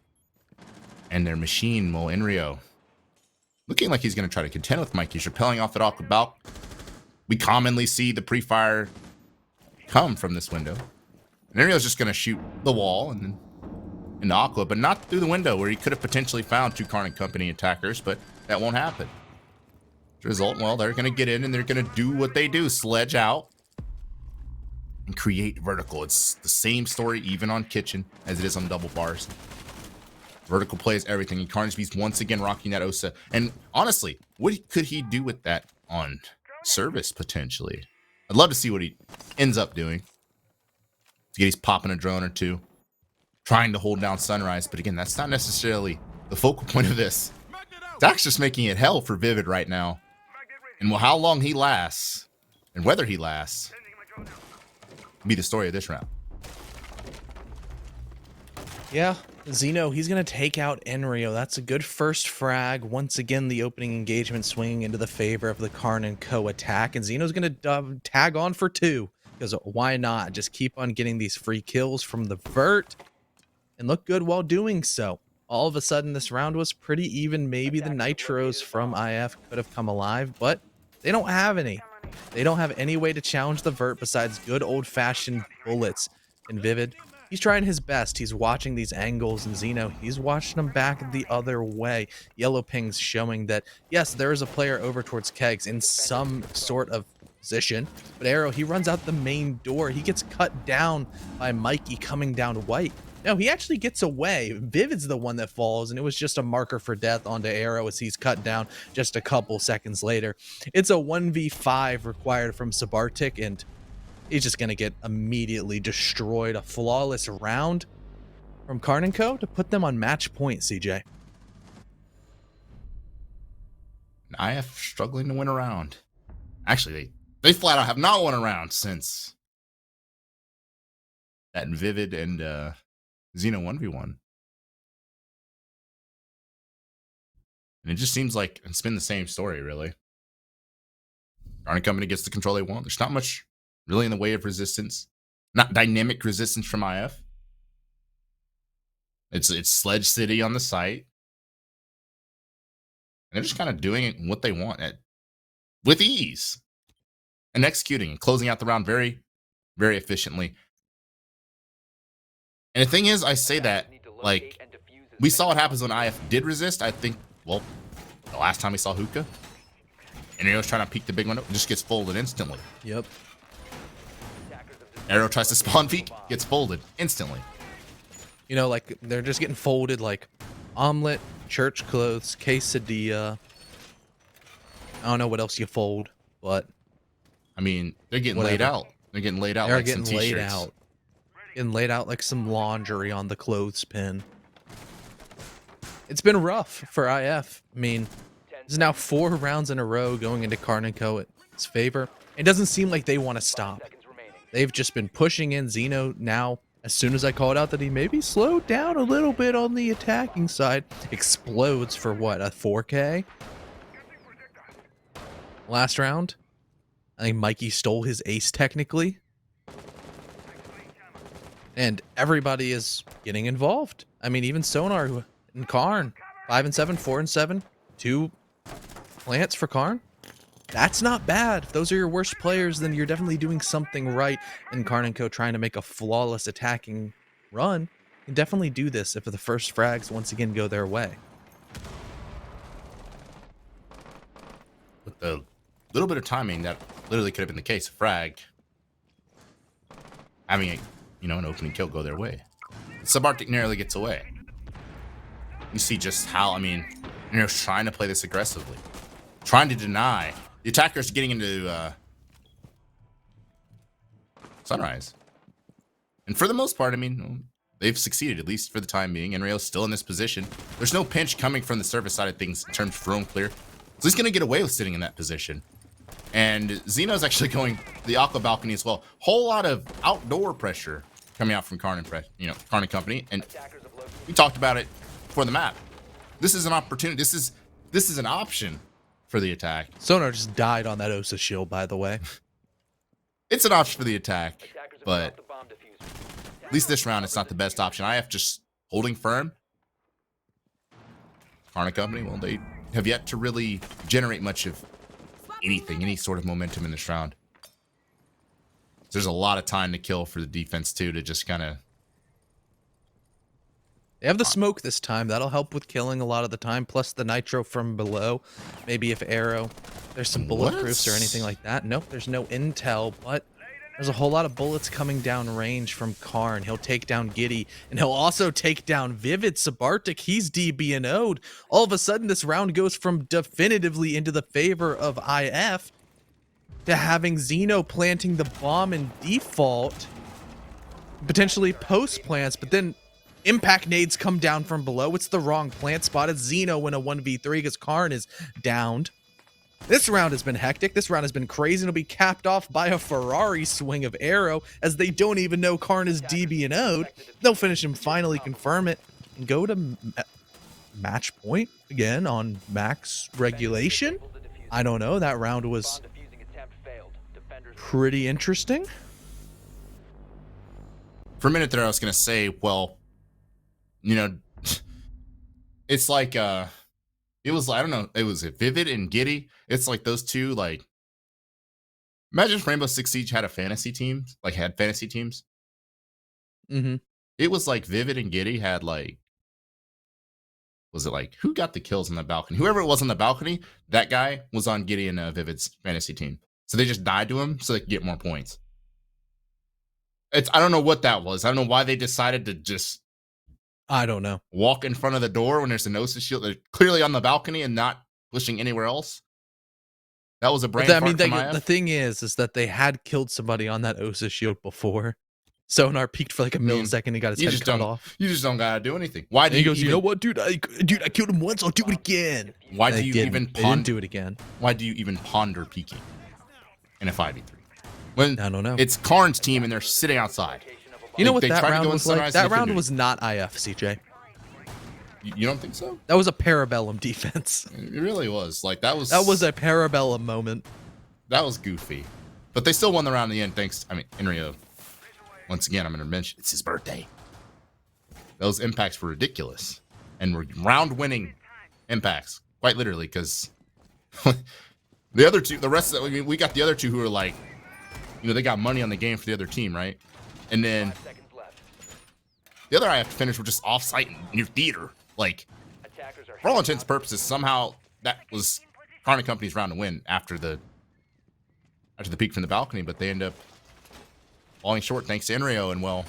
And their machine, Mo Enrio, looking like he's going to try to contend with Mikey. He's repelling off that awkward balk. We commonly see the pre-fire come from this window. And Enrio's just going to shoot the wall and then into Aqua, but not through the window where he could have potentially found two KARN & Company attackers, but that won't happen. As a result, well, they're going to get in and they're going to do what they do, sledge out and create vertical. It's the same story even on Kitchen as it is on double bars. Vertical plays everything, and Carnesby's once again rocking that Osa. And honestly, what could he do with that on service potentially? I'd love to see what he ends up doing. He's popping a drone or two, trying to hold down Sunrise, but again, that's not necessarily the focal point of this. Zach's just making it hell for Vivid right now. And well, how long he lasts, and whether he lasts, will be the story of this round. Yeah, Xeno, he's going to take out Enrio. That's a good first frag. Once again, the opening engagement swinging into the favor of the KARN & Co attack. And Xeno's going to tag on for two. Because why not? Just keep on getting these free kills from the vert. And look good while doing so. All of a sudden, this round was pretty even. Maybe the Nitros from IF could have come alive. But they don't have any. They don't have any way to challenge the vert besides good old-fashioned bullets. And Vivid, he's trying his best. He's watching these angles, and Xeno, he's watching them back the other way. Yellow pings showing that, yes, there is a player over towards Kegs in some sort of position. But Arrow, he runs out the main door. He gets cut down by Mikey coming down white. No, he actually gets away. Vivid's the one that falls, and it was just a marker for death onto Arrow as he's cut down just a couple seconds later. It's a 1v5 required from Sabartik, and he's just going to get immediately destroyed. A flawless round from KARN & Co to put them on match point, CJ. IF struggling to win a round. Actually, they flat out have not won a round since that Vivid and Xeno 1v1. And it just seems like it's been the same story, really. KARN & Company gets the control they want. There's not much really in the way of resistance. Not dynamic resistance from IF. It's Sledge City on the site. And they're just kind of doing it what they want with ease. And executing and closing out the round very, very efficiently. And the thing is, I say that, like, we saw what happens when IF did resist. I think, well, the last time we saw Hookah, and Arrow's trying to peek the big window, just gets folded instantly. Yep. Arrow tries to spawn peek, gets folded instantly. You know, like, they're just getting folded like omelet, church clothes, quesadilla. I don't know what else you fold, but I mean, they're getting whatever. laid out. They're getting laid out They're like getting some laid t-shirts. out. Getting laid out like some laundry on the clothespin. It's been rough for IF. I mean, there's now 4 rounds in a row going into KARN & Co. Its favor. It doesn't seem like they want to stop. They've just been pushing in. Xeno now, as soon as I called out that he maybe slowed down a little bit on the attacking side, explodes for what, a 4K? Last round, I think Mikey stole his ace technically. And everybody is getting involved. I mean, even Sonar and KARN, 5 and 7, 4 and 7, 2 plants for KARN. That's not bad. If those are your worst players, then you're definitely doing something right. And KARN & Co trying to make a flawless attacking run can definitely do this if the first frags once again go their way. the little bit of timing that literally could have been the case. Frag having a, an opening kill go their way. Subarctic narrowly gets away. You see just how, trying to play this aggressively, trying to deny the attackers getting into Sunrise. And for the most part, they've succeeded, at least for the time being. Enrio's still in this position. There's no pinch coming from the service side of things in terms of room clear. So he's going to get away with sitting in that position. And Xeno's actually going the Aqua Balcony as well. Whole lot of outdoor pressure coming out from KARN and KARN and company. And we talked about it for the map. This is an opportunity. This is an option for the attack. Sonar just died on that Osa shield, by the way. It's an option for the attack, but at least this round, it's not the best option. IF just holding firm. KARN and company, well, they have yet to really generate much of anything, any sort of momentum in this round. There's a lot of time to kill for the defense, too, to just kind of... They have the smoke this time. That'll help with killing a lot of the time, plus the nitro from below. Maybe if arrow, there's some bulletproofs or anything like that. Nope, there's no intel, but there's a whole lot of bullets coming down range from KARN. He'll take down Giddy, and he'll also take down Vivid. Subarctic, he's DB&O'd. All of a sudden, this round goes from definitively into the favor of IF to having Xeno planting the bomb in default, potentially post plants, but then impact nades come down from below. It's the wrong plant spot. It's Xeno in a 1v3 because KARN is downed. This round has been hectic. This round has been crazy. It'll be capped off by a Ferrari swing of arrow as they don't even know KARN is DB&O'd. They'll finish him, finally confirm it, and go to match point again on max regulation. I don't know. That round was pretty interesting. For a minute there, I was going to say, well, it's like, it was, I don't know, it was Vivid and Giddy. It's like those two, like, imagine if Rainbow Six Siege had fantasy teams. Mm-hmm. It was like Vivid and Giddy had, like, was it like, who got the kills on the balcony? Whoever it was on the balcony, that guy was on Giddy and Vivid's fantasy team. So they just died to him so they could get more points. I don't know what that was. I don't know why they decided to just, I don't know, walk in front of the door when there's a Gnosis shield. They're clearly on the balcony and not pushing anywhere else. That was a brain fart from IF. The thing is that they had killed somebody on that Osa shield before. Sonar peeked for like a millisecond and got his head cut off. You just don't gotta do anything. Why do he goes, you know what, dude? I killed him once. I'll do it again. Why do you even do it again? Why do you even ponder peeking in a 5v3? When I don't know. It's KARN's team and they're sitting outside. You know what that round was like? That round was not IF, CJ. You don't think so? That was a Parabellum defense. It really was. Like that was a Parabellum moment. That was goofy. But they still won the round in the end, thanks. Enrio. Once again, I'm gonna mention it's his birthday. Those impacts were ridiculous. And were round-winning impacts. Quite literally, because the other two, we got the other two who were like, they got money on the game for the other team, right? And then the other IF defenders were just off-site near theater. Like, for all intents and purposes, somehow that was KARN and company's round to win after the peak from the balcony, but they end up falling short thanks to Enrio. And well,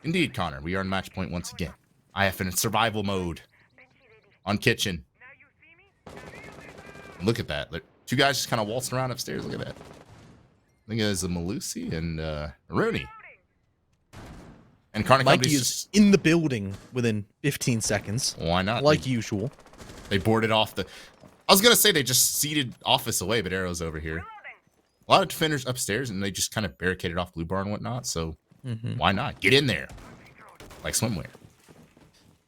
indeed, Connor, we are in match point once again. IF in survival mode on kitchen. And look at that. Two guys just kind of waltzing around upstairs. Look at that. I think it was a Malusi and Rooney. And KARN and Mikey is in the building within 15 seconds. Why not? Like usual. They boarded off the... I was going to say they just seated Office away, but Arrow's over here. A lot of defenders upstairs, and they just kind of barricaded off Blue Bar and whatnot, so why not? Get in there. Like swimwear.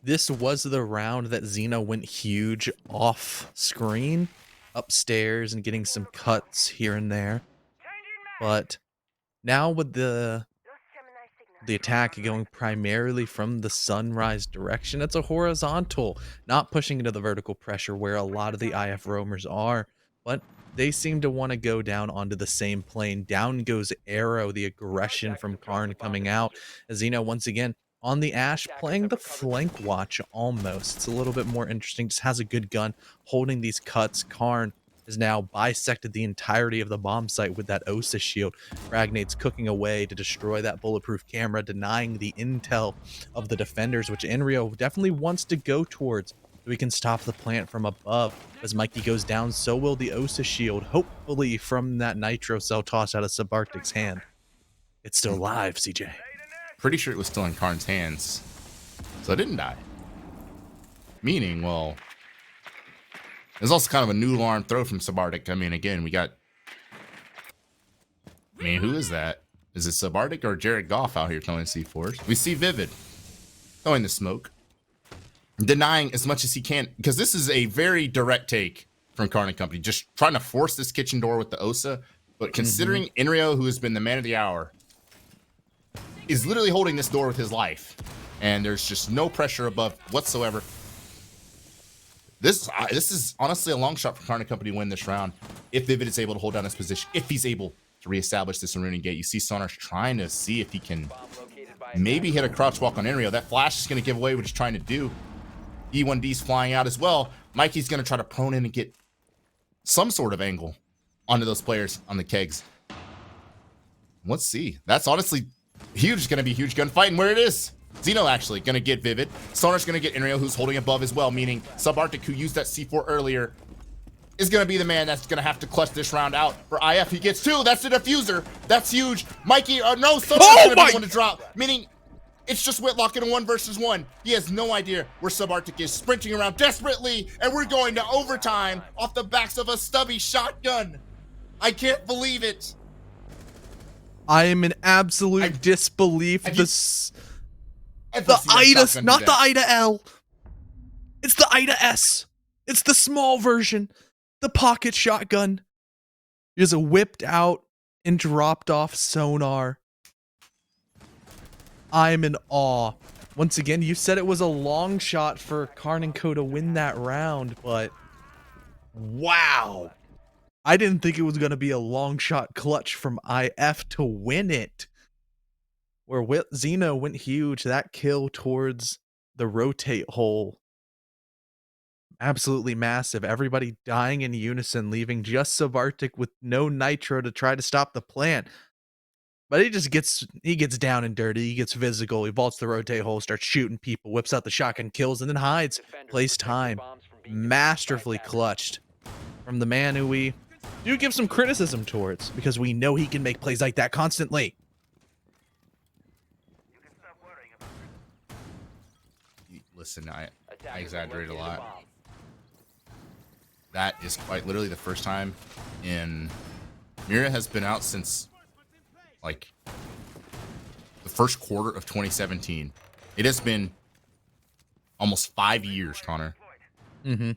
This was the round that Xeno went huge off screen, upstairs, and getting some cuts here and there. But now with the attack going primarily from the sunrise direction, it's a horizontal, not pushing into the vertical pressure where a lot of the IF roamers are, but they seem to want to go down onto the same plane. Down goes Arrow, the aggression from KARN coming out. Xeno once again on the Ash, playing the flank watch almost. It's a little bit more interesting, just has a good gun, holding these cuts. KARN has now bisected the entirety of the bomb site with that OSA shield. Fragnate's cooking away to destroy that bulletproof camera, denying the intel of the defenders, which Enrio definitely wants to go towards so he can stop the plant from above. As Mikey goes down, so will the OSA shield, hopefully from that nitro cell tossed out of Subarctic's hand. It's still live, CJ. Pretty sure it was still in KARN's hands, so it didn't die. Meaning, well, there's also kind of a new alarm throw from Subarctic. I mean, again, we got... I mean, who is that? Is it Subarctic or Jared Goff out here throwing C4s? We see Vivid throwing the smoke, denying as much as he can, because this is a very direct take from KARN and company, just trying to force this kitchen door with the OSA. But considering Enrio, who has been the man of the hour, is literally holding this door with his life, and there's just no pressure above whatsoever. This is honestly a long shot for KARN and company to win this round if Vivid is able to hold down his position, if he's able to reestablish this Aruna gate. You see Sonar's trying to see if he can maybe hit a crouch walk on Enrio. That flash is going to give away what he's trying to do. E1D's flying out as well. Mikey's going to try to prone in and get some sort of angle onto those players on the kegs. Let's see. That's honestly huge. It's going to be a huge gunfight, and where it is. Zeno actually going to get Vivid. Sonar's going to get Enrio, who's holding above as well, meaning Subarctic, who used that C4 earlier, is going to be the man that's going to have to clutch this round out. For IF, he gets 2. That's the diffuser. That's huge. Mikey, no, Sonar's going to be one to drop, meaning it's just Whitlock in a 1 versus 1. He has no idea where Subarctic is, sprinting around desperately, and we're going to overtime off the backs of a stubby shotgun. I can't believe it. I am in absolute disbelief. The IDA, not the IDA L. It's the IDA S. It's the small version. The pocket shotgun. Just whipped out and dropped off sonar. I'm in awe. Once again, you said it was a long shot for KARN and Co to win that round, but wow. I didn't think it was going to be a long shot clutch from IF to win it. Where Zeno went huge, that kill towards the rotate hole. Absolutely massive. Everybody dying in unison, leaving just Subarctic with no nitro to try to stop the plant. But he gets down and dirty. He gets physical. He vaults the rotate hole, starts shooting people, whips out the shotgun, kills, and then hides. Plays time. Masterfully clutched from the man who we do give some criticism towards, because we know he can make plays like that constantly. Listen, I exaggerate a lot. That is quite literally the first time in... Mira has been out since, like, the first quarter of 2017. It has been almost 5 years, Connor. And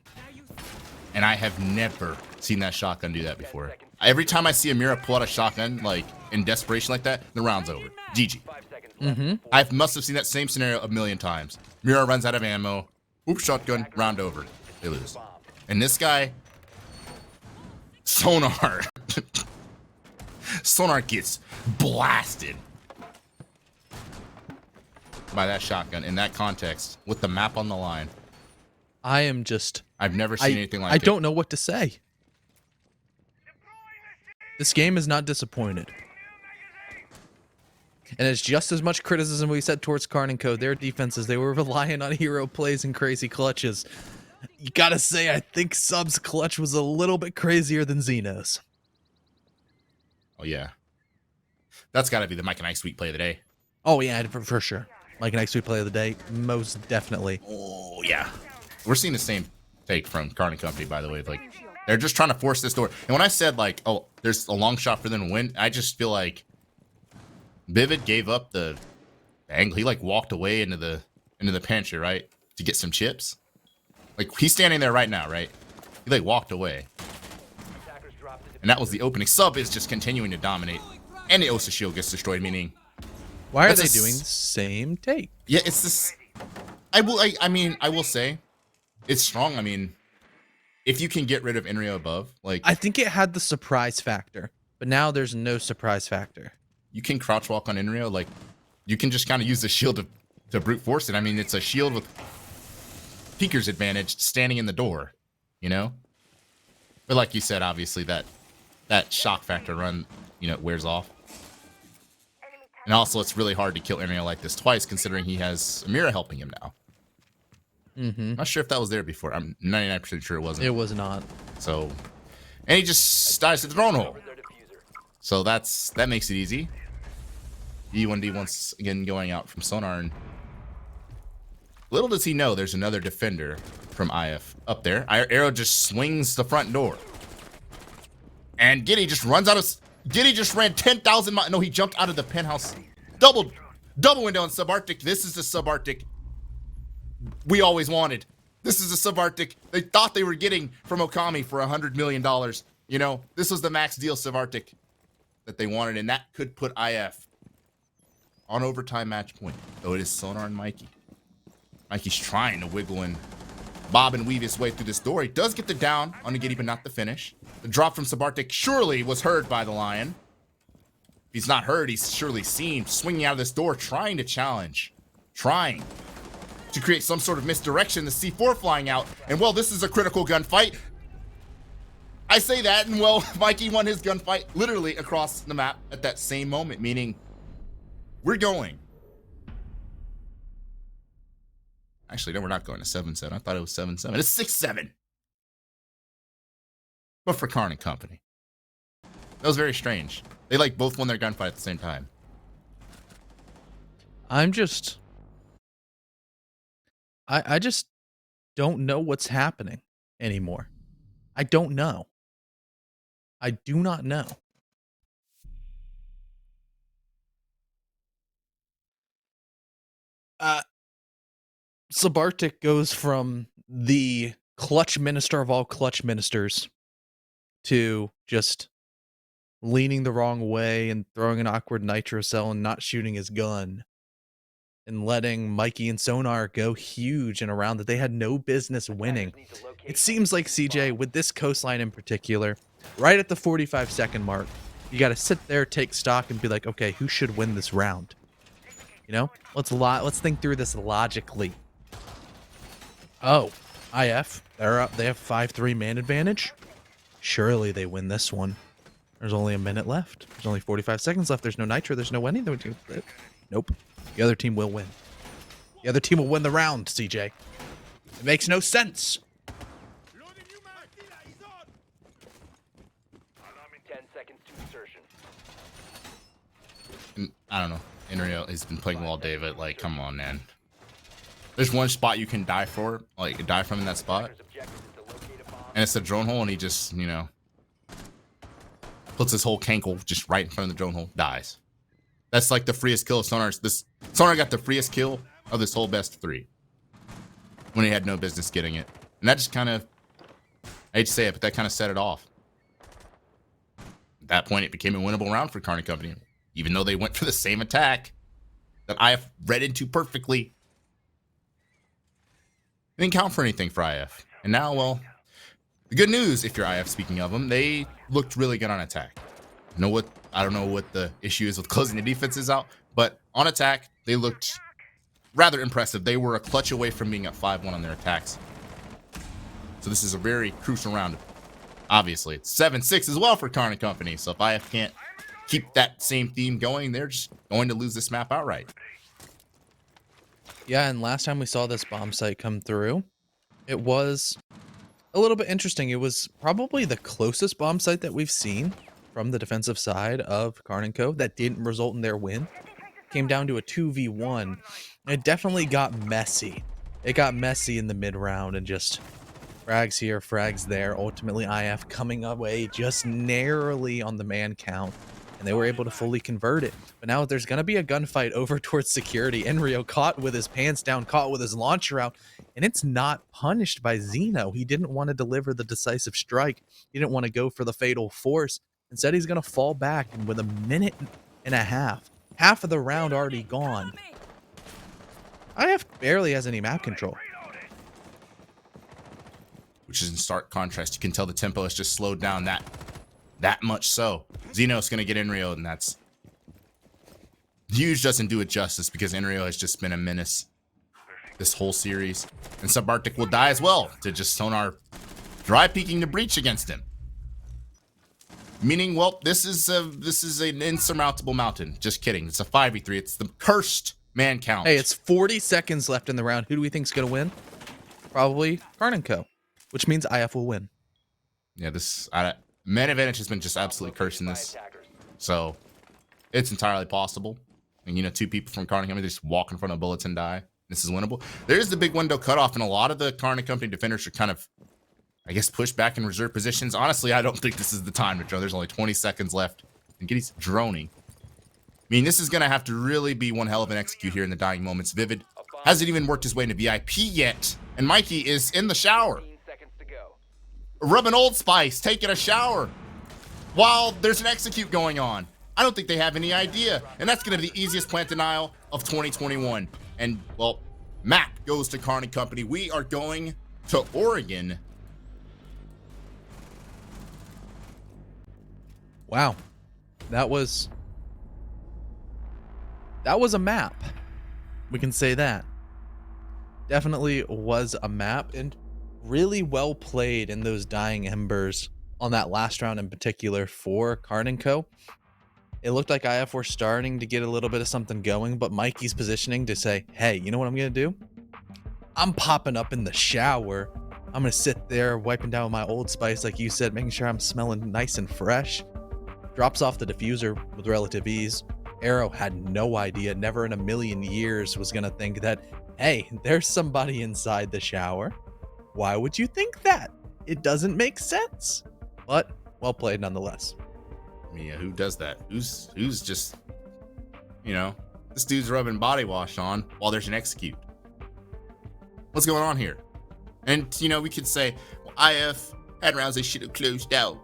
I have never seen that shotgun do that before. Every time I see a Mira pull out a shotgun, like, in desperation like that, the round's over. GG. I must have seen that same scenario a million times. Mira runs out of ammo. Oops, shotgun, round over. They lose. And this guy, Sonar. Sonar gets blasted by that shotgun in that context with the map on the line. I've never seen anything like it. I don't know what to say. This game is not disappointed. And it's just as much criticism we said towards KARN and Co. Their defenses, they were relying on hero plays and crazy clutches. You gotta say, I think Sub's clutch was a little bit crazier than Xeno's. Oh, yeah. That's gotta be the Mike and Ike Sweet play of the day. Oh, yeah, for sure. Mike and Ike Sweet play of the day, most definitely. Oh, yeah. We're seeing the same take from KARN and company, by the way. Like, they're just trying to force this door. And when I said, like, oh, there's a long shot for them to win, I just feel like Vivid gave up the angle. He, like, walked away into the pantry, right, to get some chips. Like, he's standing there right now, right? He, like, walked away. And that was the opening. Sub is just continuing to dominate. And the OSA shield gets destroyed, meaning... Why are they doing the same take? Yeah, it's this... I will say, it's strong. I mean, if you can get rid of Enrio above, like... I think it had the surprise factor, but now there's no surprise factor. You can crouch walk on Enrio, like, you can just kind of use the shield to brute force it. I mean, it's a shield with Peeker's advantage standing in the door, you know? But like you said, obviously that shock factor run, wears off. And also, it's really hard to kill Ariel like this twice, considering he has Amira helping him now. Not sure if that was there before. I'm 99% sure it wasn't. It was not. So, and he just dies to the drone hole. So that makes it easy. E1D once again going out from Sonar, and little does he know there's another defender from IF up there. Arrow just swings the front door, and Giddy just runs out of. Giddy just ran 10,000 miles. No, he jumped out of the penthouse. Double window on Subarctic. This is the Subarctic we always wanted. This is the Subarctic they thought they were getting from Okami for $100 million. This was the max deal Subarctic that they wanted, and that could put IF on overtime match point. Though it is Sonar and Mikey. Mikey's trying to wiggle and bob and weave his way through this door. He does get the down on the Giddy, but not the finish. The drop from Subarctic surely was heard by the Lion. If he's not heard, he's surely seen. Swinging out of this door, trying to challenge. Trying to create some sort of misdirection. The C4 flying out. And, well, this is a critical gunfight. I say that, and, well, Mikey won his gunfight literally across the map at that same moment, meaning we're going. Actually, no, we're not going to 7-7. I thought it was 7-7. It's 6-7. But for KARN and company. That was very strange. They both won their gunfight at the same time. I just don't know what's happening anymore. I don't know. I do not know. Subarctic goes from the clutch minister of all clutch ministers to just leaning the wrong way and throwing an awkward nitro cell and not shooting his gun and letting Mikey and Sonar go huge in a round that they had no business winning. It seems like, CJ, with this coastline in particular, right at the 45-second mark, you got to sit there, take stock, and be like, okay, who should win this round? Let's think through this logically. Oh, IF, they're up. They have 5-3 man advantage. Surely they win this one. There's only a minute left. There's only 45 seconds left. There's no nitro. There's no winning. Nope. The other team will win. The other team will win the round, CJ. It makes no sense. 10 seconds to insertion. I don't know. Enrio has been playing well, David. Come on, man. There's one spot you can die from in that spot. And it's the drone hole, and he just, puts his whole cankle just right in front of the drone hole, dies. That's the freest kill of Sonar's. Sonar got the freest kill of this whole best of 3. When he had no business getting it. And that just kind of, I hate to say it, but that kind of set it off. At that point, it became a winnable round for KARN Company. Even though they went for the same attack that IF read into perfectly. It didn't count for anything for IF. And now, well, the good news, if you're IF, speaking of them, they looked really good on attack. I don't know what the issue is with closing the defenses out, but on attack, they looked rather impressive. They were a clutch away from being at 5-1 on their attacks. So this is a very crucial round. Obviously, it's 7-6 as well for KARN Company. So if IF can't keep that same theme going, they're just going to lose this map outright. Yeah, and last time we saw this bomb site come through, it was a little bit interesting. It was probably the closest bomb site that we've seen from the defensive side of KARN & Co. that didn't result in their win. Came down to a 2v1. It definitely got messy. It got messy in the mid-round and just frags here, frags there. Ultimately, IF coming away just narrowly on the man count. And they were able to fully convert it. But now there's going to be a gunfight over towards security. Enrio caught with his pants down, caught with his launcher out. And it's not punished by Zeno. He didn't want to deliver the decisive strike. He didn't want to go for the fatal force. Instead, he's going to fall back. And with a minute and a half of the round already gone, IF barely has any map control. Which is in stark contrast. You can tell the tempo has just slowed down that much so. Zeno's going to get Enrio, and that's huge. Doesn't do it justice because Enrio has just been a menace this whole series. And Subarctic will die as well to just Sonar dry peeking the breach against him. Meaning, well, this is an insurmountable mountain. Just kidding. It's a 5v3. It's the cursed man count. Hey, it's 40 seconds left in the round. Who do we think's gonna win? Probably KARN and Co, which means IF will win. Yeah, this man advantage has been just absolutely cursing this, so it's entirely possible. And you know, 2 people from KARN and Company just walk in front of bullets and die. This is winnable. There is the big window cutoff, and a lot of the KARN and Company defenders are kind of, I guess, pushed back in reserve positions. Honestly, I don't think this is the time to drone. There's only 20 seconds left, and Giddy's droning. I mean, this is gonna have to really be one hell of an execute here in the dying moments. Vivid hasn't even worked his way into VIP yet, and Mikey is in the shower, 15 seconds to go. rubbing Old Spice, taking a shower, while there's an execute going on. I don't think they have any idea, and that's gonna be the easiest plant denial of 2021. And well, map goes to KARN and Company. We are going to Oregon. Wow, that was a map. We can say that. Definitely was a map, and really well played in those dying embers on that last round in particular for KARN and Co. It looked like IF were starting to get a little bit of something going, but Mikey's positioning to say, hey, you know what I'm gonna do? I'm popping up in the shower. I'm gonna sit there wiping down my Old Spice, like you said, making sure I'm smelling nice and fresh. Drops off the diffuser with relative ease. Arrow had no idea, never in a million years was gonna think that, hey, there's somebody inside the shower. Why would you think that? It doesn't make sense. But well played nonetheless. I mean, yeah, who does that? Who's just, you know, this dude's rubbing body wash on while there's an execute. What's going on here? And you know, we could say, well, IF had rounds they should have closed out.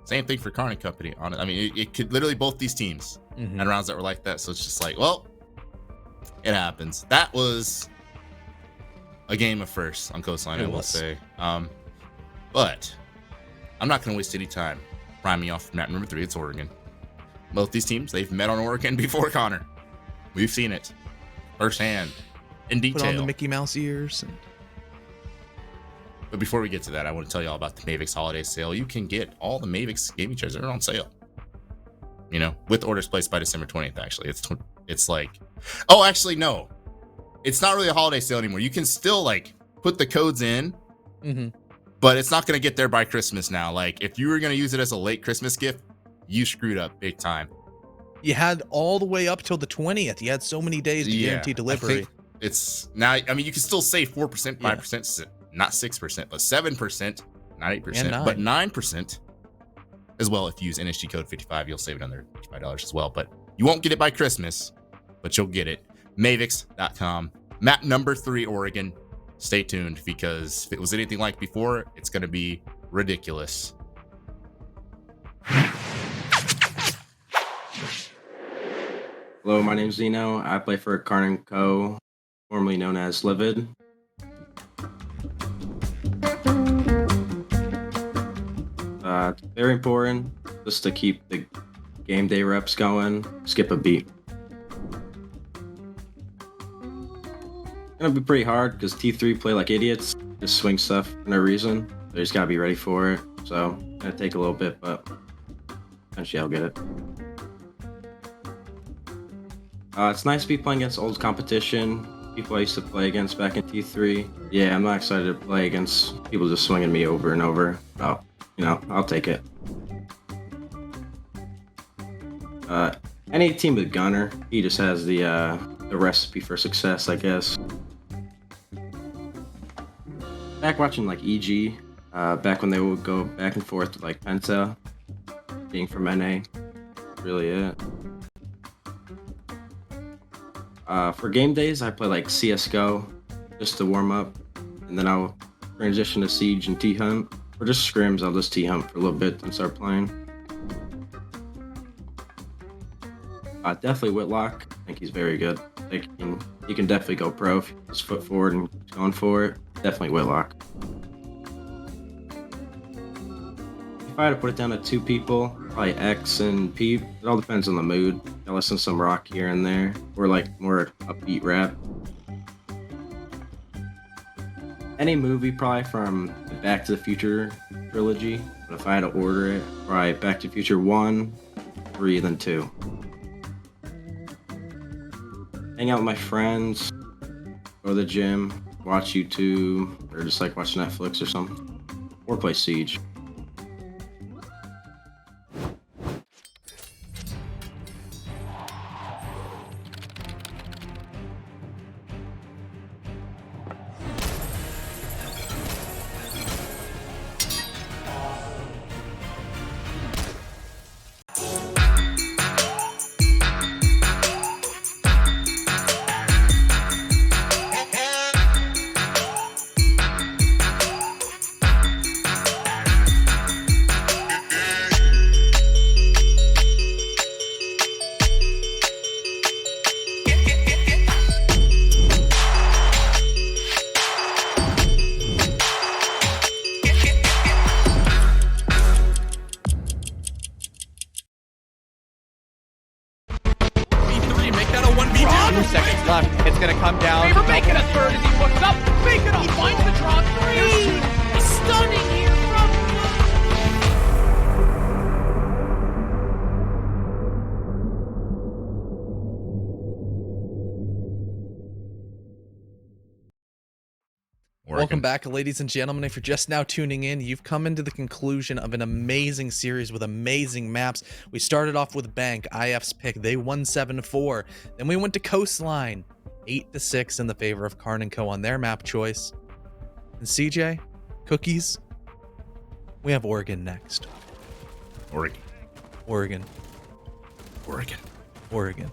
Same thing for KARN and Company. I mean, it could literally both these teams had rounds that were like that. So it's just like, well, it happens. That was a game of firsts on Coastline, I will say. But I'm not going to waste any time priming off map number 3. It's Oregon. Both these teams, they've met on Oregon before, Connor. We've seen it firsthand, in detail. Put on the Mickey Mouse ears. But before we get to that, I want to tell you all about the Mavix holiday sale. You can get all the Mavix gaming chairs that are on sale. You know, with orders placed by December 20th, actually. It's like, oh, actually, no. It's not really a holiday sale anymore. You can still, like, put the codes in, but it's not going to get there by Christmas now. Like, if you were going to use it as a late Christmas gift, you screwed up big time. You had all the way up till the 20th. You had so many days to guarantee delivery. It's now, I mean, you can still save 4%, 5%, not 6%, but 7%, not 8%, but 9% as well. If you use NSG code 55, you'll save it under $55 as well. But you won't get it by Christmas, but you'll get it. Mavix.com. Map number 3, Oregon. Stay tuned, because if it was anything like before, it's going to be ridiculous. Hello, my name's Zeno. I play for KARN & Co., formerly known as Livid. It's very important just to keep the game day reps going. Skip a beat. It's gonna be pretty hard because T3 play like idiots, just swing stuff for no reason. They just gotta be ready for it. So it's gonna take a little bit, but eventually I'll get it. It's nice to be playing against old competition, people I used to play against back in T3. Yeah, I'm not excited to play against people just swinging me over and over. Oh, you know, I'll take it. Any team with Gunner, he just has the recipe for success, I guess. Back watching like EG, back when they would go back and forth with like Penta, being from NA, really it. For game days, I play like CSGO just to warm up, and then I'll transition to Siege and T-Hunt, or just scrims. I'll just T-Hunt for a little bit and start playing. Definitely Whitlock. I think he's very good. Like, he can definitely go pro if he puts his foot forward and he's going for it. Definitely Whitlock. If I had to put it down to 2 people, probably X and Peep. It all depends on the mood. I listen to some rock here and there, or like more upbeat rap. Any movie probably from the Back to the Future trilogy. But if I had to order it, probably Back to the Future 1, 3, then 2. Hang out with my friends, go to the gym, watch YouTube, or just like watch Netflix or something. Or play Siege. B3, make that a 1v2. 2 seconds left. It's gonna come down. Favor making a third as he looks up. Bacon he finds the drop. Three. Stunning here from. Welcome back, ladies and gentlemen. If you're just now tuning in, you've come into the conclusion of an amazing series with amazing maps. We started off with Bank, IF's pick. They won 7-4. Then we went to Coastline, 8-6 in the favor of KARN & Co. on their map choice. And CJ, Cookies, we have Oregon next. Oregon. Oregon. Oregon. Oregon.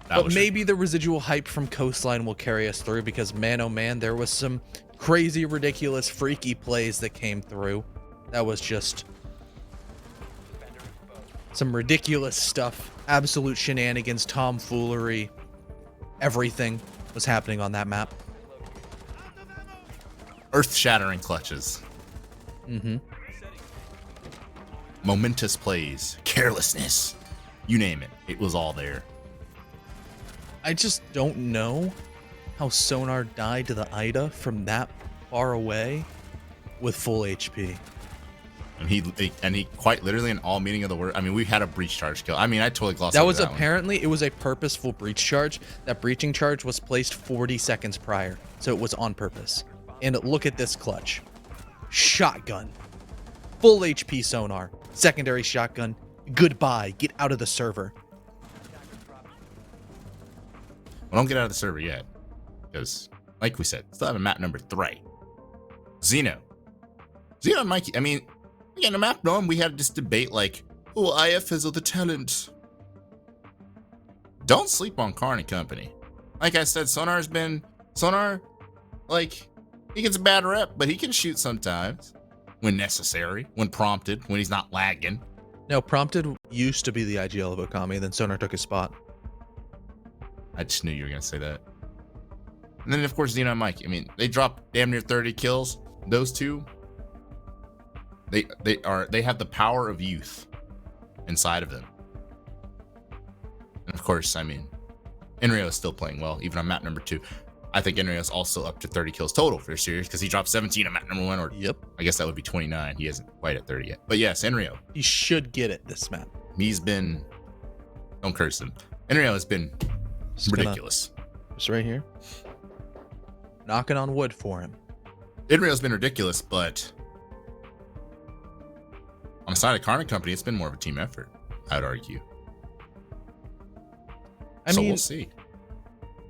That But was maybe the residual hype from Coastline will carry us through because, man, oh man, there was some crazy, ridiculous, freaky plays that came through. That was just some ridiculous stuff. Absolute shenanigans, tomfoolery. Everything was happening on that map. earth-shattering clutches. Mm-hmm. Momentous plays, carelessness, you name it. It was all there. I just don't know how Sonar died to the Ida from that far away with full HP. And he quite literally in all meaning of the word. I mean, we had a breach charge kill. I mean, I totally glossed That over was that apparently it was a purposeful breach charge. That breaching charge was placed 40 seconds prior, so it was on purpose. And look at this clutch. Shotgun. Full HP Sonar. Secondary shotgun. Goodbye. Get out of the server. Well, don't get out of the server yet. Because, like we said, still have a map number 3. Xeno and Mikey. I mean, again, a map norm, we had this debate like, oh, IF has all the talent. Don't sleep on KARN & Company. Like I said, Sonar, like, he gets a bad rep, but he can shoot sometimes. When necessary, when prompted, when he's not lagging. No, prompted used to be the IGL of Okami, then Sonar took his spot. I just knew you were going to say that. And then, of course, Xeno and Mike. I mean, they dropped damn near 30 kills. Those two, they have the power of youth inside of them. And of course, I mean, Enrio is still playing well, even on map number 2. I think Enrio is also up to 30 kills total for the series because he dropped 17 on map number 1, or Yep. I guess that would be 29. He isn't quite at 30 yet. But yes, Enrio, He should get it this map. he's been, don't curse him. Enrio has been Just gonna- ridiculous. Just right here. Knocking on wood for him. Enrio's been ridiculous, but on the side of KARN & Company, it's been more of a team effort, I'd argue. I So mean, we'll see.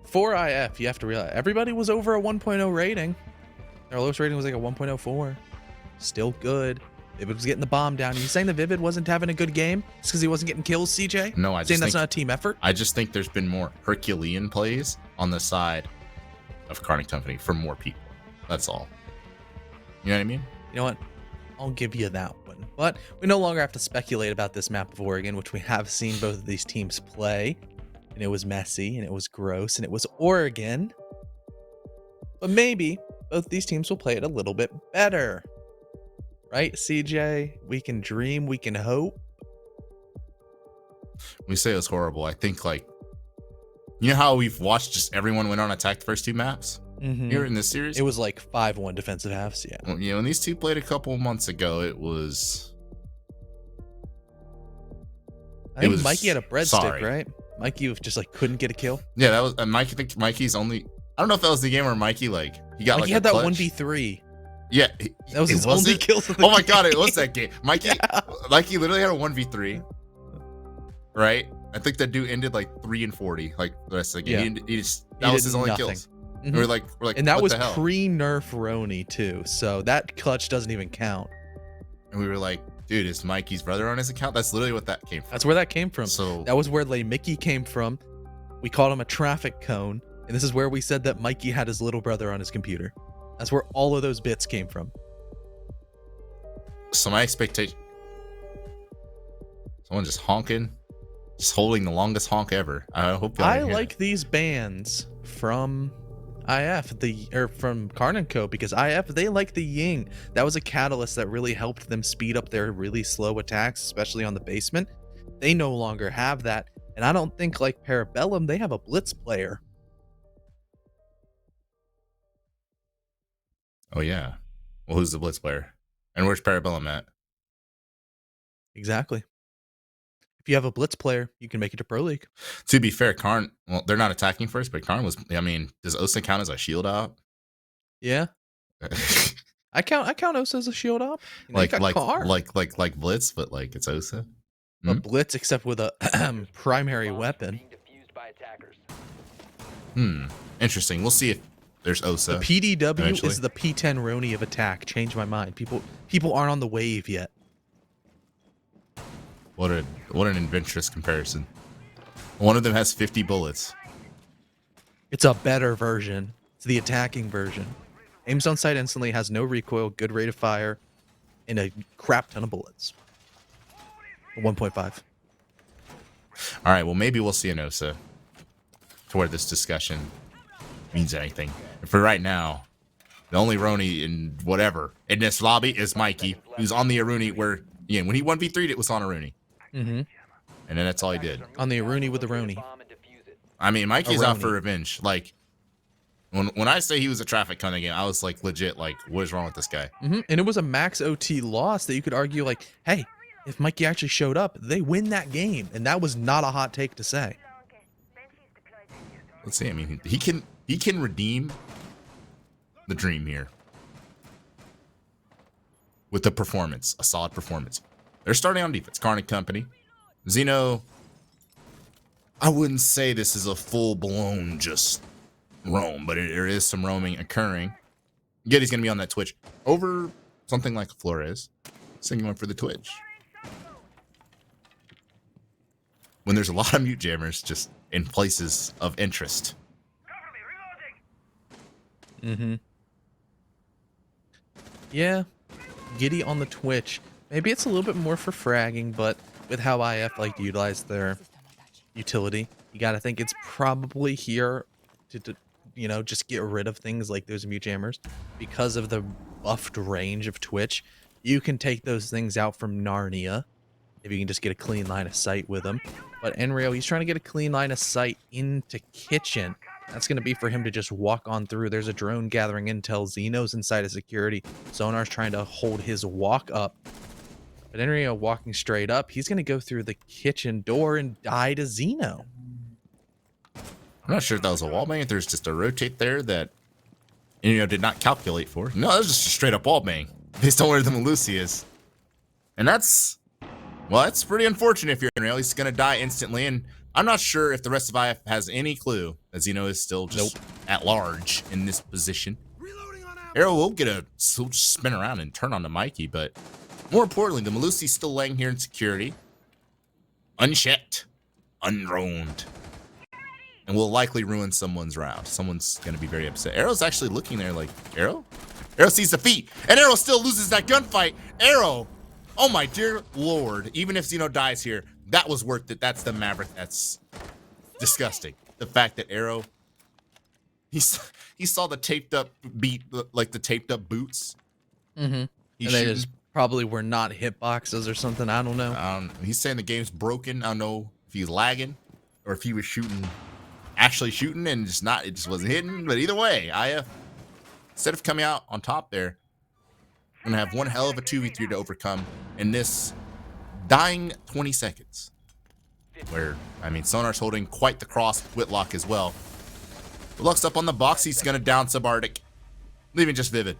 for IF, you have to realize everybody was over a 1.0 rating. Their lowest rating was like a 1.04. Still good. Vivid was getting the bomb down. Are you saying that Vivid wasn't having a good game? It's because he wasn't getting kills, CJ? No, I saying just that's think, not a team effort? I just think there's been more Herculean plays on the side of KARN & Company for more people. That's all. You know what I mean? You know what? I'll give you that one. But we no longer have to speculate about this map of Oregon, which we have seen both of these teams play. And it was messy, and it was gross, and it was Oregon. But maybe both these teams will play it a little bit better. Right, CJ? We can dream, we can hope. We say it's horrible. I think, like, you know how we've watched just everyone went on attack the first 2 maps? here in this series. It was like 5-1 defensive halves. Yeah. Well, when these two played a couple months ago, it was. I think Mikey had a breadstick, sorry. right? Mikey just like couldn't get a kill. Yeah, that was Mikey. I think Mikey's only. I don't know if that was the game where Mikey he got Mikey had that 1v3. Yeah, that was his only kills of the Oh my game. god, it was that game. Mikey literally had a 1v3. Right? I think that dude ended like 3-40, like the rest of the game. Yeah. That was his only kills. Mm-hmm. We're like, and that what was the hell? pre-nerf Roni too, so that clutch doesn't even count. And we were like, dude, is Mikey's brother on his account? That's literally what that came from. That's where that came from. So that was where Lay Mickey came from. We called him a traffic cone, and this is where we said that Mikey had his little brother on his computer. That's where all of those bits came from. So my expectation, someone just honking, just holding the longest honk ever. I hope y'all I hear like these bands from IF, from KARN & Co, because IF, they like the Ying. That was a catalyst that really helped them speed up their really slow attacks, especially on the basement. They no longer have that, and I don't think like Parabellum, they have a blitz player. Oh yeah. Well, who's the blitz player? And where's Parabellum at? Exactly. If you have a blitz player, you can make it to Pro League. To be fair, KARN, well, they're not attacking first, but KARN was, I mean, does Osa count as a shield out? Yeah. I count Osa as a shield op. You know, like blitz, but like it's Osa. A blitz except with a primary weapon. Interesting. We'll see if there's Osa. The PDW eventually. is the P10 Roni of attack. Changed my mind. People aren't on the wave yet. What an adventurous comparison. One of them has 50 bullets. It's a better version. It's the attacking version. Aims on sight instantly, has no recoil, good rate of fire, and a crap ton of bullets. 1.5. All right, well, maybe we'll see an Osa to where this discussion means anything. For right now, the only Roni in whatever in this lobby is Mikey, who's on the Aruni where, when he 1v3'd, it was on Aruni. Mm-hmm. And then that's all he did. On the Aruni with the Roni. I mean, Mikey's out Aroni. for revenge. Like, when I say he was a traffic cone again, I was like, legit, like, what is wrong with this guy? Mm-hmm. And it was a max OT loss that you could argue, like, hey, if Mikey actually showed up, they win that game. And that was not a hot take to say. Let's see. I mean, he can redeem the dream here with the performance, a solid performance. They're starting on defense. KARN & Company. Xeno, I wouldn't say this is a full-blown just roam, but there is some roaming occurring. Getty's going to be on that Twitch over something like Flores. Singing one for the Twitch. When there's a lot of mute jammers just in places of interest. Mm-hmm. Yeah. Giddy on the Twitch. Maybe it's a little bit more for fragging, but with how IF like to utilize their utility, you gotta think it's probably here to just get rid of things like those mute jammers. Because of the buffed range of Twitch, you can take those things out from Narnia if you can just get a clean line of sight with them. But Enrio, he's trying to get a clean line of sight into Kitchen. That's going to be for him to just walk on through. There's a drone gathering intel. Xeno's inside of security. Sonar's trying to hold his walk up. But Enrio walking straight up, he's going to go through the kitchen door and die to Xeno. I'm not sure if that was a wall bang, if there's just a rotate there that did not calculate for. No, that was just a straight up wall bang based on where the Melusi is. And that's pretty unfortunate if you're Enrio. He's going to die instantly. And I'm not sure if the rest of IF has any clue that Xeno is still just at large in this position. Arrow will get a spin around and turn on to Mikey, but more importantly, the Melusi's still laying here in security. Unchecked. Undroned. And will likely ruin someone's round. Someone's going to be very upset. Arrow's actually looking there like, Arrow? Arrow sees defeat. And Arrow still loses that gunfight. Arrow, oh my dear lord. Even if Xeno dies here, that was worth it. That's the Maverick. That's disgusting. The fact that Arrow, he saw the taped up beat, like the taped up boots. Mm-hmm. And they just probably were not hitboxes or something. I don't know. He's saying the game's broken. I don't know if he's lagging or if he was shooting actually shooting and just not, it just wasn't hitting. But either way, IF, instead of coming out on top there, gonna have one hell of a 2v3 to overcome in this dying 20 seconds. Where, I mean, Sonar's holding quite the cross with Whitlock as well. Whitlock's up on the box. He's gonna down Subarctic, leaving just Vivid.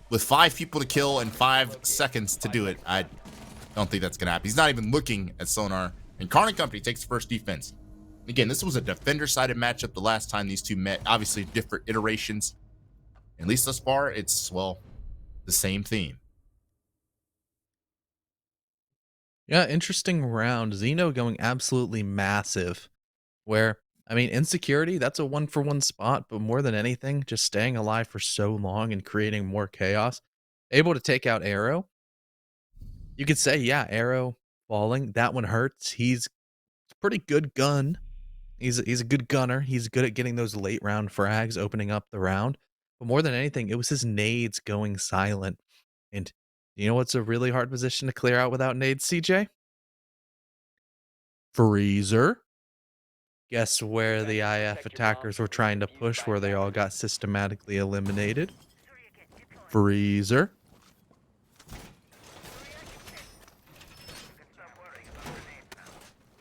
With 5 people to kill and 5 seconds to do it, I don't think that's gonna happen. He's not even looking at Sonar. And KARN Company takes first defense. Again, this was a defender-sided matchup the last time these two met. Obviously, different iterations. At least thus far, it's, well, the same theme. Yeah, interesting round. Xeno going absolutely massive. Where, I mean, insecurity, that's a 1-for-1 spot, but more than anything, just staying alive for so long and creating more chaos. Able to take out Arrow. You could say, yeah, Arrow falling. That one hurts. He's a pretty good gun. He's a good gunner. He's good at getting those late round frags, opening up the round. But more than anything, it was his nades going silent. And you know what's a really hard position to clear out without nades, CJ? Freezer. Guess where the IF attackers were trying to push, where they all got systematically eliminated? Freezer.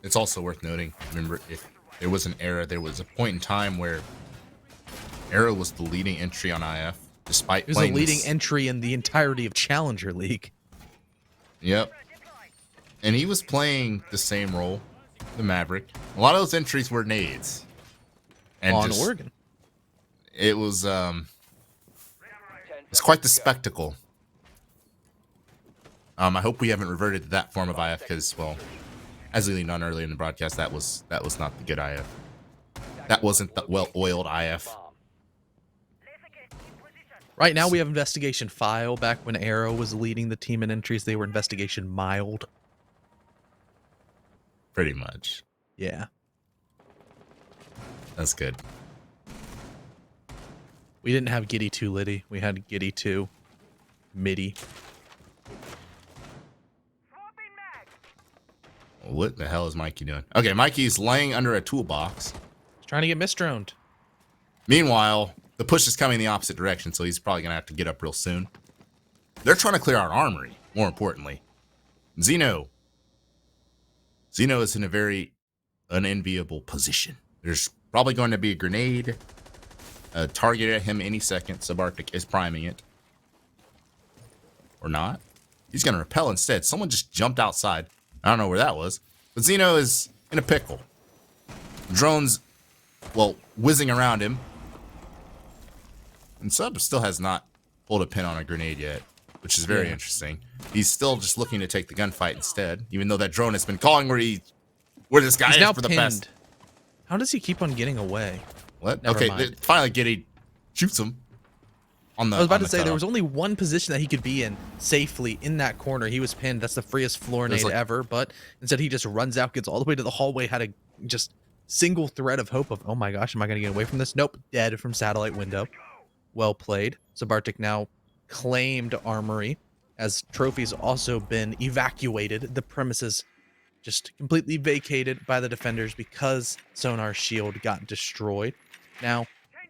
It's also worth noting, remember, if there was an era, there was a point in time where Arrow was the leading entry on IF, despite It was a leading entry in the entirety of Challenger League. Yep. And he was playing the same role, the Maverick. A lot of those entries were nades. And On Oregon. It was it's quite the spectacle. I hope we haven't reverted to that form of IF because, well, as we leaned on earlier in the broadcast, that was not the good IF. That wasn't the well-oiled IF. Right now we have Investigation File. Back when Arrow was leading the team in entries, they were Investigation Mild. Pretty much. Yeah. That's good. We didn't have Giddy 2 Liddy. We had Giddy 2 Midi. What the hell is Mikey doing? Okay, Mikey's laying under a toolbox. He's trying to get misdroned. Meanwhile, the push is coming the opposite direction, so he's probably going to have to get up real soon. They're trying to clear out armory, more importantly. Xeno is in a very unenviable position. There's probably going to be a grenade targeted at him any second. Subarctic is priming it. Or not. He's going to repel instead. Someone just jumped outside. I don't know where that was. But Xeno is in a pickle. Drones, well, whizzing around him. And Sub still has not pulled a pin on a grenade yet, which is very interesting. He's still just looking to take the gunfight instead, even though that drone has been calling where this guy He's is now for the pinned. best. How does he keep on getting away? What? Never Okay, mind. finally Giddy shoots him. On the, I was about on to the say there cutoff. was only one position that he could be in safely in that corner. He was pinned. That's the freest floor nade like- ever. But instead he just runs out, gets all the way to the hallway, had a just single thread of hope of, oh my gosh, am I going to get away from this? Nope, dead from satellite window. Well played. Subarctic now claimed armory as trophies also been evacuated. The premises just completely vacated by the defenders because Sonar's shield got destroyed. Now,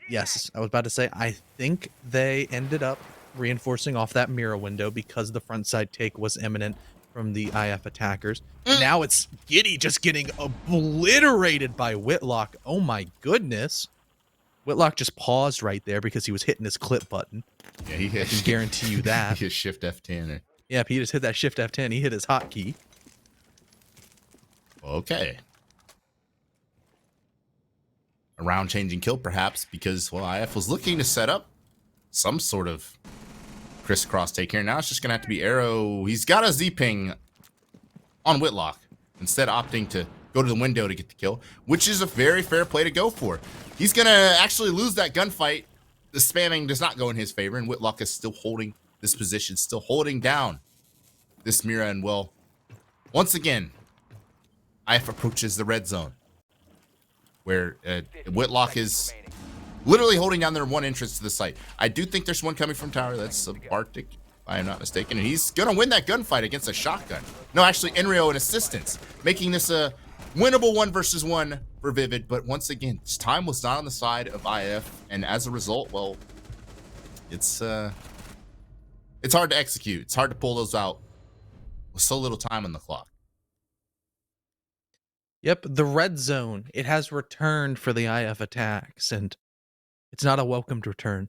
yes, I was about to say, I think they ended up reinforcing off that mirror window because the front side take was imminent from the IF attackers. Now it's Giddy just getting obliterated by Whitlock. Oh my goodness. Whitlock just paused right there because he was hitting his clip button. Yeah, he hit. I can guarantee you that. He hit Shift F10. Yeah, if he just hit that Shift F10, he hit his hotkey. Okay. A round-changing kill, perhaps, because, well, IF was looking to set up some sort of crisscross take here. Now it's just going to have to be Arrow. He's got a Z-ping on Whitlock, instead opting to go to the window to get the kill, which is a very fair play to go for. He's going to actually lose that gunfight. The spamming does not go in his favor, and Whitlock is still holding this position, still holding down this Mira. And, well, once again, IF approaches the red zone, where Whitlock is literally holding down their one entrance to the site. I do think there's one coming from tower. That's Subarctic, if I am not mistaken. And he's going to win that gunfight against a shotgun. No, actually, Enrio in assistance, making this a winnable 1 versus 1 for Vivid, but once again, time was not on the side of IF, and as a result, well, it's hard to execute. It's hard to pull those out with so little time on the clock. Yep, the red zone, it has returned for the IF attacks, and it's not a welcomed return.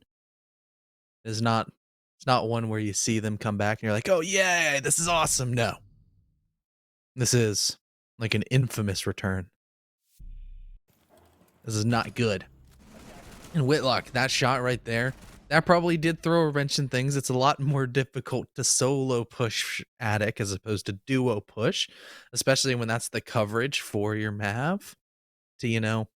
It's not one where you see them come back and you're like, oh yeah, this is awesome. No. This is like an infamous return. This is not good. And Whitlock, that shot right there, that probably did throw a wrench in things. It's a lot more difficult to solo push Attic as opposed to duo push, especially when that's the coverage for your Mav to, you know,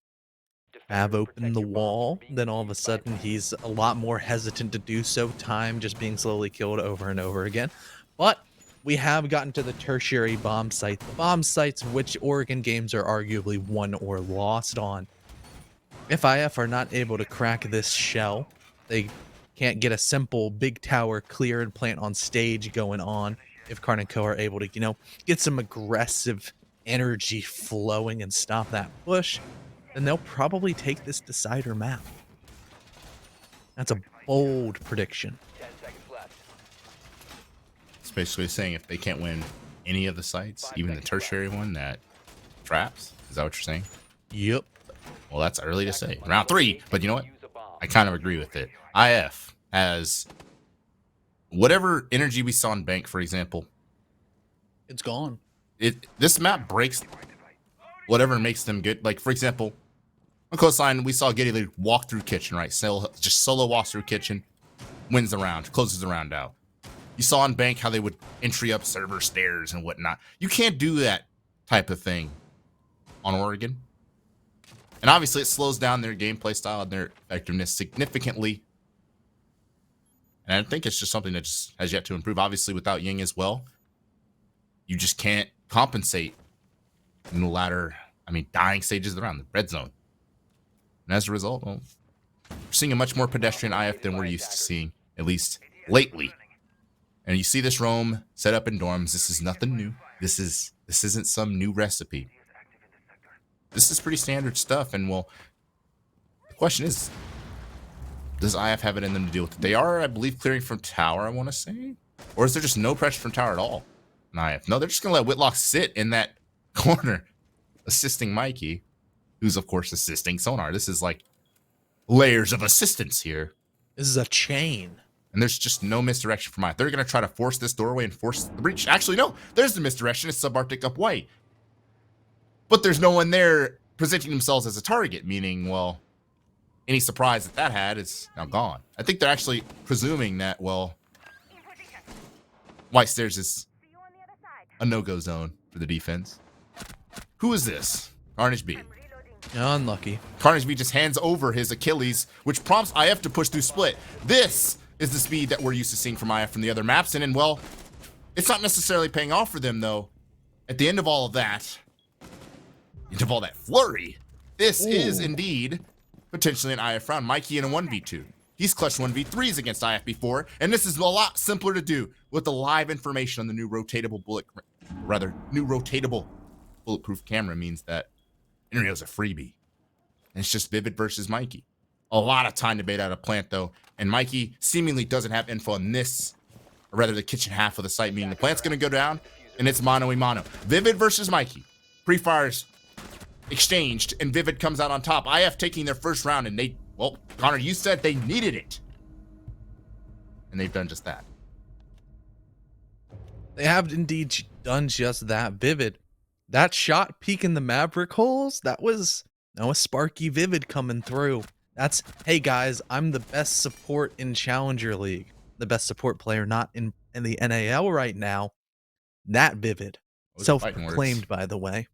Mav open the wall. Then all of a sudden he's a lot more hesitant to do so. Time just being slowly killed over and over again. But we have gotten to the tertiary bomb site. The bomb sites which Oregon games are arguably won or lost on. If IF are not able to crack this shell, they can't get a simple big tower clear and plant on stage going on. If KARN and Co are able to, you know, get some aggressive energy flowing and stop that push, then they'll probably take this decider map. That's a bold prediction. It's basically saying if they can't win any of the sites, even the tertiary one, that traps. Is that what you're saying? Yep. Well, that's early to say. Round 3, but you know what? I kind of agree with it. IF has whatever energy we saw in Bank, for example. It's gone. This map breaks whatever makes them good. Like, for example, on Coastline, we saw Getty walk through Kitchen, right? Just solo walks through Kitchen, wins the round, closes the round out. You saw on Bank how they would entry up server stairs and whatnot. You can't do that type of thing on Oregon. And obviously, it slows down their gameplay style and their effectiveness significantly. And I think it's just something that just has yet to improve. Obviously, without Ying as well, you just can't compensate in the latter, dying stages of the round, the red zone. And as a result, well, we're seeing a much more pedestrian IF than we're used to seeing, at least lately. And you see this roam set up in dorms. This is nothing new. This isn't some new recipe. This is pretty standard stuff, and well, the question is, does IF have it in them to deal with it? They are, I believe, clearing from tower, I want to say. Or is there just no pressure from tower at all in IF? No, they're just going to let Whitlock sit in that corner, assisting Mikey, who's, of course, assisting Sonar. This is like layers of assistance here. This is a chain. And there's just no misdirection from IF. They're going to try to force this doorway and force the breach. Actually, no, there's the misdirection. It's subarctic up white. But there's no one there presenting themselves as a target, meaning, well, any surprise that had is now gone. I think they're actually presuming that, well, White Stairs is a no-go zone for the defense. Who is this? Carnage B. Unlucky. Carnage B just hands over his Achilles, which prompts IF to push through split. This is the speed that we're used to seeing from IF from the other maps, and well, it's not necessarily paying off for them, though. At the end of all of that, flurry, this is indeed potentially an IF round. Mikey in a 1v2. He's clutched 1v3s against IF before, and this is a lot simpler to do with the live information on the new rotatable bulletproof camera means that Inrio's a freebie. And it's just Vivid versus Mikey. A lot of time to bait out a plant, though, and Mikey seemingly doesn't have info on this, or rather the kitchen half of the site, meaning the plant's going to go down, and it's mano-a-mano. Vivid versus Mikey. Pre-fires exchanged, and Vivid comes out on top. IF taking their first round, and they, well, Connor, you said they needed it. And they've done just that. They have indeed done just that. Vivid. That shot peeking the Maverick holes, that was a Sparky Vivid coming through. That's, hey guys, I'm the best support in Challenger League. The best support player, not in the NAL right now. That Vivid. Self-proclaimed, by the way.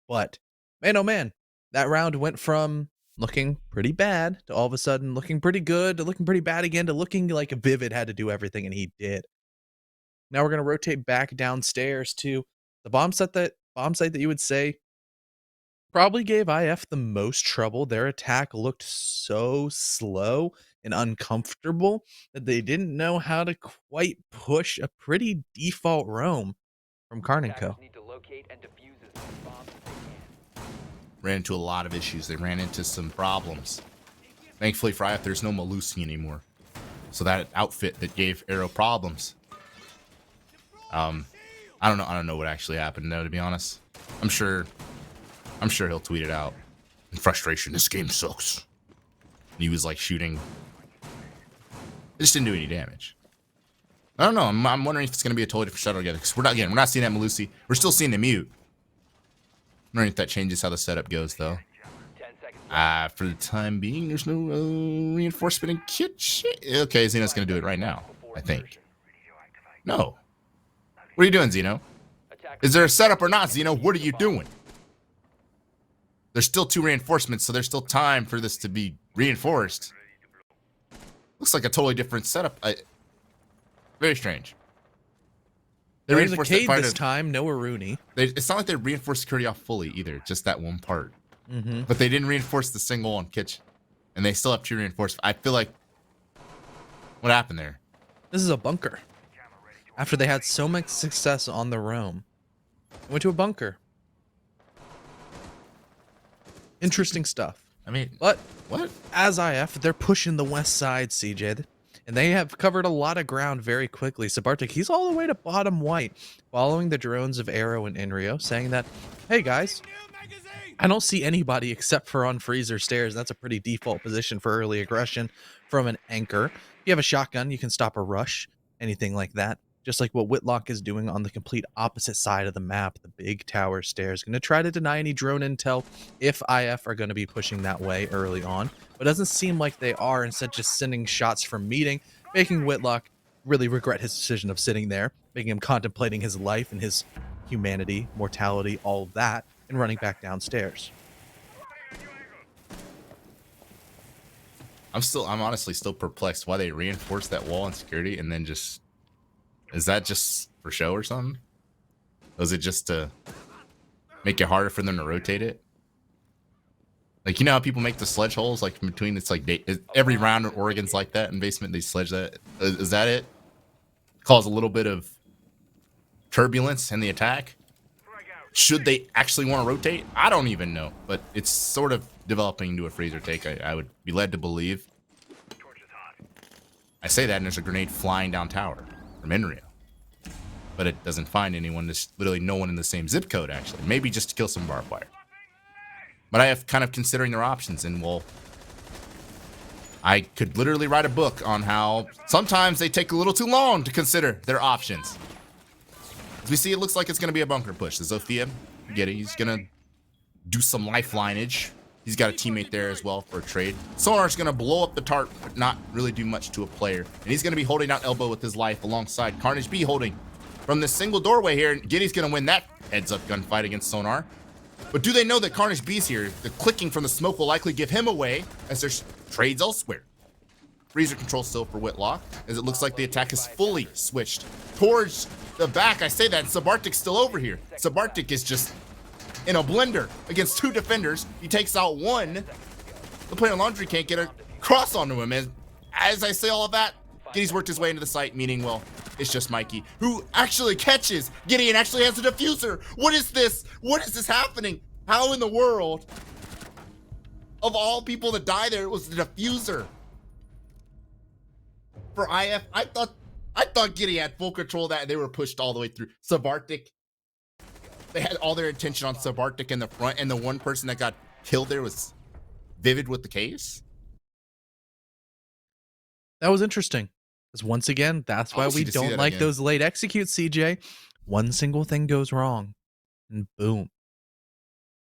But, man, oh man, that round went from looking pretty bad to all of a sudden looking pretty good to looking pretty bad again to looking like a Vivid had to do everything, and he did. Now we're going to rotate back downstairs to the bomb site that you would say probably gave IF the most trouble. Their attack looked so slow and uncomfortable that they didn't know how to quite push a pretty default roam from KARN & Co. Red ran into a lot of issues. They ran into some problems. Thankfully for IF, there's no Malusi anymore. So that outfit that gave Arrow problems. I don't know what actually happened though, to be honest. I'm sure he'll tweet it out. In frustration, this game sucks. And he was like shooting. It just didn't do any damage. I don't know. I'm wondering if it's going to be a totally different shuttle again. Because we're not seeing that Malusi. We're still seeing the mute. I'm wondering if that changes how the setup goes, though. For the time being, there's no reinforcement in kitchen. Okay, Xeno's going to do it right now, I think. No. What are you doing, Xeno? Is there a setup or not, Xeno? What are you doing? There's still 2 reinforcements, so there's still time for this to be reinforced. Looks like a totally different setup. Very strange. They There's a reinforced Cade that this time, no Aruni. It's not like they reinforced security off fully either, just that one part. But they didn't reinforce the single on kitchen. And they still have 2 reinforced. I feel like... What happened there? This is a bunker. After they had so much success on the roam, they went to a bunker. Interesting stuff. I mean... But What? as IF, they're pushing the west side, CJ. And they have covered a lot of ground very quickly. Sabartik, he's all the way to bottom white, following the drones of Arrow and Inrio, saying that, hey guys, I don't see anybody except for on freezer stairs. That's a pretty default position for early aggression from an anchor. If you have a shotgun, you can stop a rush, anything like that. Just like what Whitlock is doing on the complete opposite side of the map, the big tower stairs. Going to try to deny any drone intel if IF are going to be pushing that way early on. But it doesn't seem like they are, instead just sending shots from meeting, making Whitlock really regret his decision of sitting there, making him contemplating his life and his humanity, mortality, all of that, and running back downstairs. I'm honestly still perplexed why they reinforced that wall and security and then just... Is that just for show or something? Was it just to make it harder for them to rotate it? Like, you know how people make the sledge holes, like in between, it's like every round in Oregon's like that in basement, they sledge that. Is that it? Cause a little bit of turbulence in the attack? Should they actually want to rotate? I don't even know, but it's sort of developing into a freezer take, I would be led to believe. I say that and there's a grenade flying down tower from Enrio. But it doesn't find anyone. There's literally no one in the same zip code, actually. Maybe just to kill some barbed wire. But I have kind of considering their options, and well, I could literally write a book on how sometimes they take a little too long to consider their options. As we see, it looks like it's going to be a bunker push. The Zofia, get it, he's going to do some lifelineage. He's got a teammate there as well for a trade. Sonar's going to blow up the tarp, but not really do much to a player. And he's going to be holding out elbow with his life alongside Carnage B holding from this single doorway here. And Giddy's going to win that heads-up gunfight against Sonar. But do they know that Carnage B's here? The clicking from the smoke will likely give him away as there's trades elsewhere. Freezer control still for Whitlock, as it looks like the attack is fully switched towards the back. I say that, and Sabartik's still over here. Sabartik is just in a blender against 2 defenders. He takes out one. The player in Laundry can't get a cross onto him. And as I say all of that, Giddy's worked his way into the site, meaning, well, it's just Mikey, who actually catches Giddy and actually has a diffuser. What is this? What is this happening? How in the world, of all people that die there, it was the diffuser? For IF, I thought Giddy had full control of that, and they were pushed all the way through. Sabartik, they had all their attention on Sabartik in the front, and the one person that got killed there was Vivid with the case. That was interesting. Because once again, that's why we don't like those late executes, CJ. One single thing goes wrong, and boom.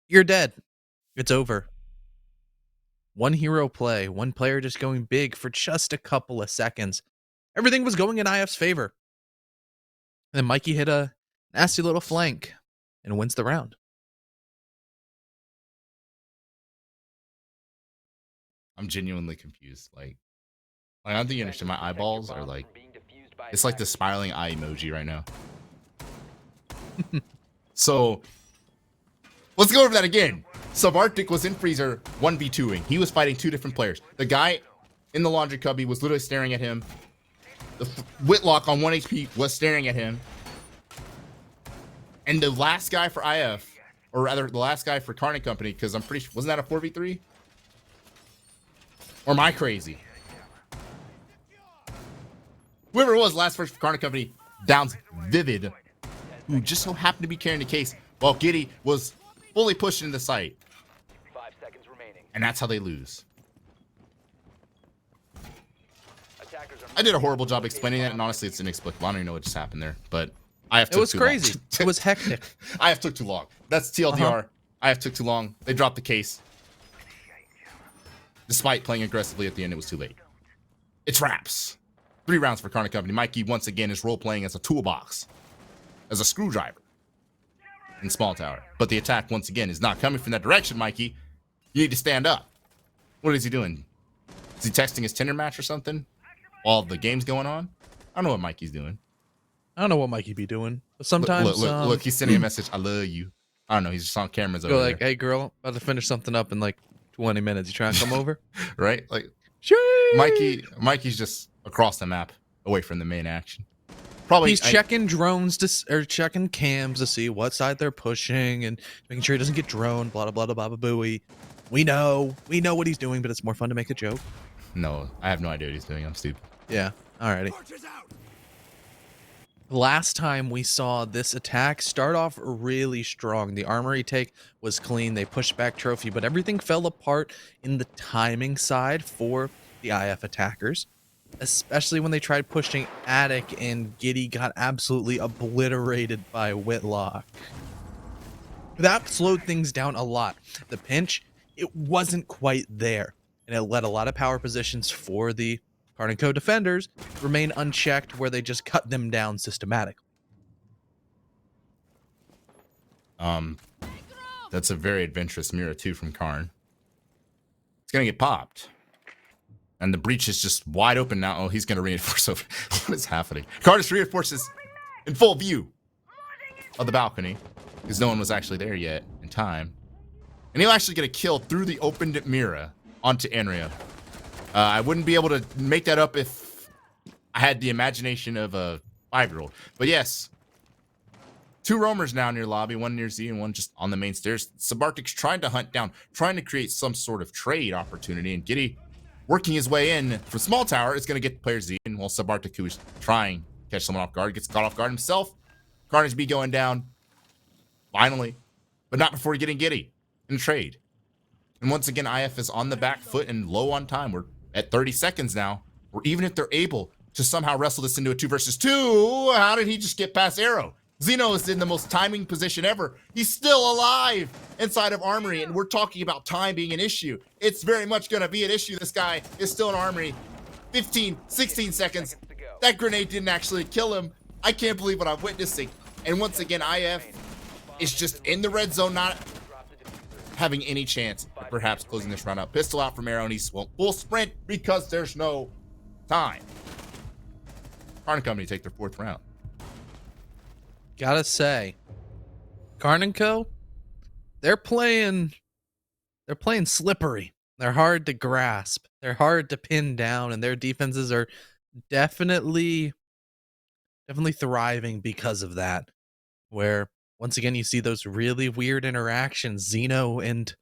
You're dead. It's over. One hero play, one player just going big for just a couple of seconds. Everything was going in IF's favor. And then Mikey hit a nasty little flank and wins the round. I'm genuinely confused. Like I don't think you understand. My eyeballs are like, it's like the smiling eye emoji right now. So let's go over that again. Sabartik was in freezer 1v2ing. He was fighting 2 different players. The guy in the laundry cubby was literally staring at him. The Whitlock on 1 HP was staring at him. And the last guy for IF or rather the last guy for KARN Company, because I'm pretty sure, wasn't that a 4v3? Or am I crazy? Whoever it was, last person for KARN Company downs Vivid, who just so happened to be carrying the case, while Giddy was fully pushed into the site. 5 seconds remaining. And that's how they lose. Attackers are I did a horrible job explaining that, and honestly, it's inexplicable. I don't even know what just happened there, but IF took It was too crazy. long. It was hectic. IF took too long. That's TLDR. IF took too long. They dropped the case. Despite playing aggressively at the end, it was too late. It's wraps. 3 rounds for KARN Company. Mikey, once again, is role-playing as a toolbox. As a screwdriver. In small tower. But the attack, once again, is not coming from that direction, Mikey. You need to stand up. What is he doing? Is he texting his Tinder match or something? While the game's going on? I don't know what Mikey's doing. I don't know what Mikey be doing, but sometimes Look, he's sending a message. I love you. I don't know. He's just on cameras over go like, there. "Hey, girl, about to finish something up in like 20 minutes. You trying to come over?" Right? Like, Sheesh. Mikey's just across the map, away from the main action. Probably He's checking drones or checking cams to see what side they're pushing and making sure he doesn't get droned. Blah blah blah blah blah booey. We know what he's doing, but it's more fun to make a joke. No, I have no idea what he's doing. I'm stupid. Yeah. Alrighty. Last time we saw this attack start off really strong. The armory take was clean. They pushed back trophy, but everything fell apart in the timing side for the IF attackers, especially when they tried pushing Attic and Giddy got absolutely obliterated by Whitlock. That slowed things down a lot. The pinch, it wasn't quite there, and it let a lot of power positions for the KARN & Co defenders remain unchecked, where they just cut them down systematically. That's a very adventurous mirror too from KARN. It's gonna get popped, and the breach is just wide open now. Oh, he's gonna reinforce over. What is happening? KARN just reinforces in full view of the balcony because no one was actually there yet in time, and he'll actually get a kill through the opened mirror onto Enria. I wouldn't be able to make that up if I had the imagination of a 5-year-old. But yes, 2 roamers now near lobby, one near Z and one just on the main stairs. Sabartic's trying to hunt down, trying to create some sort of trade opportunity, and Giddy working his way in from small tower is going to get the player Z, and while Sabartic, who is trying to catch someone off guard, gets caught off guard himself. Carnage B going down, finally, but not before getting Giddy in trade. And once again, IF is on the back foot and low on time. We're at 30 seconds now, or even if they're able to somehow wrestle this into a 2 versus 2, how did he just get past Arrow? Zeno is in the most timing position ever. He's still alive inside of Armory, and we're talking about time being an issue. It's very much going to be an issue. This guy is still in Armory. 15, 16 seconds. That grenade didn't actually kill him. I can't believe what I'm witnessing. And once again, IF is just in the red zone, not having any chance of perhaps closing this round out. Pistol out from Arrow, and he's full sprint because there's no time. KARN Company take their 4th round. Gotta say, KARN & Co, they're playing slippery. They're hard to grasp. They're hard to pin down, and their defenses are definitely thriving because of that. Where once again, you see those really weird interactions. Zeno and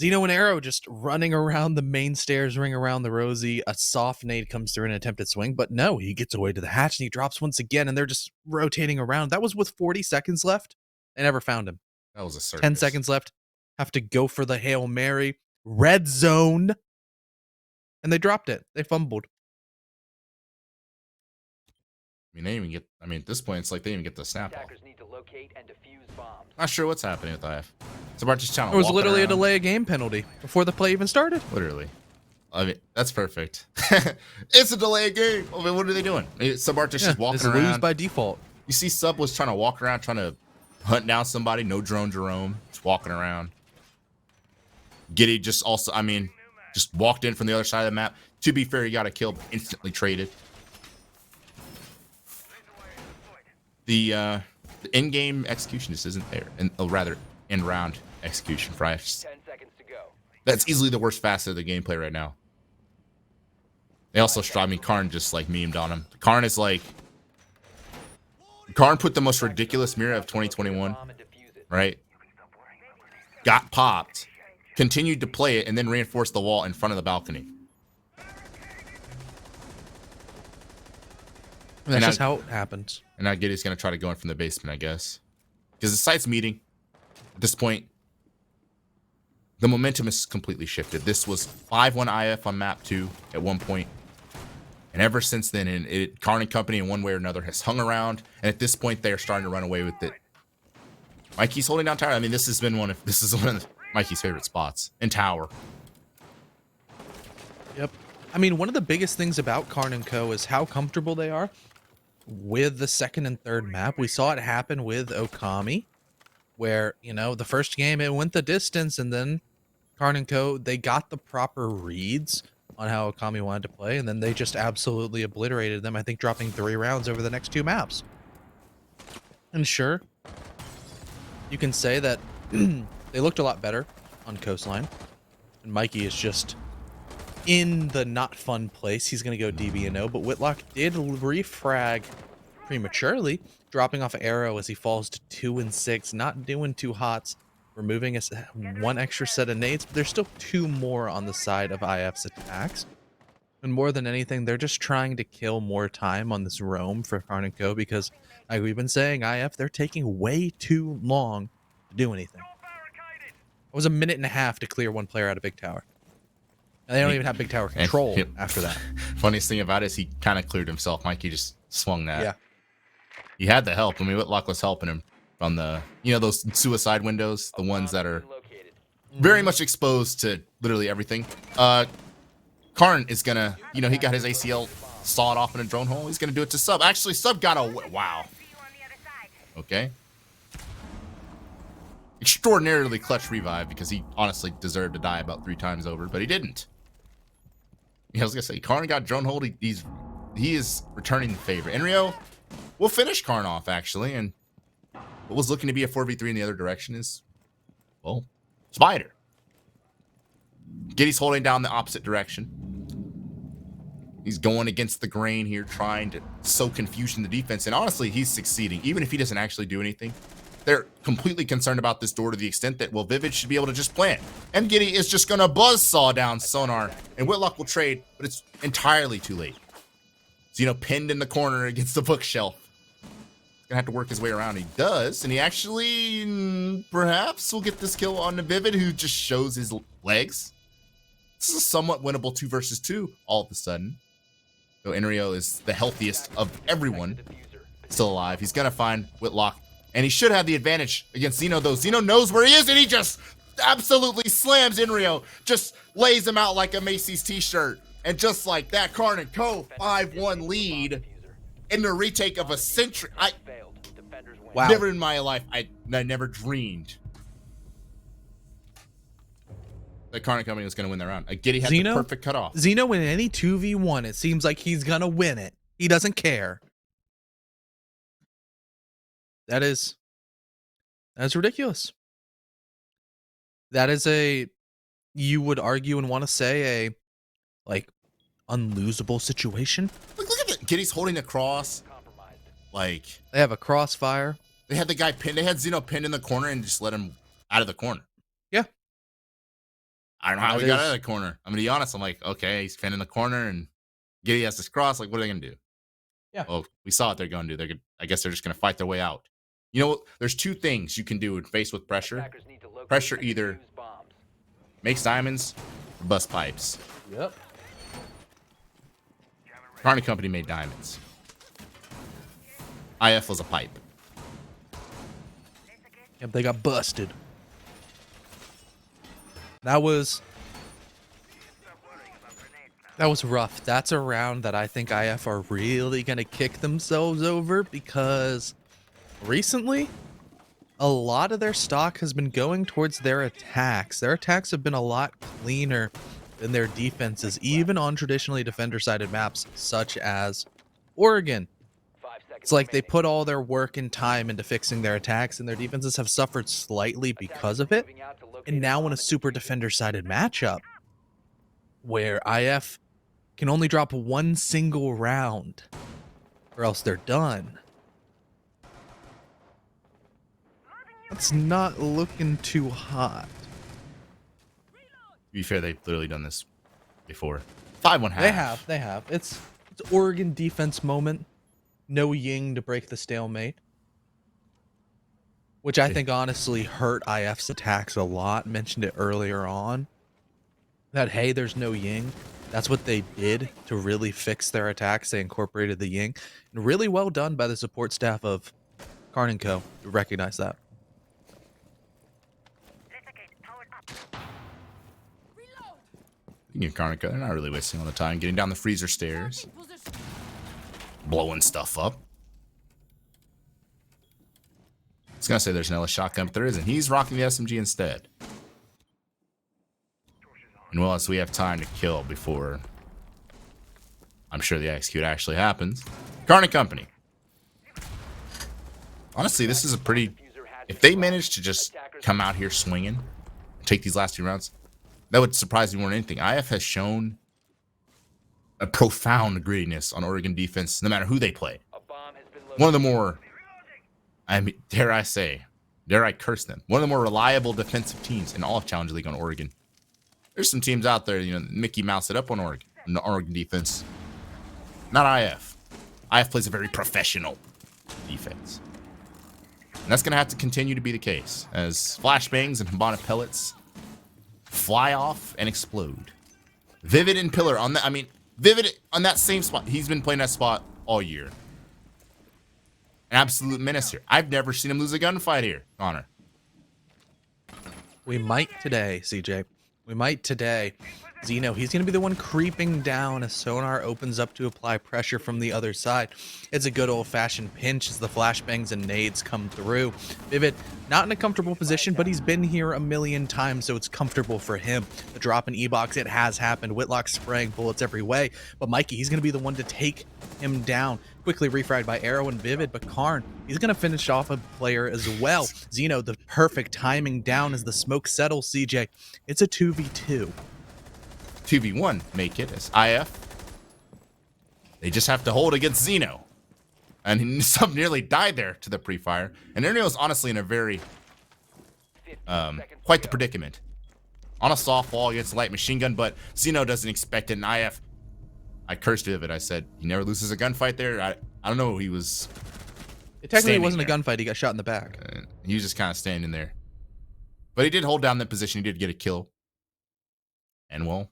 Arrow just running around the main stairs, ring around the Rosie. A soft nade comes through an attempted swing, but no, he gets away to the hatch and he drops once again, and they're just rotating around. That was with 40 seconds left. They never found him. That was a circus. 10 seconds left. Have to go for the Hail Mary. Red zone. And they dropped it. They fumbled. I mean, they even get. I mean, at this point, it's like they even get the snap off. Attackers need to locate and defuse bombs. Not sure what's happening with IF. Sabartic's trying to It was walk literally a around. delay of game penalty before the play even started. Literally. I mean, that's perfect. It's a delay game. I mean, what are they doing? Sabartic's just walking it's around. lose by default. You see Sub was trying to walk around, trying to hunt down somebody. No drone Jerome. Just walking around. Giddy just also, I mean, just walked in from the other side of the map. To be fair, he got a kill, but instantly traded. The in-game execution just isn't there. And rather, in-round execution for IF. 10 seconds to go. That's easily the worst facet of the gameplay right now. They also I mean, KARN just like memed on him. KARN is like, KARN put the most ridiculous mirror of 2021 right? Got popped, continued to play it, and then reinforced the wall in front of the balcony. And that's just how it happens. And now Giddy's going to try to go in from the basement, I guess. Because the site's meeting. At this point, the momentum is completely shifted. This was 5-1 IF on map 2 at one point. And ever since then, KARN and company in one way or another has hung around. And at this point, they are starting to run away with it. Mikey's holding down tower. I mean, this is one of Mikey's favorite spots in tower. Yep. I mean, one of the biggest things about KARN and Co. is how comfortable they are with the second and third map. We saw it happen with Okami, where, you know, the first game it went the distance, and then KARN and Co. they got the proper reads on how Okami wanted to play, and then they just absolutely obliterated them, I think dropping 3 rounds over the next 2 maps. And sure, you can say that they looked a lot better on Coastline, and Mikey is just in the not fun place. He's going to go DB&O, but Whitlock did refrag prematurely, dropping off arrow as he falls to 2 and 6, not doing too hot, removing us 1 extra set of nades, but there's still 2 more on the side of IF's attacks. And more than anything, they're just trying to kill more time on this roam for KARN and Co. because, like we've been saying, IF, they're taking way too long to do anything. It was a minute and a half to clear 1 player out of Big Tower. And they don't even have Big Tower control after that. Funniest thing about it is he kind of cleared himself. Mikey just swung that. Yeah. He had the help. I mean, Whitlock was helping him on the, you know, those suicide windows, the ones that are very much exposed to literally everything. KARN is going to, you know, he got his ACL sawed off in a drone hole. He's going to do it to Sub. Actually, Sub got a, wow. Okay. Extraordinarily clutch revive because he honestly deserved to die about 3 times over, but he didn't. Yeah, I was going to say, KARN got drone hold. He is returning the favor. Enrio will finish KARN off, actually, and what was looking to be a 4v3 in the other direction is, well, Spider. Giddy's holding down the opposite direction. He's going against the grain here, trying to sow confusion in the defense, and honestly, he's succeeding. Even if he doesn't actually do anything, they're completely concerned about this door to the extent that, well, Vivid should be able to just plant. And Giddy is just going to buzzsaw down Sonar, and Whitlock will trade, but it's entirely too late. Zeno pinned in the corner against the bookshelf. He's going to have to work his way around. He does, and he actually perhaps will get this kill on the Vivid, who just shows his legs. This is a somewhat winnable 2 versus 2 all of a sudden. So Enrio is the healthiest of everyone still alive. He's going to find Whitlock, and he should have the advantage against Zeno, though. Zeno knows where he is, and he just absolutely slams Enrio. Just lays him out like a Macy's t-shirt. And just like that, KARN and Co. 5-1 lead in the retake of a century. Wow. Never in my life, I never dreamed that KARN Company was going to win the round. Giddy had the perfect cutoff. Zeno in any 2v1, it seems like he's going to win it. He doesn't care. That's ridiculous. That is you would argue and want to say, a like unlosable situation. Look at that. Giddy's holding a cross. Like, they have a crossfire. They had the guy pinned. They had Zeno pinned in the corner and just let him out of the corner. Yeah. I don't know how he got out of the corner. I'm going to be honest. I'm like, okay, he's pinned in the corner and Giddy has this cross. Like, what are they going to do? Yeah. Well, we saw what they're going to do. I guess they're just going to fight their way out. You know, there's 2 things you can do when faced with pressure. Pressure either makes diamonds or bust pipes. Yep. KARN Company made diamonds. IF was a pipe. Yep, they got busted. That was rough. That's a round that I think IF are really going to kick themselves over, because recently a lot of their stock has been going towards their attacks. Their attacks have been a lot cleaner than their defenses, even on traditionally defender-sided maps such as Oregon. It's like they put all their work and time into fixing their attacks, and their defenses have suffered slightly because of it. And now in a super defender-sided matchup, where IF can only drop 1 single round, or else they're done. That's not looking too hot. To be fair, they've literally done this before. 5-1/2. They have. It's Oregon defense moment. No Ying to break the stalemate. Which I think honestly hurt IF's attacks a lot. Mentioned it earlier on. That, hey, there's no Ying. That's what they did to really fix their attacks. They incorporated the Ying. And really well done by the support staff of KARN & Co. to recognize that. You KARN & Co. They're not really wasting all the time getting down the freezer stairs. Blowing stuff up. I was gonna say there's an LS shotgun, but there isn't. He's rocking the SMG instead. And well, as we have time to kill before I'm sure the execute actually happens. KARN & Company. Honestly, this is a pretty... If they manage to just come out here swinging and take these last 2 rounds, that would surprise me more than anything. IF has shown a profound grittiness on Oregon defense, no matter who they play. One of the more, I mean, dare I curse them, one of the more reliable defensive teams in all of Challenge League on Oregon. There's some teams out there, you know, Mickey Mouse it up on Oregon defense. Not IF. IF plays a very professional defense. And that's going to have to continue to be the case as flashbangs and Hibana pellets fly off and explode. Vivid and Pillar on that. I mean, Vivid on that same spot. He's been playing that spot all year. An absolute menace here. I've never seen him lose a gunfight here, Connor. We might today, CJ. We might today. Zeno, he's going to be the one creeping down as Sonar opens up to apply pressure from the other side. It's a good old-fashioned pinch as the flashbangs and nades come through. Vivid, not in a comfortable position, but he's been here a million times, so it's comfortable for him. The drop in E-Box, it has happened. Whitlock spraying bullets every way, but Mikey, he's going to be the one to take him down. Quickly refried by Arrow and Vivid, but KARN, he's going to finish off a player as well. Zeno, the perfect timing down as the smoke settles, CJ. It's a 2v2. 2v1 make it as IF. They just have to hold against Zeno. And some nearly died there to the pre-fire. And Erneo's honestly in a very, quite the predicament. On a softball against a light machine gun, but Zeno doesn't expect it. And IF, I cursed Vivid. I said, he never loses a gunfight there. I don't know. He was... It technically wasn't a gunfight. He got shot in the back. He was just kind of standing there. But he did hold down that position. He did get a kill. And well,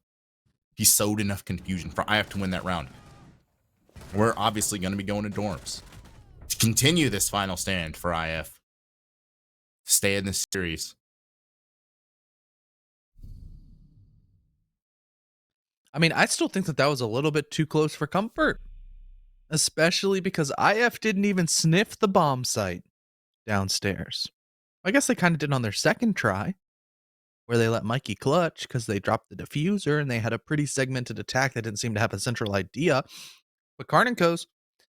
he sowed enough confusion for IF to win that round. We're obviously going to be going to dorms to continue this final stand for IF. Stay in this series. I mean, I still think that was a little bit too close for comfort. Especially because IF didn't even sniff the bomb site downstairs. I guess they kind of did on their second try, where they let Mikey clutch because they dropped the diffuser and they had a pretty segmented attack that didn't seem to have a central idea. But KARN & Co's,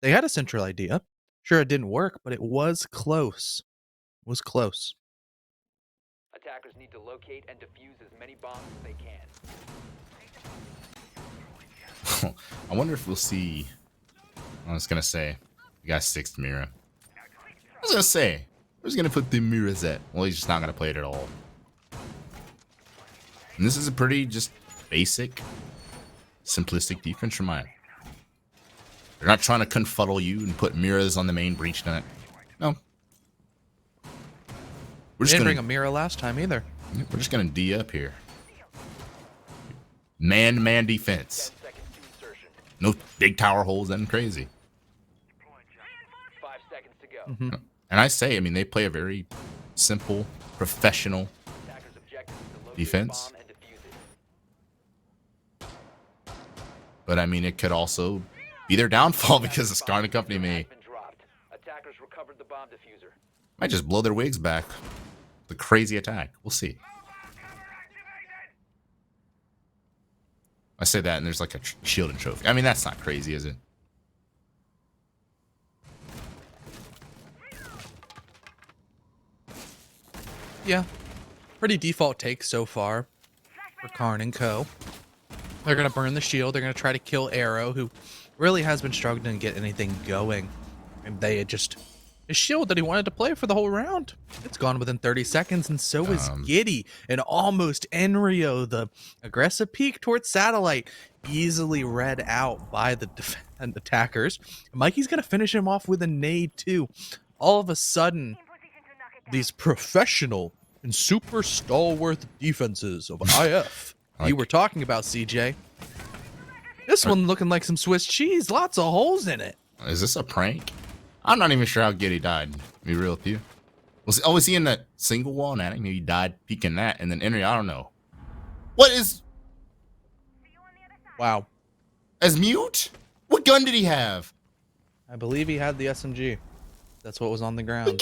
they had a central idea. Sure, it didn't work, but it was close. It was close. Attackers need to locate and defuse as many bombs as they can. I wonder if we'll see... I was going to say, we got 6th Mira. I was going to say, where's going to put the Miras at? Well, he's just not going to play it at all. And this is a pretty just basic, simplistic defense from mine. They're not trying to confuddle you and put Miras on the main breach net. No. We didn't bring a Mira last time either. We're just going to D up here. Man-to-man defense. No big tower holes, nothing crazy. 5 seconds to go. Mm-hmm. And I say, I mean, they play a very simple, professional defense. But I mean, it could also be their downfall because the KARN & Company might just blow their wigs back. The crazy attack. We'll see. I say that and there's like a shield and trophy. I mean, that's not crazy, is it? Yeah. Pretty default take so far for KARN & Co. They're going to burn the shield. They're going to try to kill Arrow, who really has been struggling to get anything going. And they had just his shield that he wanted to play for the whole round. It's gone within 30 seconds, and so is Giddy. And almost Enrio, the aggressive peek towards Satellite, easily read out by the attackers. Mikey's going to finish him off with a nade, too. All of a sudden, these professional and super stalwart defenses of IF you were talking about, CJ. This one looking like some Swiss cheese. Lots of holes in it. Is this a prank? I'm not even sure how Giddy died, to be real with you. Was he in that single wall? And maybe he died peeking that, and then Henry, I don't know. What is... Wow. As mute? What gun did he have? I believe he had the SMG. That's what was on the ground.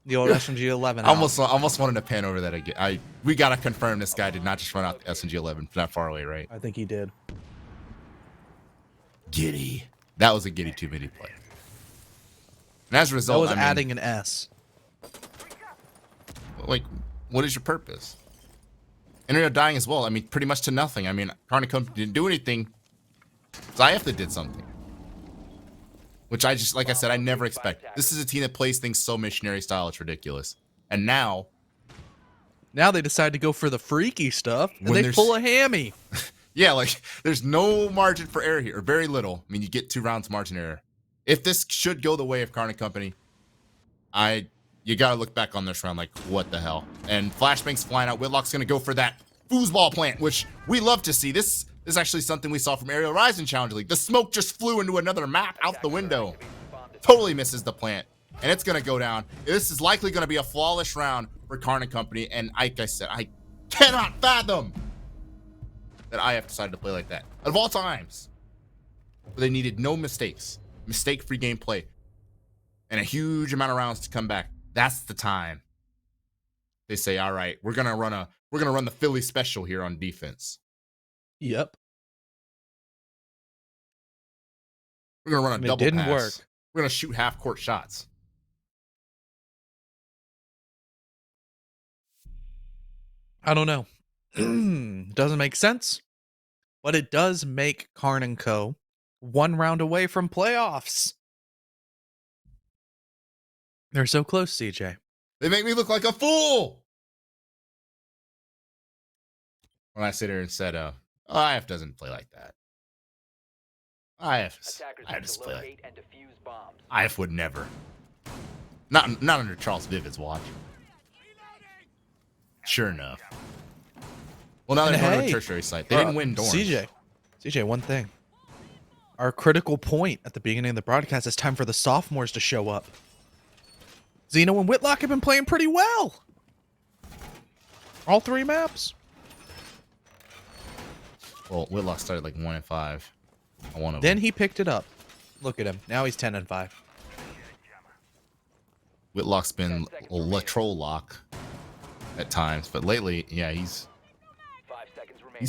The old SMG-11. I almost wanted to pan over that again. We gotta confirm this guy did not just run out the SMG-11 that far away, right? I think he did. Giddy. That was a Giddy 2-minute play. And as a result, that was adding an S. Like, what is your purpose? Enrio dying as well. I mean, pretty much to nothing. I mean, KARN didn't do anything. Zyafta did something. Which I just, like I said, I never expect. This is a team that plays things so missionary style, it's ridiculous. And now they decide to go for the freaky stuff, and they pull a hammy. Yeah, like, there's no margin for error here, or very little. I mean, you get 2 rounds margin error. If this should go the way of KARN Company, you gotta look back on this round like, what the hell? And Flashbang's flying out. Whitlock's gonna go for that foosball plant, which we love to see. This is actually something we saw from Aerial Rising Challenge League. The smoke just flew into another map out the window. Totally misses the plant, and it's gonna go down. This is likely gonna be a flawless round for KARN Company, and like I said, I cannot fathom that I have decided to play like that. Out of all times, but they needed no mistakes, mistake-free gameplay, and a huge amount of rounds to come back. That's the time they say, all right, we're gonna run the Philly special here on defense. Yep. We're gonna run a double pass. It didn't work. We're gonna shoot half-court shots. I don't know. Doesn't make sense, but it does make KARN & Co. 1 round away from playoffs. They're so close, CJ. They make me look like a fool when I sit here and said, IF doesn't play like that. IF doesn't play like that. IF would never. Not under Charles Vivid's watch. Sure enough. Well, now they're going to a tertiary site. They didn't win dorms. CJ, one thing. Our critical point at the beginning of the broadcast is time for the sophomores to show up. Zeno and Whitlock have been playing pretty well. All 3 maps. Well, Whitlock started like 1-5 on one of them. Then he picked it up. Look at him. Now he's 10-5. Whitlock's been a troll lock at times, but lately, yeah, he's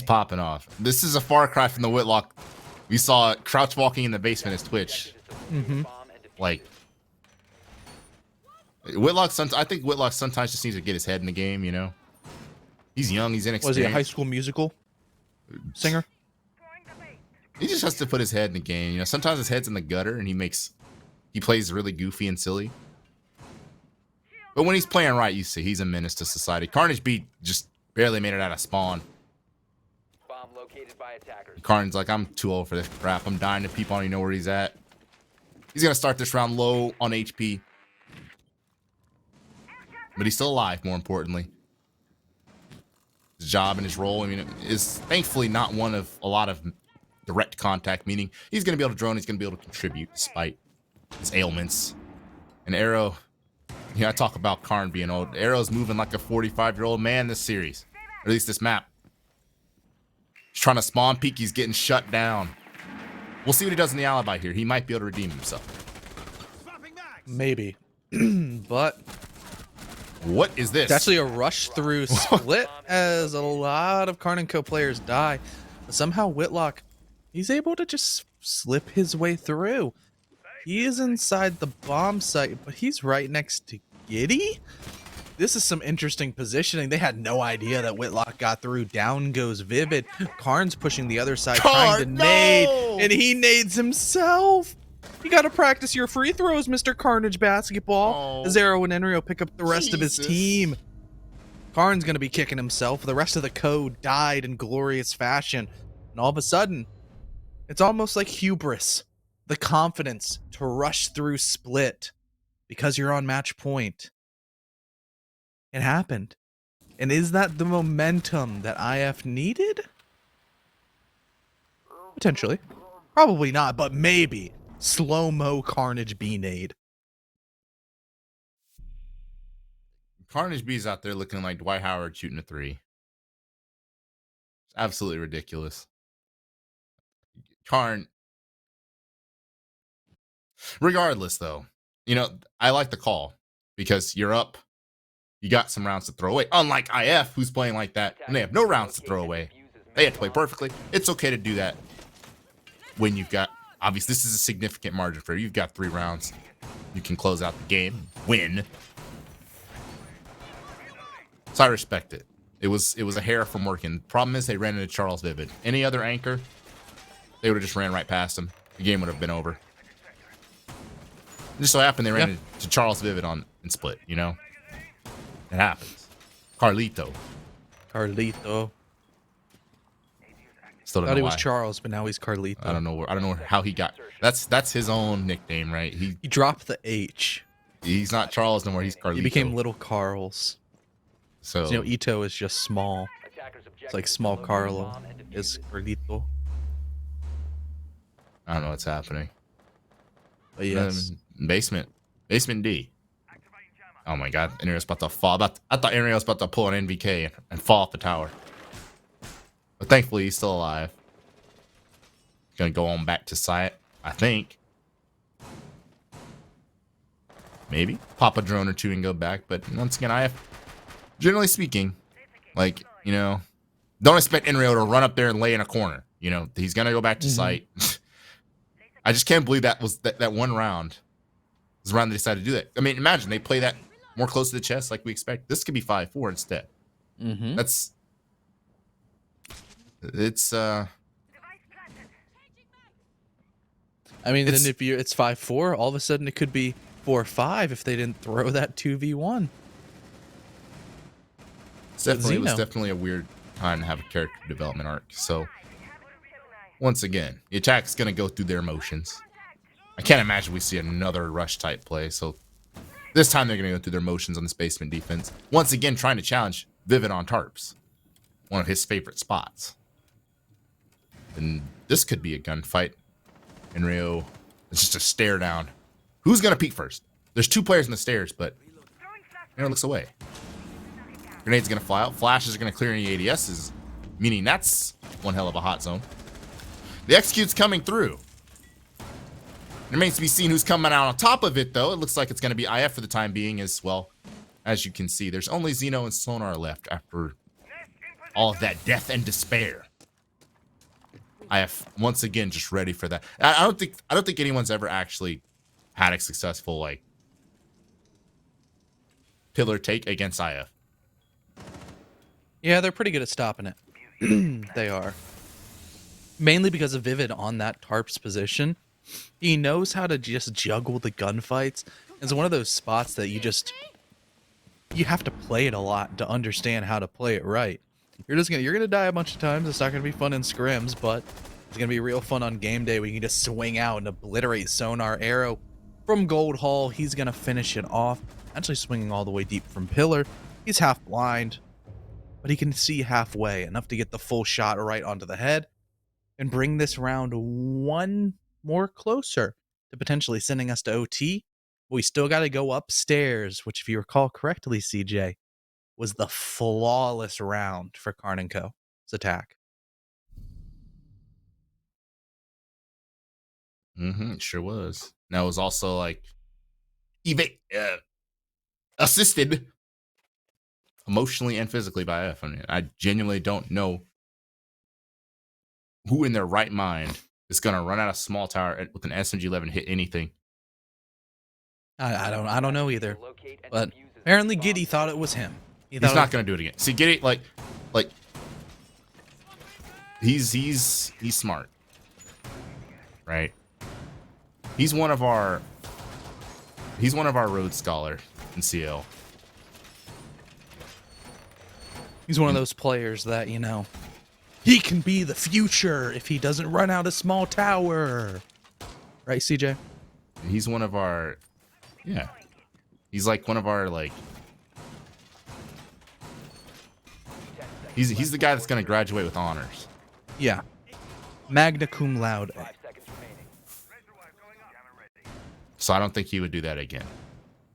popping off. This is a far cry from the Whitlock we saw crouch walking in the basement as Twitch. Like, I think Whitlock sometimes just needs to get his head in the game, you know? He's young, he's inexperienced. Was he a High School Musical singer? He just has to put his head in the game, you know? Sometimes his head's in the gutter and he plays really goofy and silly. But when he's playing right, you see he's a menace to society. Carnage Beat just barely made it out of spawn. Bomb located by attackers. KARN's like, I'm too old for this crap. I'm dying to peep on. You know where he's at. He's gonna start this round low on HP, but he's still alive. More importantly, his job and his role, I mean, is thankfully not one of a lot of direct contact. Meaning he's gonna be able to drone. He's gonna be able to contribute despite his ailments. And Arrow. Yeah, I talk about KARN being old. Arrow's moving like a 45-year-old man this series. Or at least this map. He's trying to spawn peek. He's getting shut down. We'll see what he does in the alibi here. He might be able to redeem himself. Maybe. But what is this? It's actually a rush through split as a lot of KARN & Co. players die. But somehow Whitlock, he's able to just slip his way through. He is inside the bomb site, but he's right next to Giddy? This is some interesting positioning. They had no idea that Whitlock got through. Down goes Vivid. KARN's pushing the other side, trying to nade, and he nades himself. You gotta practice your free throws, Mr. Carnage Basketball. As Arrow and Enrio pick up the rest of his team. Karn's gonna be kicking himself. The rest of the code died in glorious fashion. And all of a sudden, it's almost like hubris. The confidence to rush through split because you're on match point. It happened. And is that the momentum that IF needed? Potentially. Probably not, but maybe. Slow-mo Carnage B-nade. Carnage B's out there looking like Dwight Howard shooting a 3. It's absolutely ridiculous. Karn. Regardless, though, you know, I like the call because you're up. You got some rounds to throw away. Unlike IF, who's playing like that, and they have no rounds to throw away. They have to play perfectly. It's okay to do that when you've got, obviously, this is a significant margin for you. You've got 3 rounds. You can close out the game, win. So I respect it. It was a hair from working. Problem is, they ran into Charles Vivid. Any other anchor, they would have just ran right past him. The game would have been over. Just so happened they ran into Charles Vivid in split, you know? It happens. Carlito. Still don't Thought know he was why. Charles, but now he's Carlito. I don't know how he got. That's his own nickname, right? He dropped the H. He's not Charles no more. He's Carlito. He became Little Carl's. So You know, Ito is just small. It's like small Carlo is Carlito. I don't know what's happening. But yes. Basement D. Oh my God, Enrio's about to fall. I thought Enrio was about to pull an NVK and fall off the tower. But thankfully, he's still alive. Gonna go on back to site, I think. Maybe pop a drone or 2 and go back. But once again, generally speaking, like, you know, don't expect Enrio to run up there and lay in a corner. You know, he's gonna go back to site. I just can't believe that was that one round. Was the round they decided to do that. I mean, imagine they play that more close to the chest like we expect. This could be 5-4 instead. It's I mean, then if it's 5-4, all of a sudden it could be 4-5 if they didn't throw that 2v1. It was definitely a weird time to have a character development arc. So once again, the attack's gonna go through their motions. I can't imagine we see another rush type play. So this time they're gonna go through their motions on this basement defense. Once again, trying to challenge Vivid on tarps, one of his favorite spots. And this could be a gunfight. Enrio, it's just a stare down. Who's gonna peek first? There's 2 players in the stairs, but Enrio looks away. Grenade's gonna fly out. Flashes are gonna clear any ADSs, meaning that's one hell of a hot zone. The execute's coming through. It remains to be seen who's coming out on top of it, though. It looks like it's going to be IF for the time being as well. As you can see, there's only Xeno and Sonar left after all of that death and despair. IF once again just ready for that. I don't think anyone's ever actually had a successful like pillar take against IF. Yeah, they're pretty good at stopping it. They are. Mainly because of Vivid on that tarps position. He knows how to just juggle the gunfights. It's one of those spots that you have to play it a lot to understand how to play it right. You're gonna die a bunch of times. It's not gonna be fun in scrims, but it's gonna be real fun on game day where you can just swing out and obliterate Sonar Arrow from Gold Hall. He's gonna finish it off. Actually swinging all the way deep from Pillar. He's half blind, but he can see halfway, enough to get the full shot right onto the head and bring this round one more closer to potentially sending us to OT. But we still got to go upstairs, which, if you recall correctly, CJ, was the flawless round for KARN & Co.'s attack. It sure was. Now it was also like assisted emotionally and physically by IF. I mean, I genuinely don't know who in their right mind is going to run out of small tower with an SMG-11 hit anything. I don't know either. But apparently Giddy thought it was him. He's not going to do it again. See, Giddy, like he's smart, right? He's one of our Rhodes Scholar in CL. He's one of those players that, you know, he can be the future if he doesn't run out a small tower. Right, CJ? He's one of our, yeah. He's like one of our, like, he's the guy that's going to graduate with honors. Yeah. Magna cum laude. 5 seconds remaining. So I don't think he would do that again.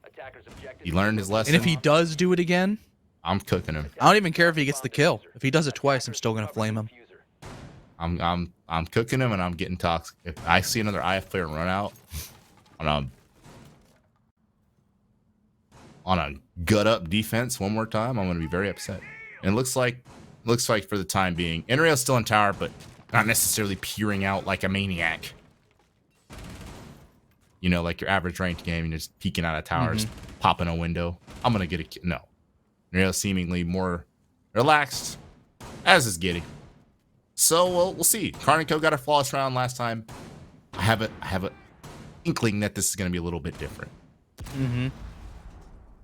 Attackers objective. He learned his lesson. And if he does do it again, I'm cooking him. I don't even care if he gets the kill. If he does it twice, I'm still going to flame him. I'm cooking him, and I'm getting toxic. If I see another IF player run out on a gut up defense one more time, I'm going to be very upset. And it looks like for the time being, Enrio's still in tower, but not necessarily peering out like a maniac. You know, like your average ranked game, you're just peeking out of towers, popping a window. I'm going to get a no. Enrio seemingly more relaxed, as is Giddy. So we'll see. KARN & Co got a flawless round last time. I have a inkling that this is going to be a little bit different.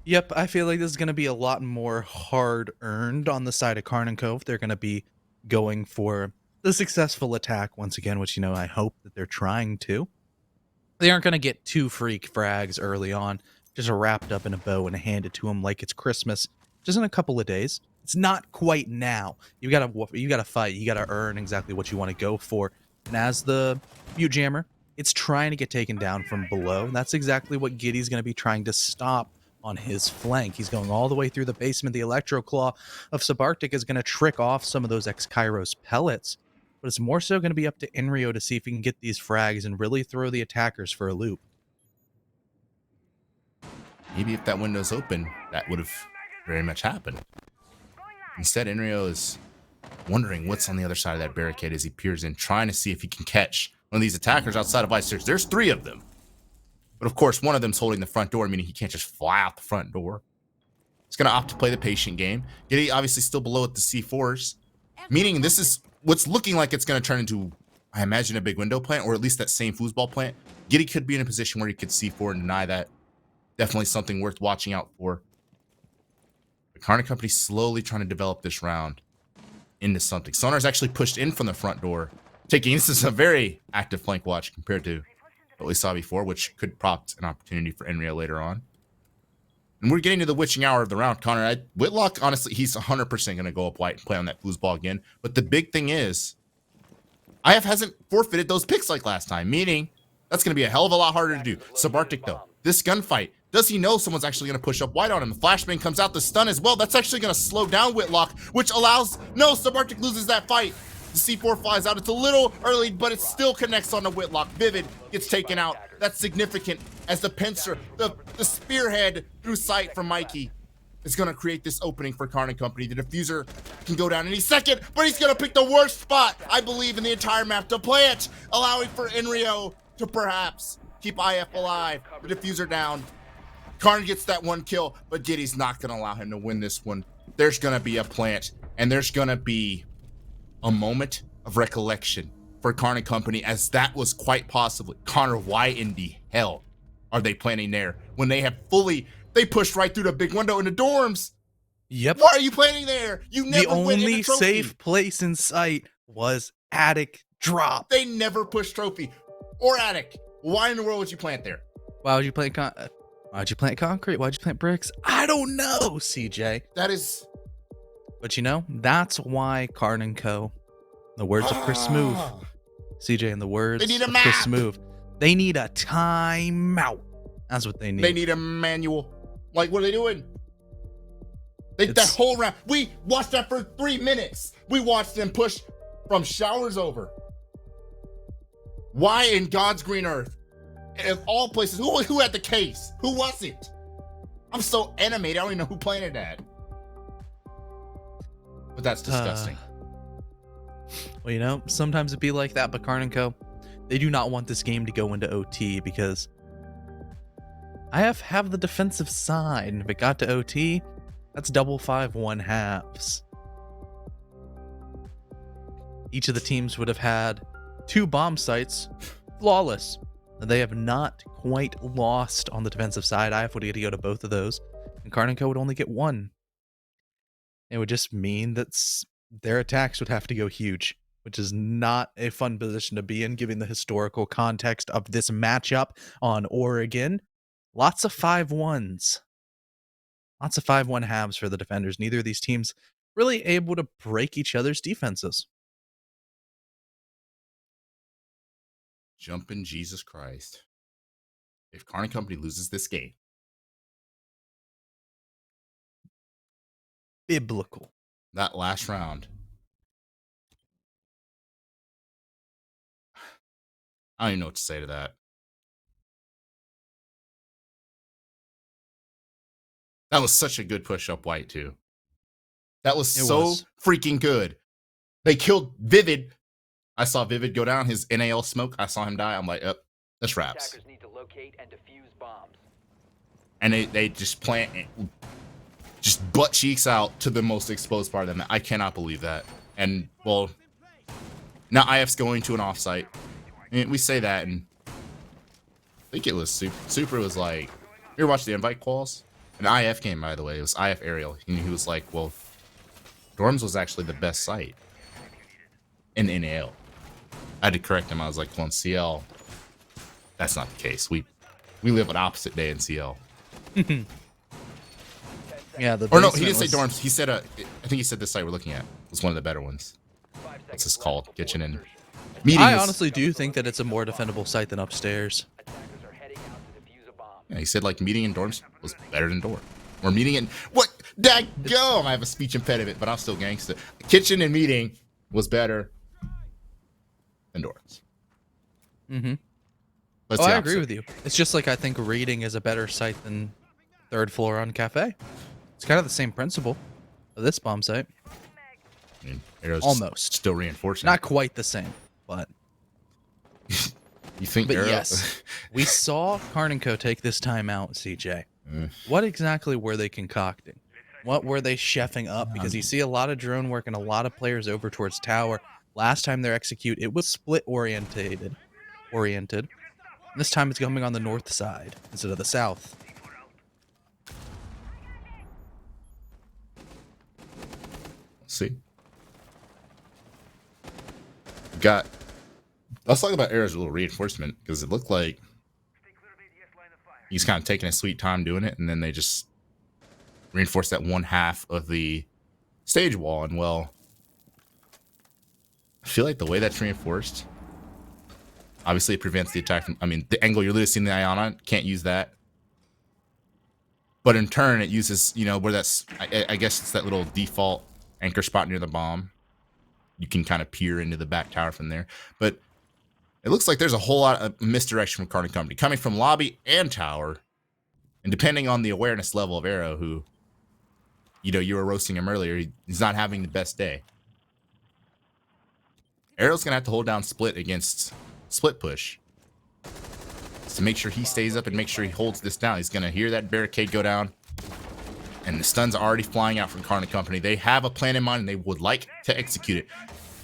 Yep, I feel like this is going to be a lot more hard-earned on the side of KARN & Co. If they're going to be going for the successful attack once again, which, you know, I hope that they're trying to. They aren't going to get 2 freak frags early on, just wrapped up in a bow and handed to them like it's Christmas, just in a couple of days. It's not quite now. You gotta fight. You gotta earn exactly what you want to go for. And as the Mute Jammer, it's trying to get taken down from below. And that's exactly what Giddy's going to be trying to stop on his flank. He's going all the way through the basement. The Electro Claw of Subarctic is going to trick off some of those X-Kairos pellets. But it's more so going to be up to Enrio to see if he can get these frags and really throw the attackers for a loop. Maybe if that window's open, that would have very much happened. Instead, Enrio is wondering what's on the other side of that barricade as he peers in, trying to see if he can catch one of these attackers outside of Ice. There's 3 of them. But of course, one of them's holding the front door, meaning he can't just fly out the front door. He's going to opt to play the patient game. Giddy obviously still below at the C4s, meaning this is what's looking like it's going to turn into, I imagine, a big window plant, or at least that same foosball plant. Giddy could be in a position where he could C4 and deny that. Definitely something worth watching out for. The KARN Company slowly trying to develop this round into something. Sonar's actually pushed in from the front door, taking this is a very active flank watch compared to what we saw before, which could prompt an opportunity for Enrio later on. And we're getting to the witching hour of the round, Connor. Whitlock, honestly, he's 100% going to go up white and play on that foosball again. But the big thing is, IF hasn't forfeited those picks like last time, meaning that's going to be a hell of a lot harder to do. Subarctic, though, this gunfight, does he know someone's actually going to push up white on him? The flashbang comes out, the stun as well. That's actually going to slow down Whitlock, which allows, no, Subarctic loses that fight. The C4 flies out. It's a little early, but it still connects on the Whitlock. Vivid gets taken out. That's significant as the pincer, the spearhead through sight from Mikey is going to create this opening for KARN & Company. The diffuser can go down any second, but he's going to pick the worst spot, I believe, in the entire map to play it, allowing for Enrio to perhaps keep IF alive. The diffuser down. KARN gets that 1 kill, but Giddy's not going to allow him to win this one. There's going to be a plant, and there's going to be a moment of recollection for KARN & Company, as that was quite possibly, Connor, why in the hell are they planning there when they have they pushed right through the big window in the dorms? Yep. Why are you planning there? You never The win in only a trophy. safe place in sight was attic drop. They never push trophy or attic. Why in the world would you plant there? Why would you plant why'd you plant concrete? Why'd you plant bricks? I don't know, CJ. That is... But you know, that's why KARN & Co., the words of Chris Smoove, CJ, in the words They need a of map. Chris Smoove, they need a timeout. That's what they need. They need a manual. Like, what are they doing? That whole round, we watched that for 3 minutes. We watched them push from showers over. Why in God's green earth? Of all places, who had the case? Who was it? I'm so animated, I don't even know who planted that. But that's disgusting. Well, you know, sometimes it'd be like that, but KARN & Co., they do not want this game to go into OT because IF have the defensive side, and if it got to OT, that's double 5-1 halves. Each of the teams would have had 2 bomb sites, flawless. They have not quite lost on the defensive side. IF would get to go to both of those, and KARN & Co would only get one. It would just mean that their attacks would have to go huge, which is not a fun position to be in, given the historical context of this matchup on Oregon. Lots of 5-1s. Lots of 5-1 halves for the defenders. Neither of these teams really able to break each other's defenses. Jumping Jesus Christ. If KARN & Company loses this game, Biblical. that last round, I don't even know what to say to that. That was such a good push up white, too. That was freaking good. They killed Vivid. I saw Vivid go down, his NAL smoke. I saw him die. I'm like, that's wraps. Attackers need to locate and defuse bombs. And they just plant, just butt cheeks out to the most exposed part of them. I cannot believe that. And, well, now IF's going to an offsite. And we say that, and I think it was Super was like, you ever watch the invite quals? An IF game, by the way. It was IF Aerial. And he was like, well, Dorms was actually the best site in NAL. I had to correct him. I was like, well, in CL, that's not the case. We live an opposite day in CL. Yeah, or no, he didn't say Dorms. He said, I think he said this site we're looking at was one of the better ones. What's this called? Kitchen and meetings. I honestly do think that it's a more defendable site than upstairs. Attackers are heading out to defuse a bomb. Yeah, he said like meeting in dorms was better than dorm. Or meeting in what? Daggum! I have a speech impediment, but I'm still gangster. Kitchen and meeting was better than dorms. Mm-hmm. Let's Oh, see I opposite. agree with you. It's just like I think reading is a better site than third floor on Cafe. It's kind of the same principle of this bomb site. I mean, Arrow's Almost. still reinforcing. Not quite the same, but you think but Arrow? yes, we saw KARN & Co take this time out, CJ. What exactly were they concocting? What were they chefing up? Because you see a lot of drone work and a lot of players over towards tower. Last time they execute, it was split oriented. This time it's coming on the north side instead of the south. See, let's talk about Arrow's little reinforcement, because it looked like he's kind of taking a sweet time doing it, and then they just reinforced that one half of the stage wall. And well, I feel like the way that's reinforced, obviously it prevents the attack from, I mean, the angle you're literally seeing the Ion on, can't use that. But in turn, it uses, you know, where that's, I guess it's that little default anchor spot near the bomb. You can kind of peer into the back tower from there. But it looks like there's a whole lot of misdirection from KARN & Company, coming from lobby and tower. And depending on the awareness level of Arrow, who, you know, you were roasting him earlier, he's not having the best day. Arrow's going to have to hold down Split against Split Push to make sure he stays up and make sure he holds this down. He's going to hear that barricade go down. And the stuns are already flying out from KARN & Company. They have a plan in mind, and they would like to execute it.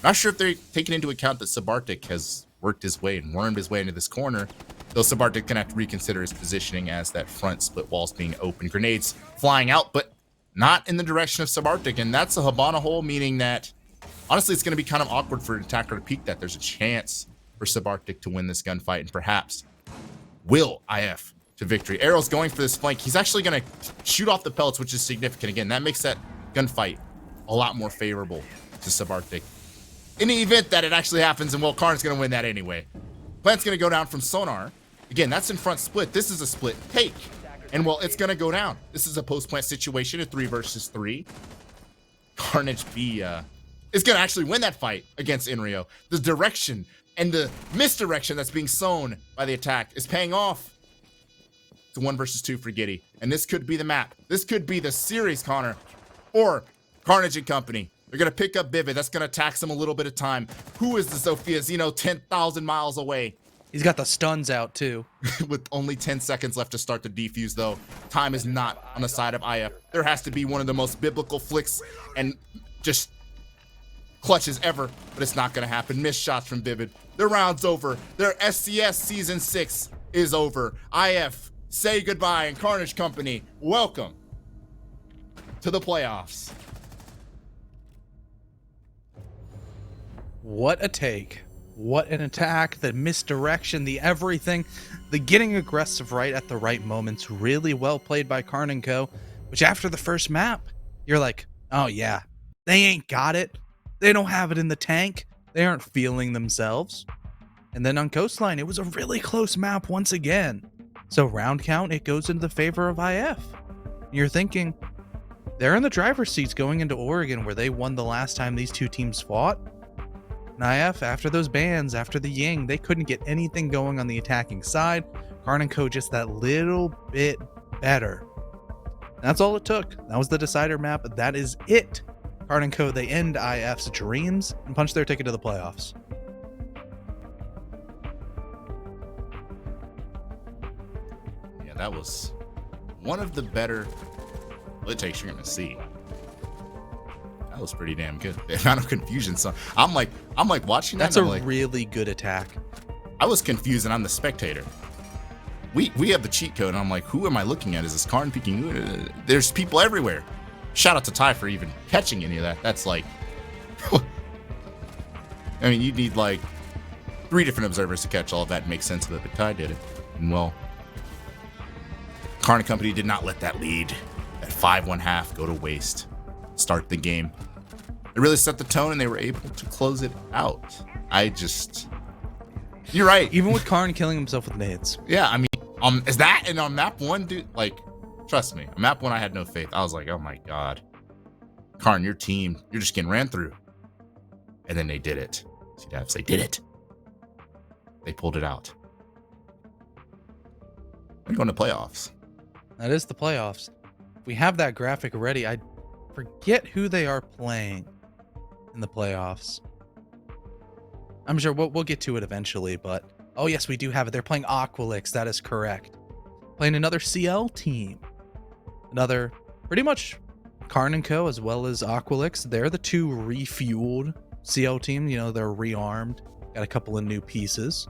Not sure if they're taking into account that Sabartic has worked his way and wormed his way into this corner, though Sabartic going to have to reconsider his positioning as that front split wall's being open. Grenades flying out, but not in the direction of Sabartic, and that's a Habana hole, meaning that, honestly, it's going to be kind of awkward for an attacker to peek that. There's a chance for Sabartic to win this gunfight, and perhaps will IF to victory. Arrow's going for this flank. He's actually going to shoot off the pellets, which is significant. Again, that makes that gunfight a lot more favorable to Sabartic. In the event that it actually happens, and well, KARN's going to win that anyway. Plant's going to go down from Sonar. Again, that's in front split. This is a split take. And well, it's going to go down. This is a post-plant situation, a 3 versus 3. Carnage B is going to actually win that fight against Inrio. The direction and the misdirection that's being sown by the attack is paying off. It's a 1 versus 2 for Giddy. And this could be the map. This could be the series, Connor. Or Carnage and Company. They're going to pick up Vivid. That's going to tax them a little bit of time. Who is the Sophia Zeno 10,000 miles away? He's got the stuns out, too. With only 10 seconds left to start the defuse, though. Time is not on the side of IF. There has to be one of the most biblical flicks and just clutch as ever, but it's not going to happen. Missed shots from Vivid. The round's over. Their SCS Season 6 is over. IF, say goodbye, and Carnage Company, welcome to the playoffs. What a take. What an attack, the misdirection, the everything, the getting aggressive right at the right moments. Really well played by KARN & Co., which after the first map, you're like, oh yeah, they ain't got it. They don't have it in the tank. They aren't feeling themselves. And then on Coastline, it was a really close map once again. So round count, it goes into the favor of IF. And you're thinking, they're in the driver's seats going into Oregon where they won the last time these two teams fought. And IF, after those bans, after the Ying, they couldn't get anything going on the attacking side. KARN & Co. just that little bit better. And that's all it took. That was the decider map. That is it. KARN & Co. They end IF's dreams and punch their ticket to the playoffs. Yeah, that was one of the better split takes you're going to see. That was pretty damn good. The amount of confusion. So I'm like watching that. That's a like, really good attack. I was confused, and I'm the spectator. We have the cheat code, and I'm like, who am I looking at? Is this KARN peeking? There's people everywhere. Shout out to Ty for even catching any of that. That's like, I mean, you'd need like 3 different observers to catch all of that and make sense of it, but Ty did it. And well, KARN Company did not let that lead, that 5-1 half, go to waste. Start the game. It really set the tone, and they were able to close it out. You're right. Even with KARN killing himself with nades. Yeah, I mean, is that, and on map 1, dude, like, trust me, on map 1, I had no faith. I was like, oh my God. KARN, your team, you're just getting ran through. And then they did it. See, Davs, they did it. They pulled it out. They're going to playoffs. That is the playoffs. We have that graphic ready. I forget who they are playing in the playoffs. I'm sure we'll get to it eventually, but oh yes, we do have it. They're playing Aqualix. That is correct. Playing another CL team. Another pretty much KARN & Co. as well as Aqualix. They're the two refueled CL team. You know, they're rearmed. Got a couple of new pieces.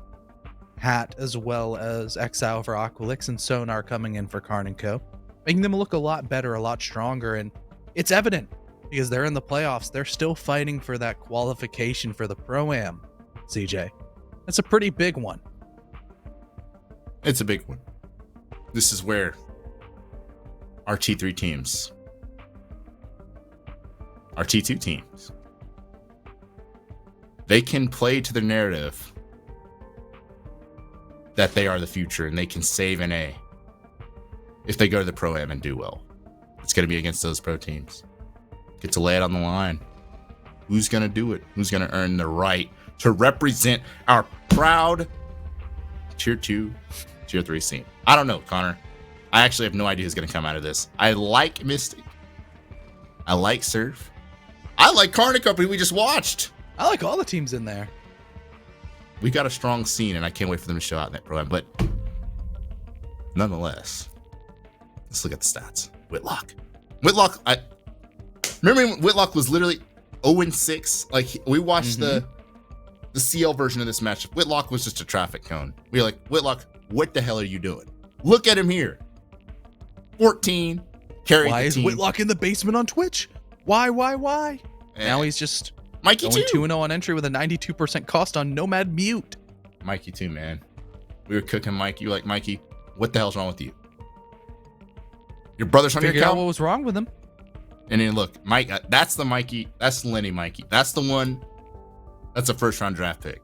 Hat as well as Exile for Aqualix and Sonar coming in for KARN & Co. Making them look a lot better, a lot stronger, and it's evident because they're in the playoffs. They're still fighting for that qualification for the Pro-Am, CJ. That's a pretty big one. It's a big one. This is where our T3 teams, our T2 teams, they can play to the narrative that they are the future and they can save an A if they go to the Pro-Am and do well. It's going to be against those pro teams. Get to lay it on the line. Who's going to do it? Who's going to earn the right to represent our proud Tier 2, Tier 3 scene? I don't know, Connor. I actually have no idea who's going to come out of this. I like Mystic. I like Surf. I like KARN Company we just watched. I like all the teams in there. We got a strong scene, and I can't wait for them to show out in that Pro-Am. But nonetheless, let's look at the stats. Whitlock, I remember when Whitlock was literally 0-6. Like, we watched the CL version of this match. Whitlock was just a traffic cone. We were like, Whitlock, what the hell are you doing? Look at him here. 14, carried Why the is team. Whitlock in the basement on Twitch? Why? Now he's just Mikey going 2. 2-0 on entry with a 92% cost on Nomad Mute. Mikey 2, man. We were cooking Mikey. You were like, Mikey, what the hell's wrong with you? Your brother's on your Figure out account? what was wrong with him. And then look, Mike, that's the Mikey. That's Lenny Mikey. That's the one. That's a first round draft pick.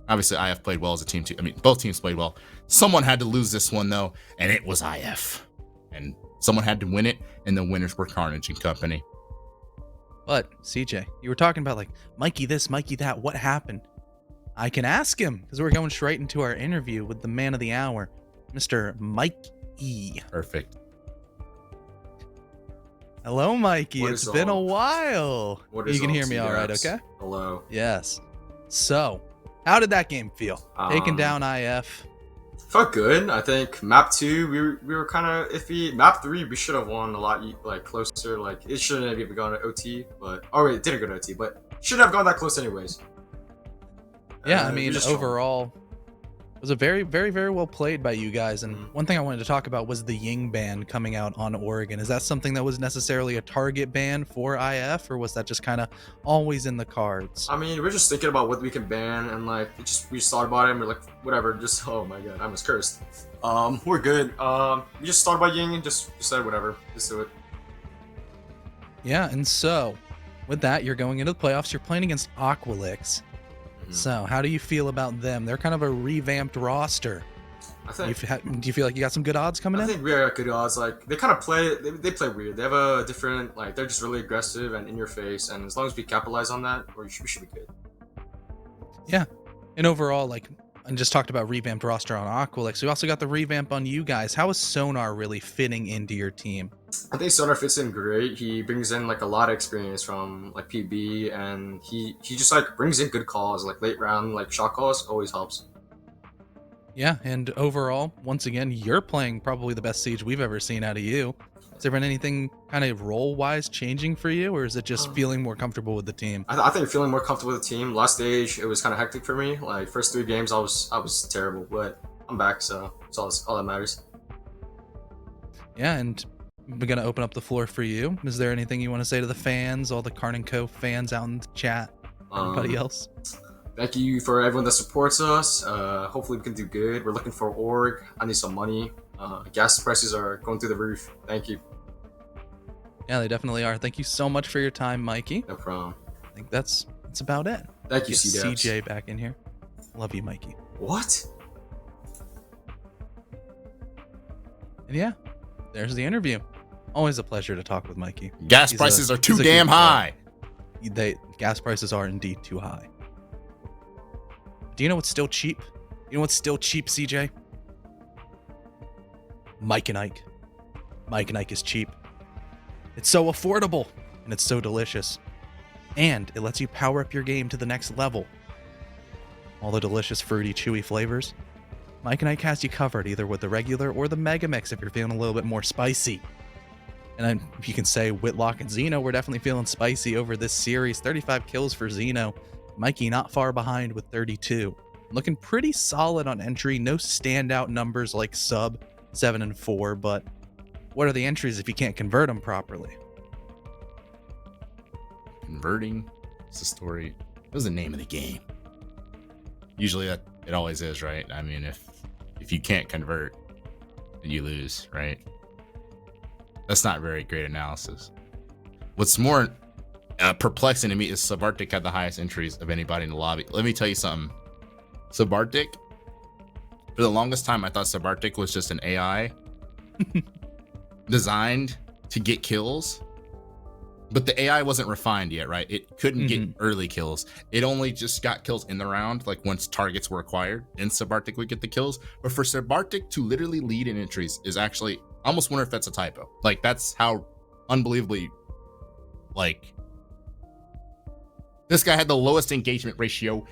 Obviously, IF played well as a team too. I mean, both teams played well. Someone had to lose this one though, and it was IF. And someone had to win it, and the winners were Carnage and Company. But CJ, you were talking about like Mikey this, Mikey that. What happened? I can ask him because we're going straight into our interview with the man of the hour, Mr. Mike E. Perfect. Hello, Mikey. What It's is been a up? while. What You is can up, hear me all right, TDFs? okay? Hello. Yes. So, how did that game feel? Taking down IF. Felt good. I think map 2 we were kind of iffy. Map 3 we should have won a lot like closer. Like it shouldn't have even gone to OT, but wait, it didn't go to OT, but shouldn't have gone that close anyways. Yeah, I mean, overall, it was a very, very, very well played by you guys. And one thing I wanted to talk about was the Ying ban coming out on Oregon. Is that something that was necessarily a target ban for IF, or was that just kind of always in the cards? I mean, we're just thinking about what we can ban, and like we just thought about it, and we're like, whatever. Just oh my god, I was cursed. We're good. We just thought about Ying and just said whatever, just do it. Yeah, and so with that, you're going into the playoffs. You're playing against Aqualix. So, how do you feel about them? They're kind of a revamped roster. I think. Do you feel like you got some good odds coming in? I think we got good odds. Like they kind of play. They play weird. They have a different. Like they're just really aggressive and in your face. And as long as we capitalize on that, we should be good. Yeah, and overall, like I just talked about revamped roster on Aqualix. We also got the revamp on you guys. How is Sonar really fitting into your team? I think Sonar fits in great. He brings in like a lot of experience from like PB, and he just like brings in good calls, like late round like shot calls always helps. Yeah, and overall, once again, you're playing probably the best Siege we've ever seen out of you. Has there been anything kind of role-wise changing for you, or is it just feeling more comfortable with the team? I think feeling more comfortable with the team. Last stage, it was kind of hectic for me. Like first 3 games, I was terrible, but I'm back, so it's all that matters. Yeah, and we're gonna open up the floor for you. Is there anything you want to say to the fans, all the KARN & Co fans out in the chat, anybody else? Thank you for everyone that supports us. Hopefully we can do good. We're looking for org. I need some money. Gas prices are going through the roof. Thank you. Yeah, they definitely are. Thank you so much for your time, Mikey. No problem. I think that's about it. Thank you, Get CJ back in here. Love you, Mikey. What? And yeah, there's the interview. Always a pleasure to talk with Mikey. Gas prices are too damn high. Gas prices are indeed too high. Do you know what's still cheap? You know what's still cheap, CJ? Mike and Ike. Mike and Ike is cheap. It's so affordable, and it's so delicious. And it lets you power up your game to the next level. All the delicious, fruity, chewy flavors. Mike and Ike has you covered, either with the regular or the Mega Mix if you're feeling a little bit more spicy. And then you can say Whitlock and Zeno, we're definitely feeling spicy over this series. 35 kills for Zeno. Mikey not far behind with 32. Looking pretty solid on entry. No standout numbers like sub 7 and 4, but what are the entries if you can't convert them properly? Converting. It's the story. What was the name of the game? Usually that it always is, right? I mean, if you can't convert, then you lose, right? That's not very great analysis. What's more perplexing to me is Subarctic had the highest entries of anybody in the lobby. Let me tell you something. Subarctic, for the longest time, I thought Subarctic was just an AI designed to get kills, but the AI wasn't refined yet, right? It couldn't get early kills. It only just got kills in the round, like once targets were acquired, and Subarctic would get the kills. But for Subarctic to literally lead in entries is actually, I almost wonder if that's a typo. Like, that's how unbelievably, like, this guy had the lowest engagement ratio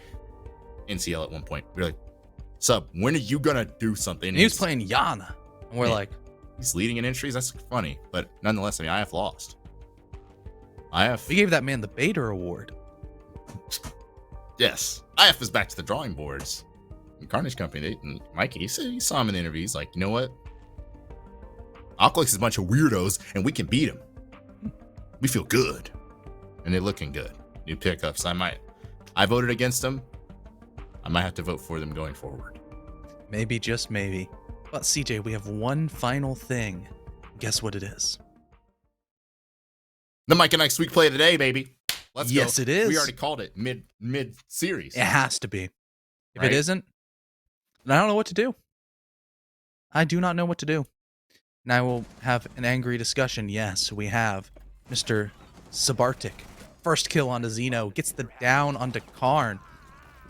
in CL at one point. We were like, Sub, when are you gonna do something? And he was playing Yana, and we're like, he's leading in entries. That's funny, but nonetheless, I mean, IF lost. We gave that man the Bader Award. Yes, IF is back to the drawing boards. And Carnage Company, Mikey, he saw him in the interview. He's like, you know what? Aqualix is a bunch of weirdos, and we can beat them. We feel good, and they're looking good. New pickups. I voted against them. I might have to vote for them going forward. Maybe, just maybe. But CJ, we have one final thing. Guess what it is? The Mike and Ike Sweet Play of the Day, baby. Let's go. Yes, it is. We already called it mid series. It has to be. If Right? it isn't, then I don't know what to do. I do not know what to do. And I will have an angry discussion. Yes, we have Mr. Subarctic. First kill onto Zeno. Gets the down onto KARN.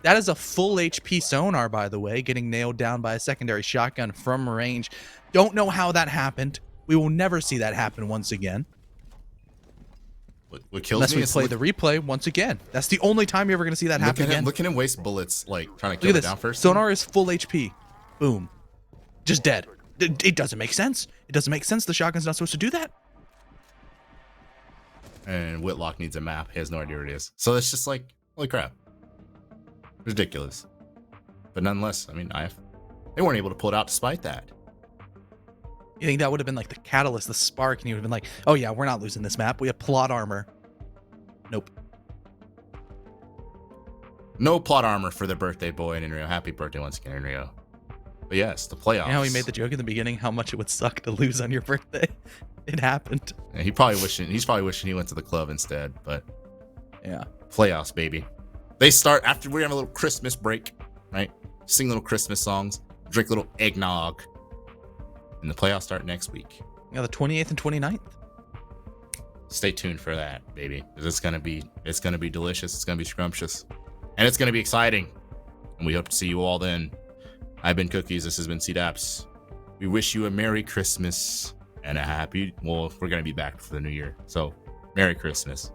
That is a full HP sonar, by the way, getting nailed down by a secondary shotgun from range. Don't know how that happened. We will never see that happen once again. What kills Unless me we is play the replay once again. That's the only time you're ever going to see that happen again. Look at him waste bullets, like trying to Look kill at it this. down first. Sonar is full HP. Boom. Just dead. It doesn't make sense. It doesn't make sense. The shotgun's not supposed to do that. And Whitlock needs a map. He has no idea where it is. So it's just like, holy crap. Ridiculous. But nonetheless, I mean, they weren't able to pull it out despite that. You think that would have been like the catalyst, the spark, and you would have been like, oh yeah, we're not losing this map. We have plot armor. Nope. No plot armor for the birthday boy in Rio. Happy birthday once again, in Rio. But yes, the playoffs. You know how he made the joke in the beginning how much it would suck to lose on your birthday? It happened. Yeah, he's probably wishing he went to the club instead, but yeah. Playoffs, baby. They start after we have a little Christmas break, right? Sing little Christmas songs, drink a little eggnog. And the playoffs start next week. Yeah, the 28th and 29th. Stay tuned for that, baby. It's gonna be delicious. It's gonna be scrumptious, and it's gonna be exciting. And we hope to see you all then. I've been Cookies. This has been CDAPS. We wish you a Merry Christmas and a happy. Well, we're gonna be back for the New Year, so Merry Christmas.